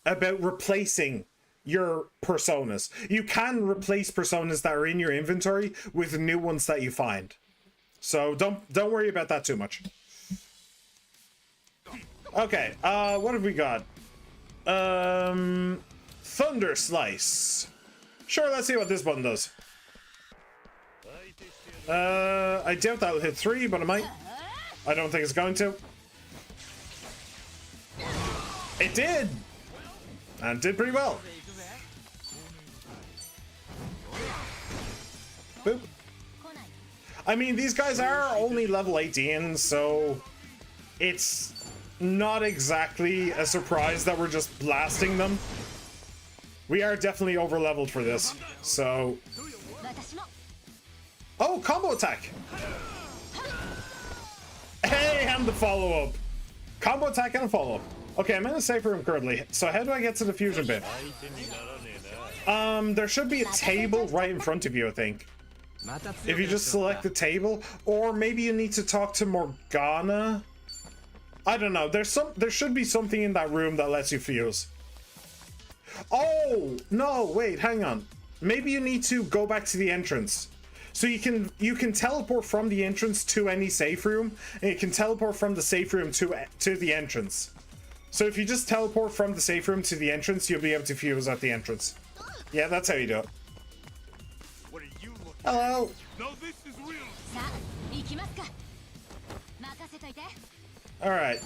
replacing your personas. You can replace personas that are in your inventory with new ones that you find. So don't worry about that too much. Okay, what have we got? Thunder Slice. Sure, let's see what this button does. I doubt that'll hit 3, but it might. I don't think it's going to. It did! And did pretty well. Boop. I mean, these guys are only level 18, so it's not exactly a surprise that we're just blasting them. We are definitely over leveled for this, so. Oh, combo attack! Hey, and the follow up. Combo attack and follow up. Okay, I'm in a safe room currently. So how do I get to the fusion bit? There should be a table right in front of you, I think. If you just select the table, or maybe you need to talk to Morgana. I don't know. There should be something in that room that lets you fuse. Oh no! Wait, hang on. Maybe you need to go back to the entrance. So you can teleport from the entrance to any safe room, and you can teleport from the safe room to the entrance. So if you just teleport from the safe room to the entrance, you'll be able to fuse at the entrance. Yeah, that's how you do it. What are you looking at? Hello. No, this is real. All right.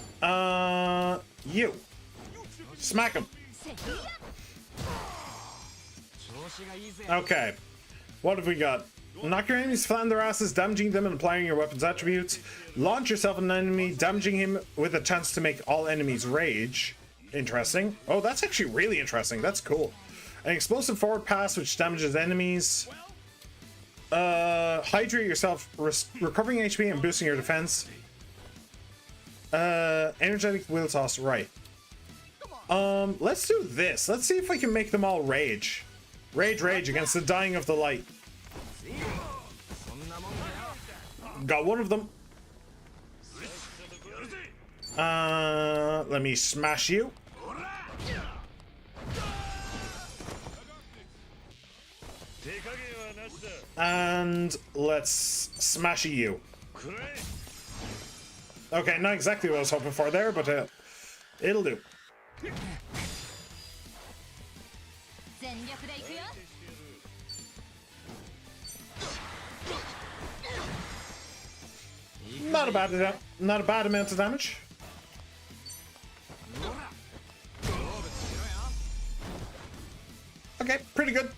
You. Smack him. Okay. What have we got? Knock your enemies flat on their asses, damaging them and applying your weapon's attributes. Launch yourself at an enemy, damaging him with a chance to make all enemies rage. Interesting. Oh, that's actually really interesting. That's cool. An explosive forward pass which damages enemies. Hydrate yourself, recovering HP and boosting your defense. Energetic wheel toss, right. Let's do this. Let's see if I can make them all rage. Rage against the dying of the light. Got one of them. Let me smash you. And let's smash you. Okay, not exactly what I was hoping for there, but it'll do. Not a bad amount of damage. Okay, pretty good.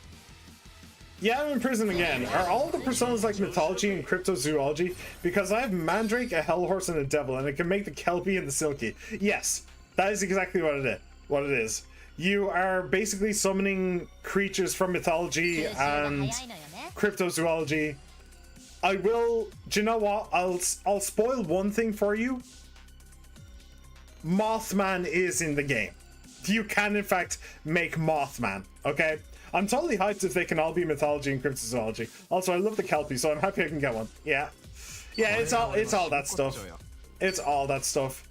Yeah, I'm in prison again. Are all the personas like mythology and cryptozoology? Because I have Mandrake, a Hellhorse, and a Devil, and it can make the Kelpie and the Silky. Yes, that is exactly what it is. You are basically summoning creatures from mythology and cryptozoology. I will. Do you know what? I'll spoil one thing for you. Mothman is in the game. You can in fact make Mothman. Okay. I'm totally hyped if they can all be mythology and cryptozoology. Also, I love the Kelpie, so I'm happy I can get one. Yeah. Yeah, it's all that stuff. It's all that stuff.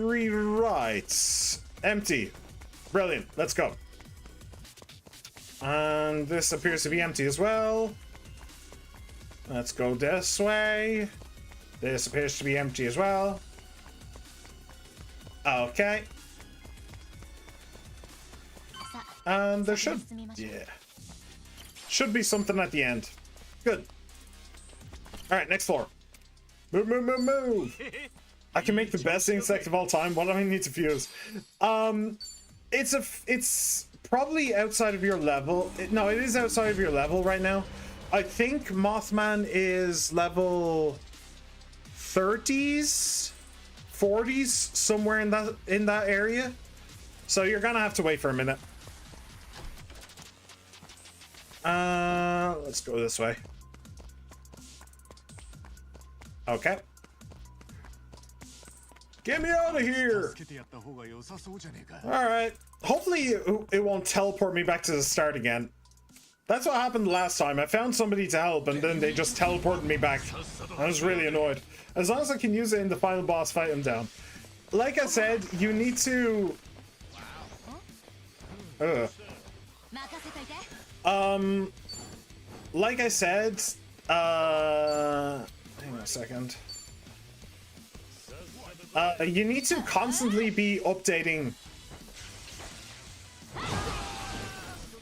Rewrites. Empty. Brilliant. Let's go. And this appears to be empty as well. Let's go this way. This appears to be empty as well. Okay. And there should, yeah, should be something at the end. Good. All right, next floor. Move, move, move, move. I can make the best insect of all time. What do I need to fuse? It's probably outside of your level. No, it is outside of your level right now. I think Mothman is level 30s, 40s, somewhere in that area. So you're gonna have to wait for a minute. Let's go this way. Okay. Get me out of here! Alright. Hopefully it won't teleport me back to the start again. That's what happened last time. I found somebody to help and then they just teleported me back. I was really annoyed. As long as I can use it in the final boss fight, I'm down. Like I said, you need to... like I said, hang on a second. You need to constantly be updating.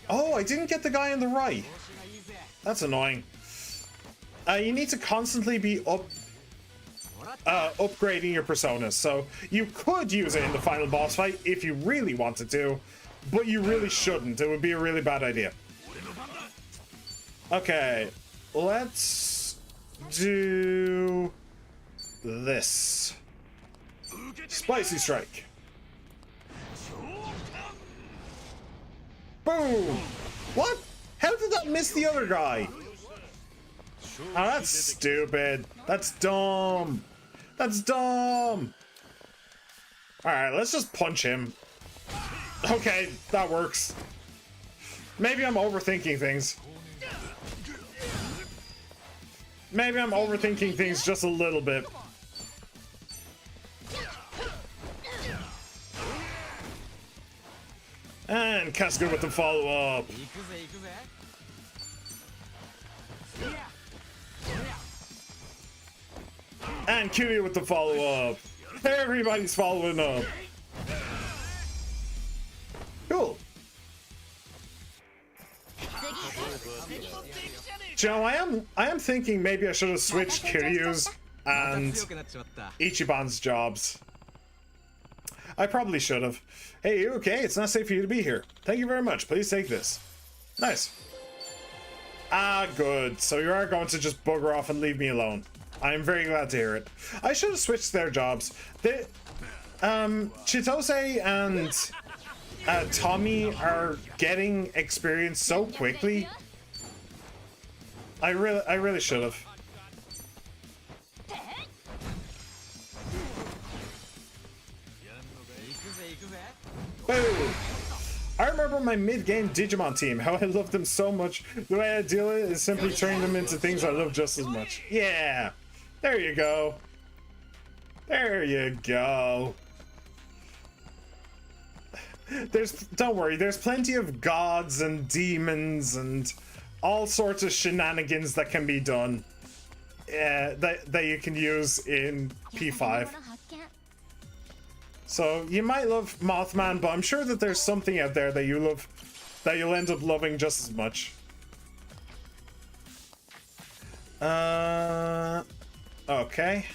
Oh, I didn't get the guy on the right. That's annoying. You need to constantly be upgrading your personas. So you could use it in the final boss fight if you really wanted to, but you really shouldn't. It would be a really bad idea. Okay, let's do this. Spicy strike. Boom! What? How did that miss the other guy? Oh, that's stupid. That's dumb. That's dumb. Alright, let's just punch him. Okay, that works. Maybe I'm overthinking things. Maybe I'm overthinking things just a little bit. And Casca with the follow-up. And Kiryu with the follow-up. Everybody's following up. Cool. Joe, I am thinking maybe I should have switched Kiryu's and Ichiban's jobs. I probably should have. Hey, you okay? It's not safe for you to be here. Thank you very much. Please take this. Nice. Ah, good. So you are going to just bugger off and leave me alone. I am very glad to hear it. I should have switched their jobs. Chitose and Tommy are getting experience so quickly. I really should have. Boom! I remember my mid-game Digimon team, how I loved them so much. The way I deal with it is simply turning them into things I love just as much. Yeah! There you go. There you go. Don't worry, there's plenty of gods and demons and all sorts of shenanigans that can be done. That you can use in P5. So you might love Mothman, but I'm sure that there's something out there that you love, that you'll end up loving just as much. Okay.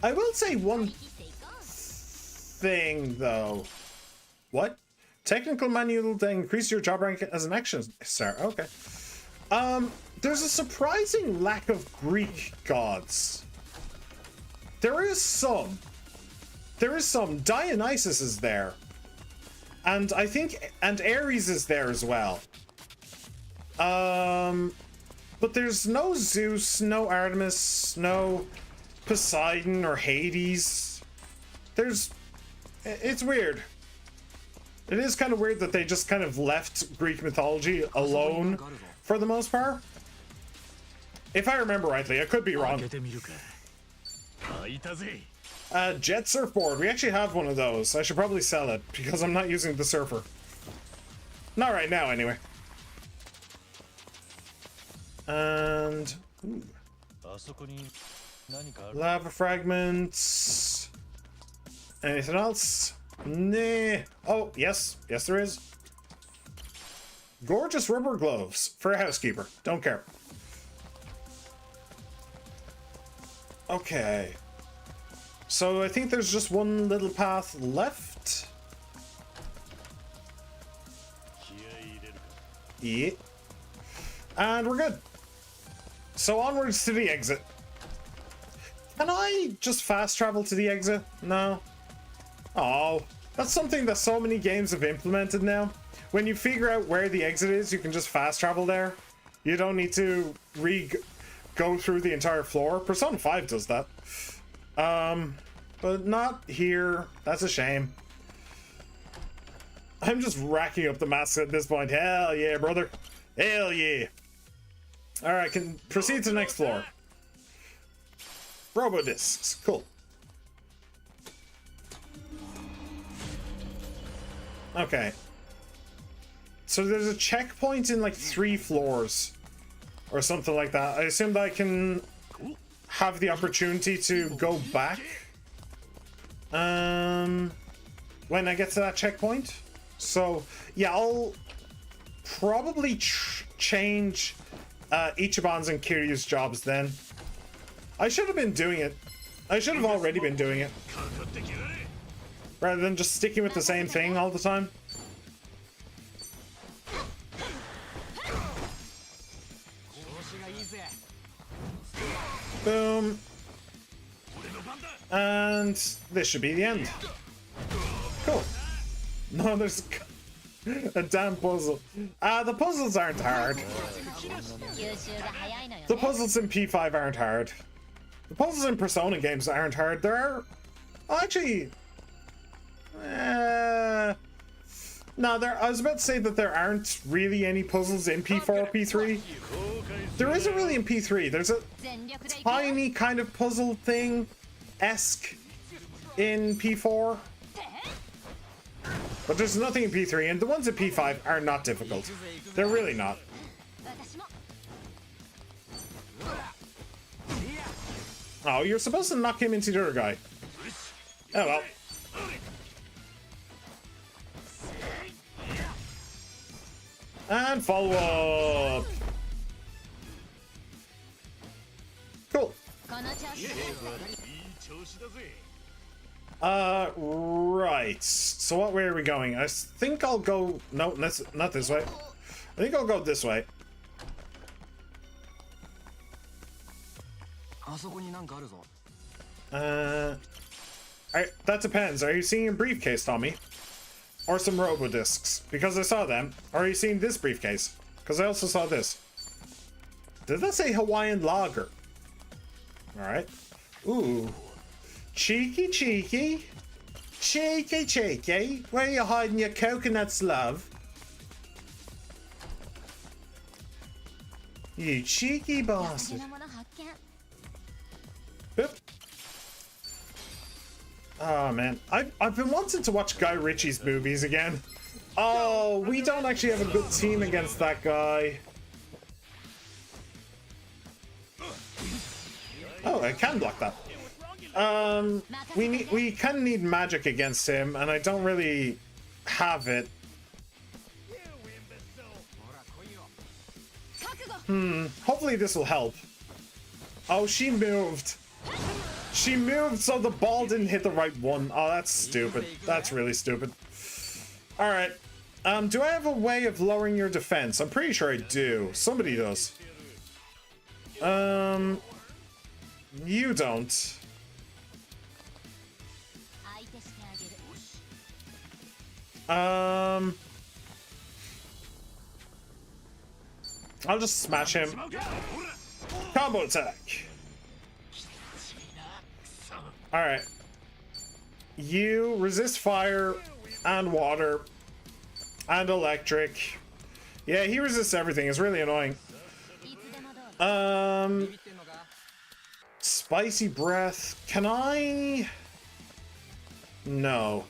I will say one thing though. What? Technical manual to increase your job rank as an action star. Okay. There's a surprising lack of Greek gods. There is some. Dionysus is there. And I think, and Ares is there as well. But there's no Zeus, no Artemis, no Poseidon or Hades. It's weird. It is kind of weird that they just kind of left Greek mythology alone for the most part. If I remember rightly, I could be wrong. Jet surfboard. We actually have one of those. I should probably sell it because I'm not using the surfer. Not right now, anyway. And ooh, あそこに何かある lava fragments. Anything else? Nah. Oh, yes. Yes, there is. Gorgeous rubber gloves for a housekeeper. Don't care. Okay. So I think there's just one little path left. 気合い入れるか Yeah. And we're good. So onwards to the exit. Can I just fast travel to the exit? No. Oh, that's something that so many games have implemented now. When you figure out where the exit is, you can just fast travel there. You don't need to go through the entire floor. Persona 5 does that. But not here. That's a shame. I'm just racking up the masks at this point. Hell yeah, brother. Hell yeah. Alright, can proceed to the next floor. Robo discs. Cool. Okay. So there's a checkpoint in like 3 floors. Or something like that. I assume that I can have the opportunity to go back. When I get to that checkpoint. So, yeah, I'll probably change Ichiban's and Kiryu's jobs then. I should have been doing it. I should have already been doing it. Rather than just sticking with the same thing all the time. Boom. And this should be the end. Cool. No, there's a damn puzzle. The puzzles aren't hard. The puzzles in P5 aren't hard. The puzzles in Persona games aren't hard. There are... Oh, actually... No, I was about to say that there aren't really any puzzles in P4 or P3. There isn't really in P3. There's a tiny kind of puzzle thing-esque in P4. But there's nothing in P3, and the ones in P5 are not difficult. They're really not. Oh, you're supposed to knock him into the other guy. Oh well. And follow up. Cool. Right. So what way are we going? I think I'll go... No, that's not this way. I think I'll go this way. That depends. Are you seeing a briefcase, Tommy? Or some robo discs? Because I saw them. Or are you seeing this briefcase? Because I also saw this. Did that say Hawaiian lager? Alright. Ooh. Cheeky, cheeky. Cheeky, cheeky. Where are you hiding your coconuts, love? You cheeky bastard. Boop. Oh man, I've been wanting to watch Guy Ritchie's movies again. Oh, we don't actually have a good team against that guy. Oh, I can block that. We kind of need magic against him, and I don't really have it. Hopefully this will help. Oh, she moved. She moved so the ball didn't hit the right one. Oh, that's stupid. That's really stupid. Alright. Do I have a way of lowering your defense? I'm pretty sure I do. Somebody does. You don't. I'll just smash him. Combo attack. Alright. You resist fire and water and electric. Yeah, he resists everything. It's really annoying. Spicy breath. Can I? No.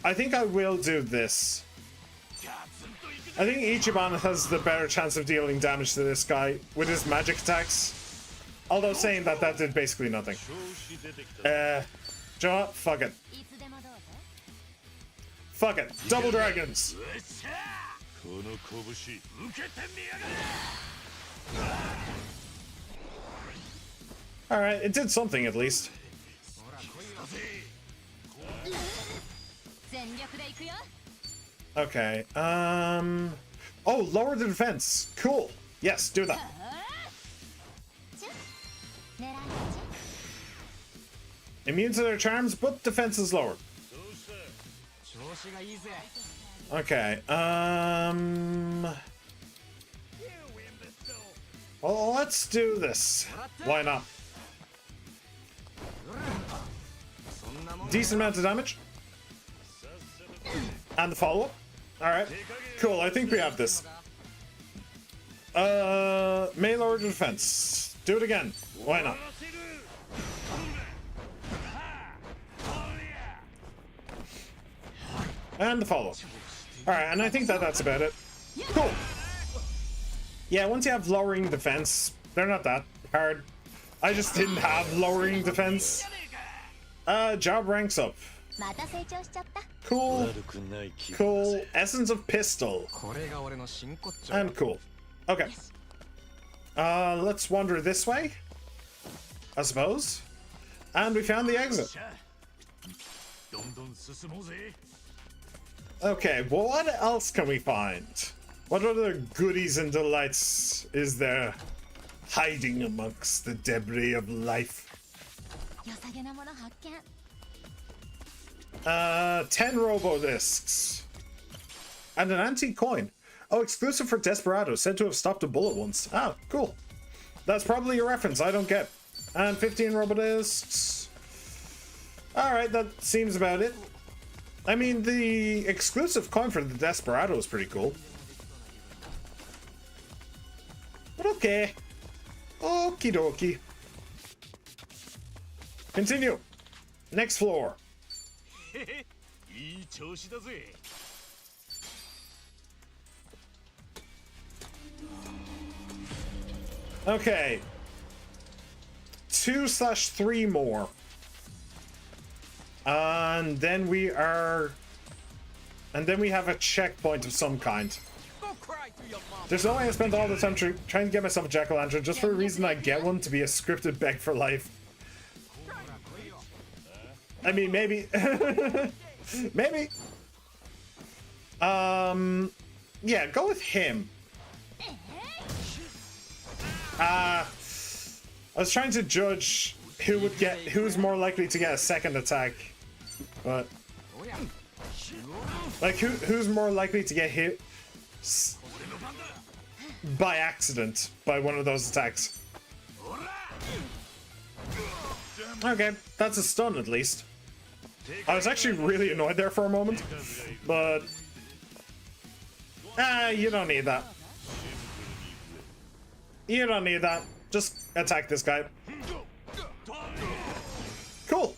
I think I will do this. I think Ichiban has the better chance of dealing damage to this guy with his magic attacks. Although saying that, that did basically nothing. Do you know what? Fuck it. Fuck it. Double dragons. Alright, it did something at least. Okay, oh, lower the defense. Cool. Yes, do that. Immune to their charms, but defense is lower. Okay, well, let's do this. Why not? Decent amount of damage. And the follow-up. Alright. Cool, I think we have this. May lower the defense. Do it again. Why not? And the follow-up. Alright, and I think that that's about it. Cool. Yeah, once you have lowering defense, they're not that hard. I just didn't have lowering defense. Job ranks up. Cool. Cool. Essence of pistol. And cool. Okay. Let's wander this way, I suppose. And we found the exit. Okay, well, what else can we find? What other goodies and delights is there hiding amongst the debris of life? 10 robo-discs. And an antique coin. Oh, exclusive for Desperado, said to have stopped a bullet once. Ah, cool. That's probably a reference I don't get. And 15 robo-discs. Alright, that seems about it. I mean, the exclusive coin for the Desperado is pretty cool. But okay. Okie dokie. Continue. Next floor. Okay. 2/3 more. And then we have a checkpoint of some kind. There's no way I spent all the time trying to get myself a jack-o'-lantern just for the reason I get one to be a scripted beg for life. I mean, maybe. Maybe. Yeah, go with him. I was trying to judge who's more likely to get a second attack. But like who's more likely to get hit by accident by one of those attacks. Okay, that's a stun at least. I was actually really annoyed there for a moment, but you don't need that. You don't need that. Just attack this guy. Cool.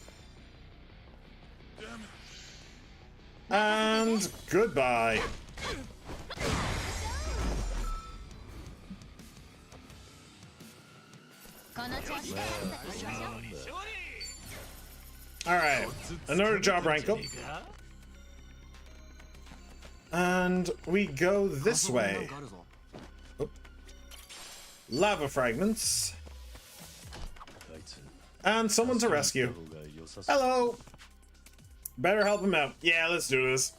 And goodbye. Alright, another job rank up. And we go this way. Oh. Lava fragments. And someone to rescue. Hello! Better help him out. Yeah, let's do this.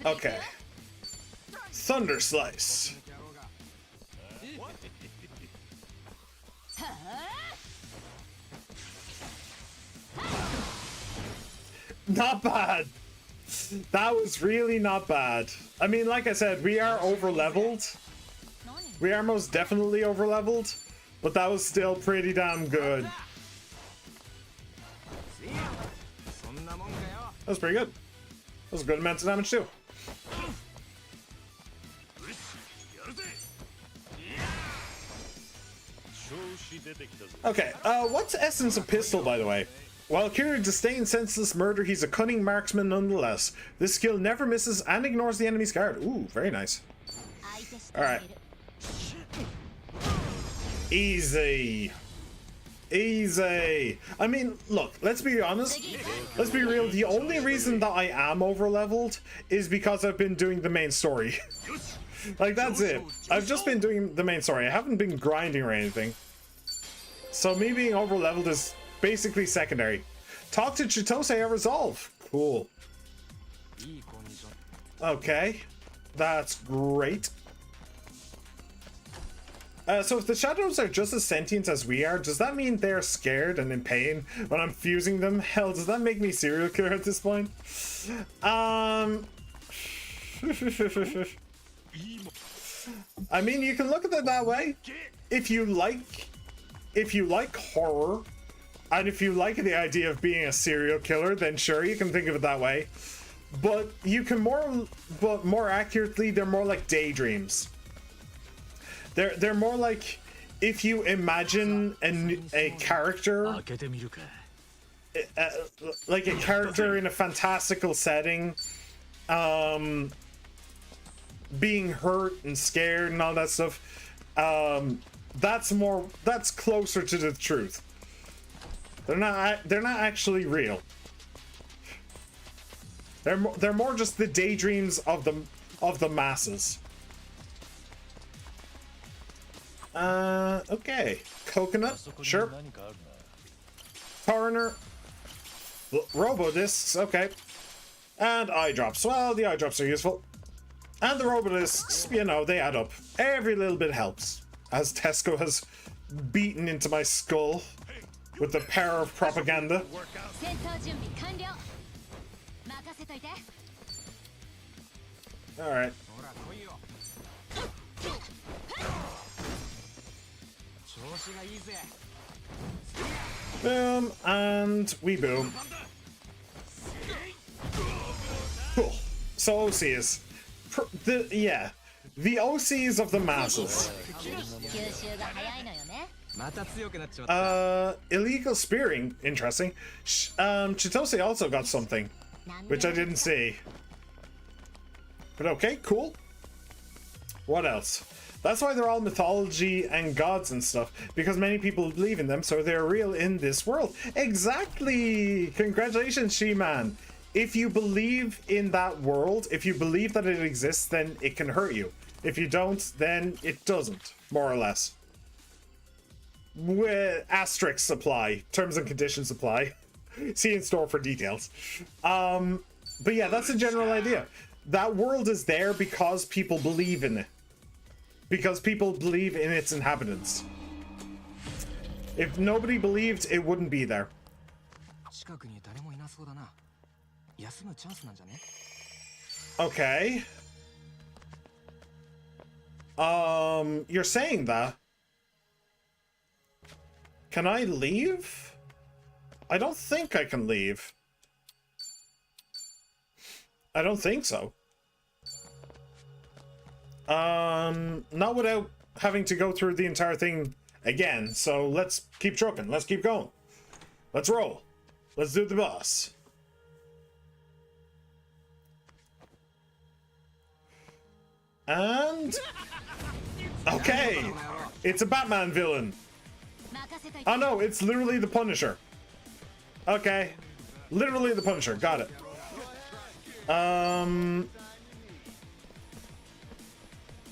Okay. Thunder Slice. Not bad. That was really not bad. I mean, like I said, we are over-leveled. We are most definitely over-leveled, but that was still pretty damn good. That was pretty good. That was a good amount of damage too. Okay, what's Essence of Pistol, by the way? While Kiryu disdains senseless murder, he's a cunning marksman nonetheless. This skill never misses and ignores the enemy's guard. Ooh, very nice. Alright. Easy. Easy. I mean, look, let's be honest. Let's be real. The only reason that I am over-leveled is because I've been doing the main story. Like, that's it. I've just been doing the main story. I haven't been grinding or anything. So me being over-leveled is basically secondary. Talk to Chitose at Resolve. Cool. Okay. That's great. So if the shadows are just as sentient as we are, does that mean they're scared and in pain when I'm fusing them? Hell, does that make me serial killer at this point? I mean, you can look at it that way. If you like horror, and if you like the idea of being a serial killer, then sure, you can think of it that way. But you can more accurately, they're more like daydreams. They're more like if you imagine a character, like a character in a fantastical setting, being hurt and scared and all that stuff. That's closer to the truth. They're not actually real. They're more just the daydreams of the masses. Okay. Coconut, sure. Coroner. Robo-discs, okay. And eye drops. Well, the eye drops are useful. And the robo-discs, you know, they add up. Every little bit helps. As Tesco has beaten into my skull with the power of propaganda. Alright. Boom, and we boom. Cool. So OCs. The OCs of the masses. Illegal spearing, interesting. Chitose also got something, which I didn't see. But okay, cool. What else? That's why they're all mythology and gods and stuff, because many people believe in them, so they're real in this world. Exactly! Congratulations, She-Man. If you believe in that world, if you believe that it exists, then it can hurt you. If you don't, then it doesn't, more or less. With asterisks apply, terms and conditions apply. See in store for details. But yeah, that's the general idea. That world is there because people believe in it. Because people believe in its inhabitants. If nobody believed, it wouldn't be there. Okay. You're saying that? Can I leave? I don't think I can leave. I don't think so. Not without having to go through the entire thing again. So let's keep trucking. Let's keep going. Let's roll. Let's do the boss. And okay, it's a Batman villain. Oh no, it's literally the Punisher. Okay, literally the Punisher. Got it.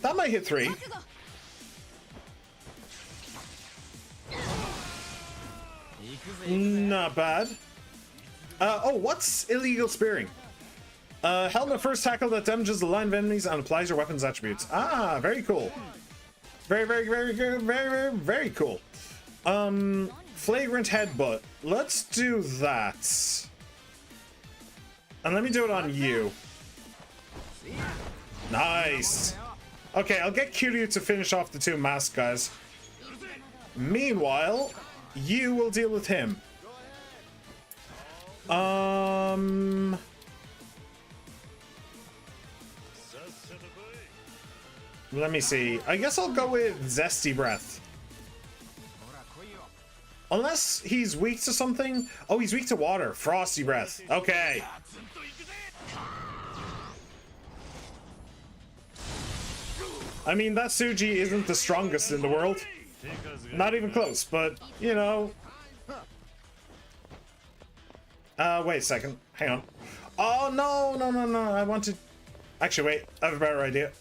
That might hit 3. Not bad. Oh, what's illegal spearing? Helmet first tackle that damages the line of enemies and applies your weapon's attributes. Ah, very cool. Very, very, very, very, very, very, very cool. Flagrant headbutt. Let's do that. And let me do it on you. Nice. Okay, I'll get Kiryu to finish off the 2 masked guys. Meanwhile, you will deal with him. Let me see. I guess I'll go with Zesty Breath. Unless he's weak to something. Oh, he's weak to water. Frosty breath. Okay. I mean, that Suji isn't the strongest in the world. Not even close, but, you know. Wait a second. Hang on. Oh, no. I want to... Actually, wait. I have a better idea.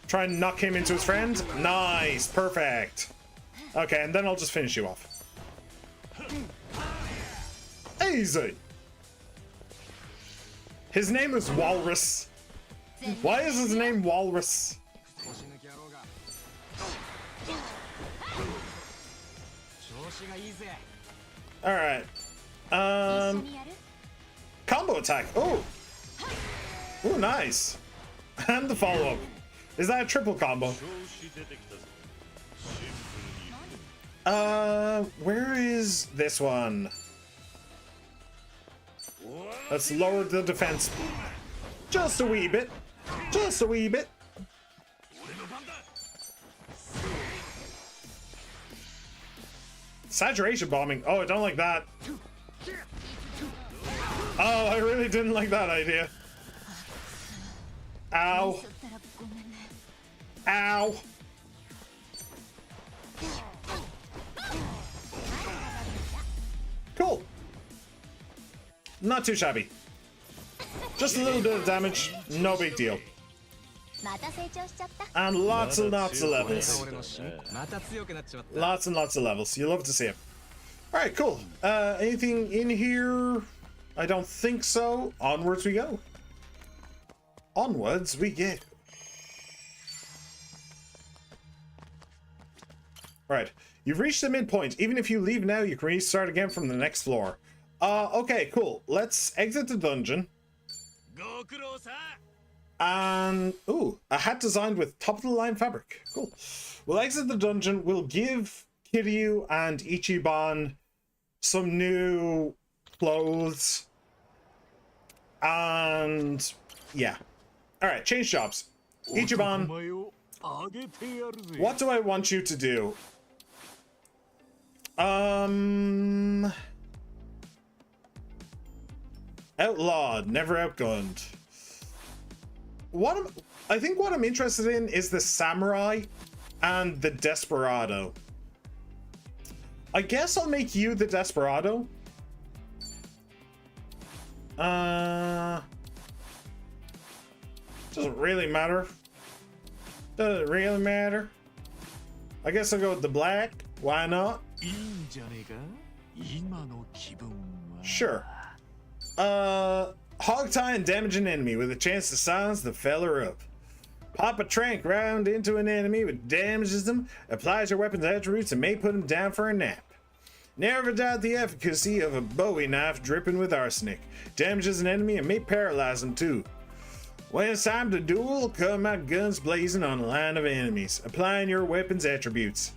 Try and knock him into his friend. Nice. Perfect. Okay, and then I'll just finish you off. Easy. His name is Walrus. Why is his name Walrus? Alright. Combo attack. Oh. Oh, nice. And the follow-up. Is that a triple combo? Where is this one? Let's lower the defense. Just a wee bit. Just a wee bit. Saturation bombing. Oh, I don't like that. Oh, I really didn't like that idea. Ow. Ow. Cool. Not too shabby. Just a little bit of damage, no big deal. And lots and lots of levels. Lots and lots of levels. You love to see it. Alright, cool. Anything in here? I don't think so. Onwards we go. Onwards we go. Alright. You've reached the midpoint. Even if you leave now, you can restart again from the next floor. Okay, cool. Let's exit the dungeon. And, ooh, a hat designed with top-of-the-line fabric. Cool. We'll exit the dungeon. We'll give Kiryu and Ichiban some new clothes. And, yeah. Alright, change jobs. Ichiban, what do I want you to do? Outlawed, never outgunned. I think what I'm interested in is the samurai and the desperado. I guess I'll make you the desperado. Doesn't really matter. Doesn't really matter. I guess I'll go with the black. Why not? Sure. Hog tie and damage an enemy with a chance to silence the feller up. Pop a trank round into an enemy which damages them, applies your weapon's attributes, and may put him down for a nap. Never doubt the efficacy of a Bowie knife dripping with arsenic. Damages an enemy and may paralyze them too. When it's time to duel, come out guns blazing on a line of enemies, applying your weapon's attributes.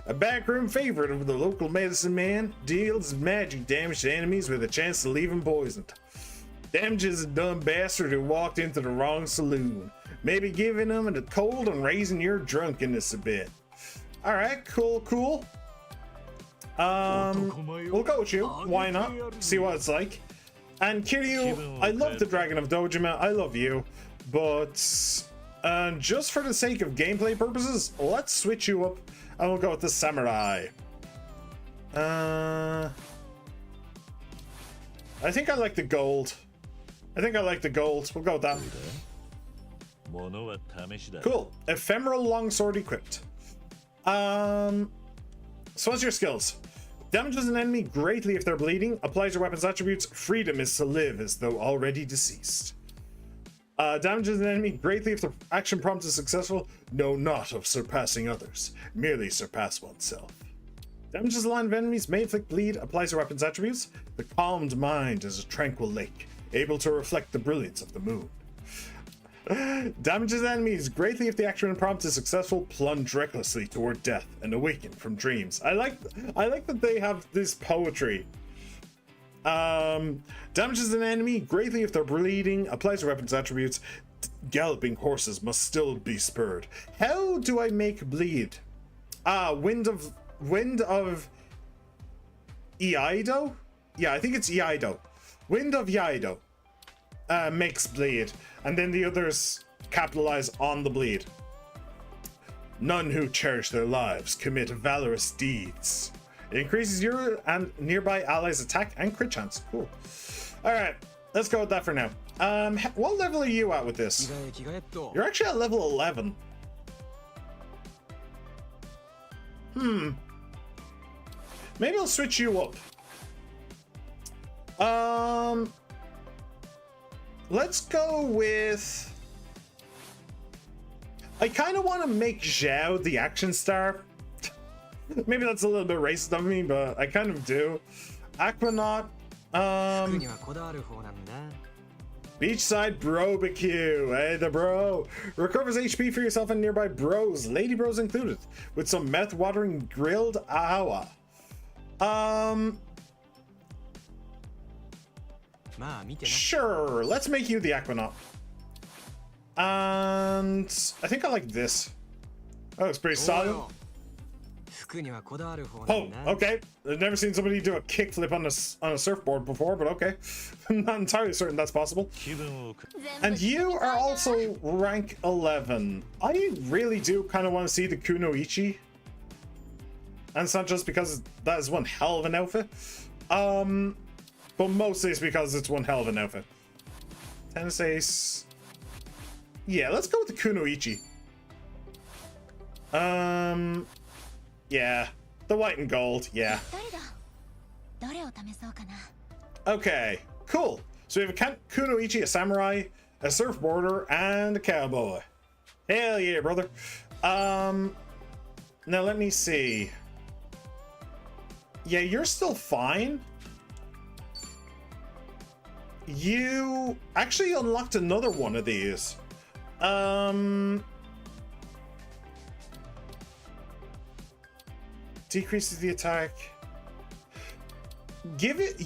A backroom favorite of the local medicine man, deals magic damage to enemies with a chance to leave them poisoned. Damages a dumb bastard who walked into the wrong saloon, maybe giving them a cold and raising your drunkenness a bit. Alright, cool. We'll go with you. Why not? See what it's like. And Kiryu, I love the Dragon of Dojima. I love you. But just for the sake of gameplay purposes, let's switch you up and we'll go with the samurai. I think I like the gold. We'll go with that. Cool. Ephemeral longsword equipped. So what's your skills? Damages an enemy greatly if they're bleeding. Applies your weapon's attributes. Freedom is to live as though already deceased. Damages an enemy greatly if the action prompt is successful. No, not of surpassing others. Merely surpass oneself. Damages a line of enemies. May inflict bleed. Applies your weapon's attributes. The calmed mind is a tranquil lake, able to reflect the brilliance of the moon. Damages enemies greatly if the action prompt is successful. Plunge recklessly toward death and awaken from dreams. I like that they have this poetry. Damages an enemy greatly if they're bleeding. Applies weapons attributes. Galloping horses must still be spurred. How do I make bleed? Wind of Iaido? Yeah, I think it's Iaido. Wind of Iaido makes bleed, and then the others capitalize on the bleed. None who cherish their lives commit valorous deeds. It increases your and nearby allies' attack and crit chance. Cool. All right, let's go with that for now. What level are you at with this? You're actually at level 11. Maybe I'll switch you up. Let's go with... I kind of want to make Zhao the action star. Maybe that's a little bit racist of me, but I kind of do. Aquanaut. Beachside Barbecue. Hey, the bro. Recovers HP for yourself and nearby bros. Lady bros included. With some mouth-watering grilled awa. Sure. Let's make you the Aquanaut. And I think I like this. Oh, it's pretty solid. Oh, okay. I've never seen somebody do a kickflip on a surfboard before, but okay. I'm not entirely certain that's possible. And you are also rank 11. I really do kind of want to see the Kunoichi. And it's not just because that is one hell of an outfit. But mostly it's because it's one hell of an outfit. Tennis Ace. Yeah, let's go with the Kunoichi. Yeah, the white and gold, yeah. Okay, cool. So we have a Kunoichi, a samurai, a surfboarder, and a cowboy. Hell yeah, brother. Now let me see. Yeah, you're still fine. You actually unlocked another one of these. Decreases the attack. Give it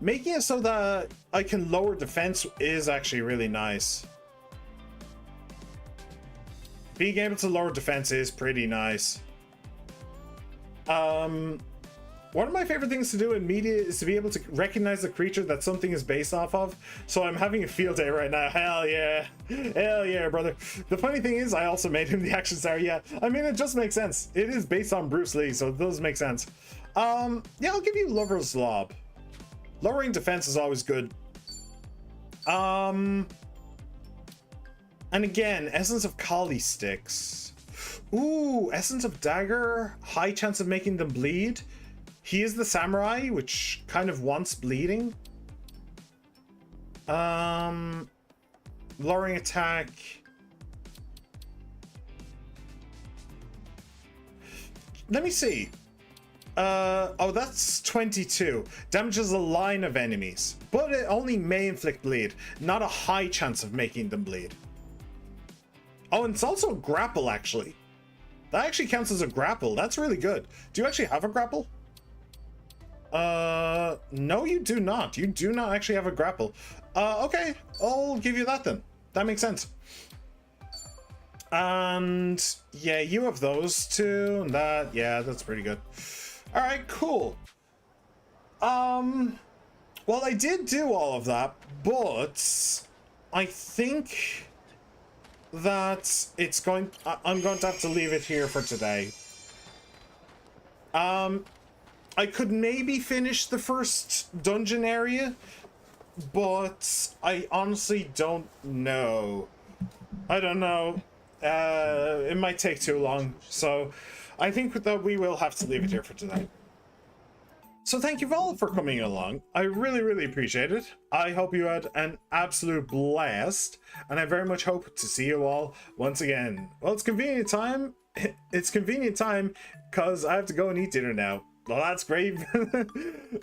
making it so that I can lower defense is actually really nice. Being able to lower defense is pretty nice. One of my favorite things to do in media is to be able to recognize the creature that something is based off of. So I'm having a field day right now. Hell yeah. Hell yeah, brother. The funny thing is I also made him the action star. Yeah, I mean, it just makes sense. It is based on Bruce Lee, so it does make sense. Yeah, I'll give you Lover's Lob. Lowering defense is always good. And again, Essence of Kali Sticks. Ooh, Essence of Dagger. High chance of making them bleed. He is the samurai, which kind of wants bleeding. Lowering attack. Let me see. Oh, that's 22. Damages a line of enemies, but it only may inflict bleed, not a high chance of making them bleed. Oh, and it's also grapple, actually. That actually counts as a grapple. That's really good. Do you actually have a grapple? No, you do not. You do not actually have a grapple. Okay, I'll give you that then. That makes sense. And yeah, you have those two, and that, yeah, that's pretty good. All right, cool. Well, I did do all of that, but I think that I'm going to have to leave it here for today. I could maybe finish the first dungeon area, but I honestly don't know. I don't know. It might take too long, so I think that we will have to leave it here for today. So thank you all for coming along. I really, really appreciate it. I hope you had an absolute blast, and I very much hope to see you all once again. Well, it's convenient time. It's convenient time because I have to go and eat dinner now. Well, that's great.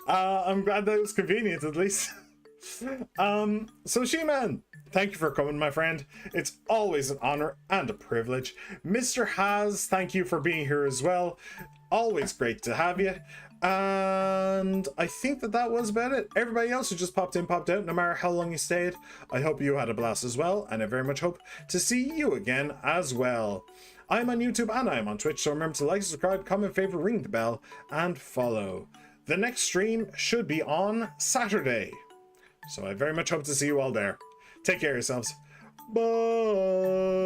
I'm glad that it was convenient, at least. So She-Man, thank you for coming, my friend. It's always an honor and a privilege. Mr. Haz, thank you for being here as well. Always great to have you. And I think that was about it. Everybody else who just popped in, popped out, no matter how long you stayed, I hope you had a blast as well, and I very much hope to see you again as well. I'm on YouTube and I'm on Twitch, so remember to like, subscribe, comment, favorite, ring the bell, and follow. The next stream should be on Saturday, so I very much hope to see you all there. Take care of yourselves. Bye.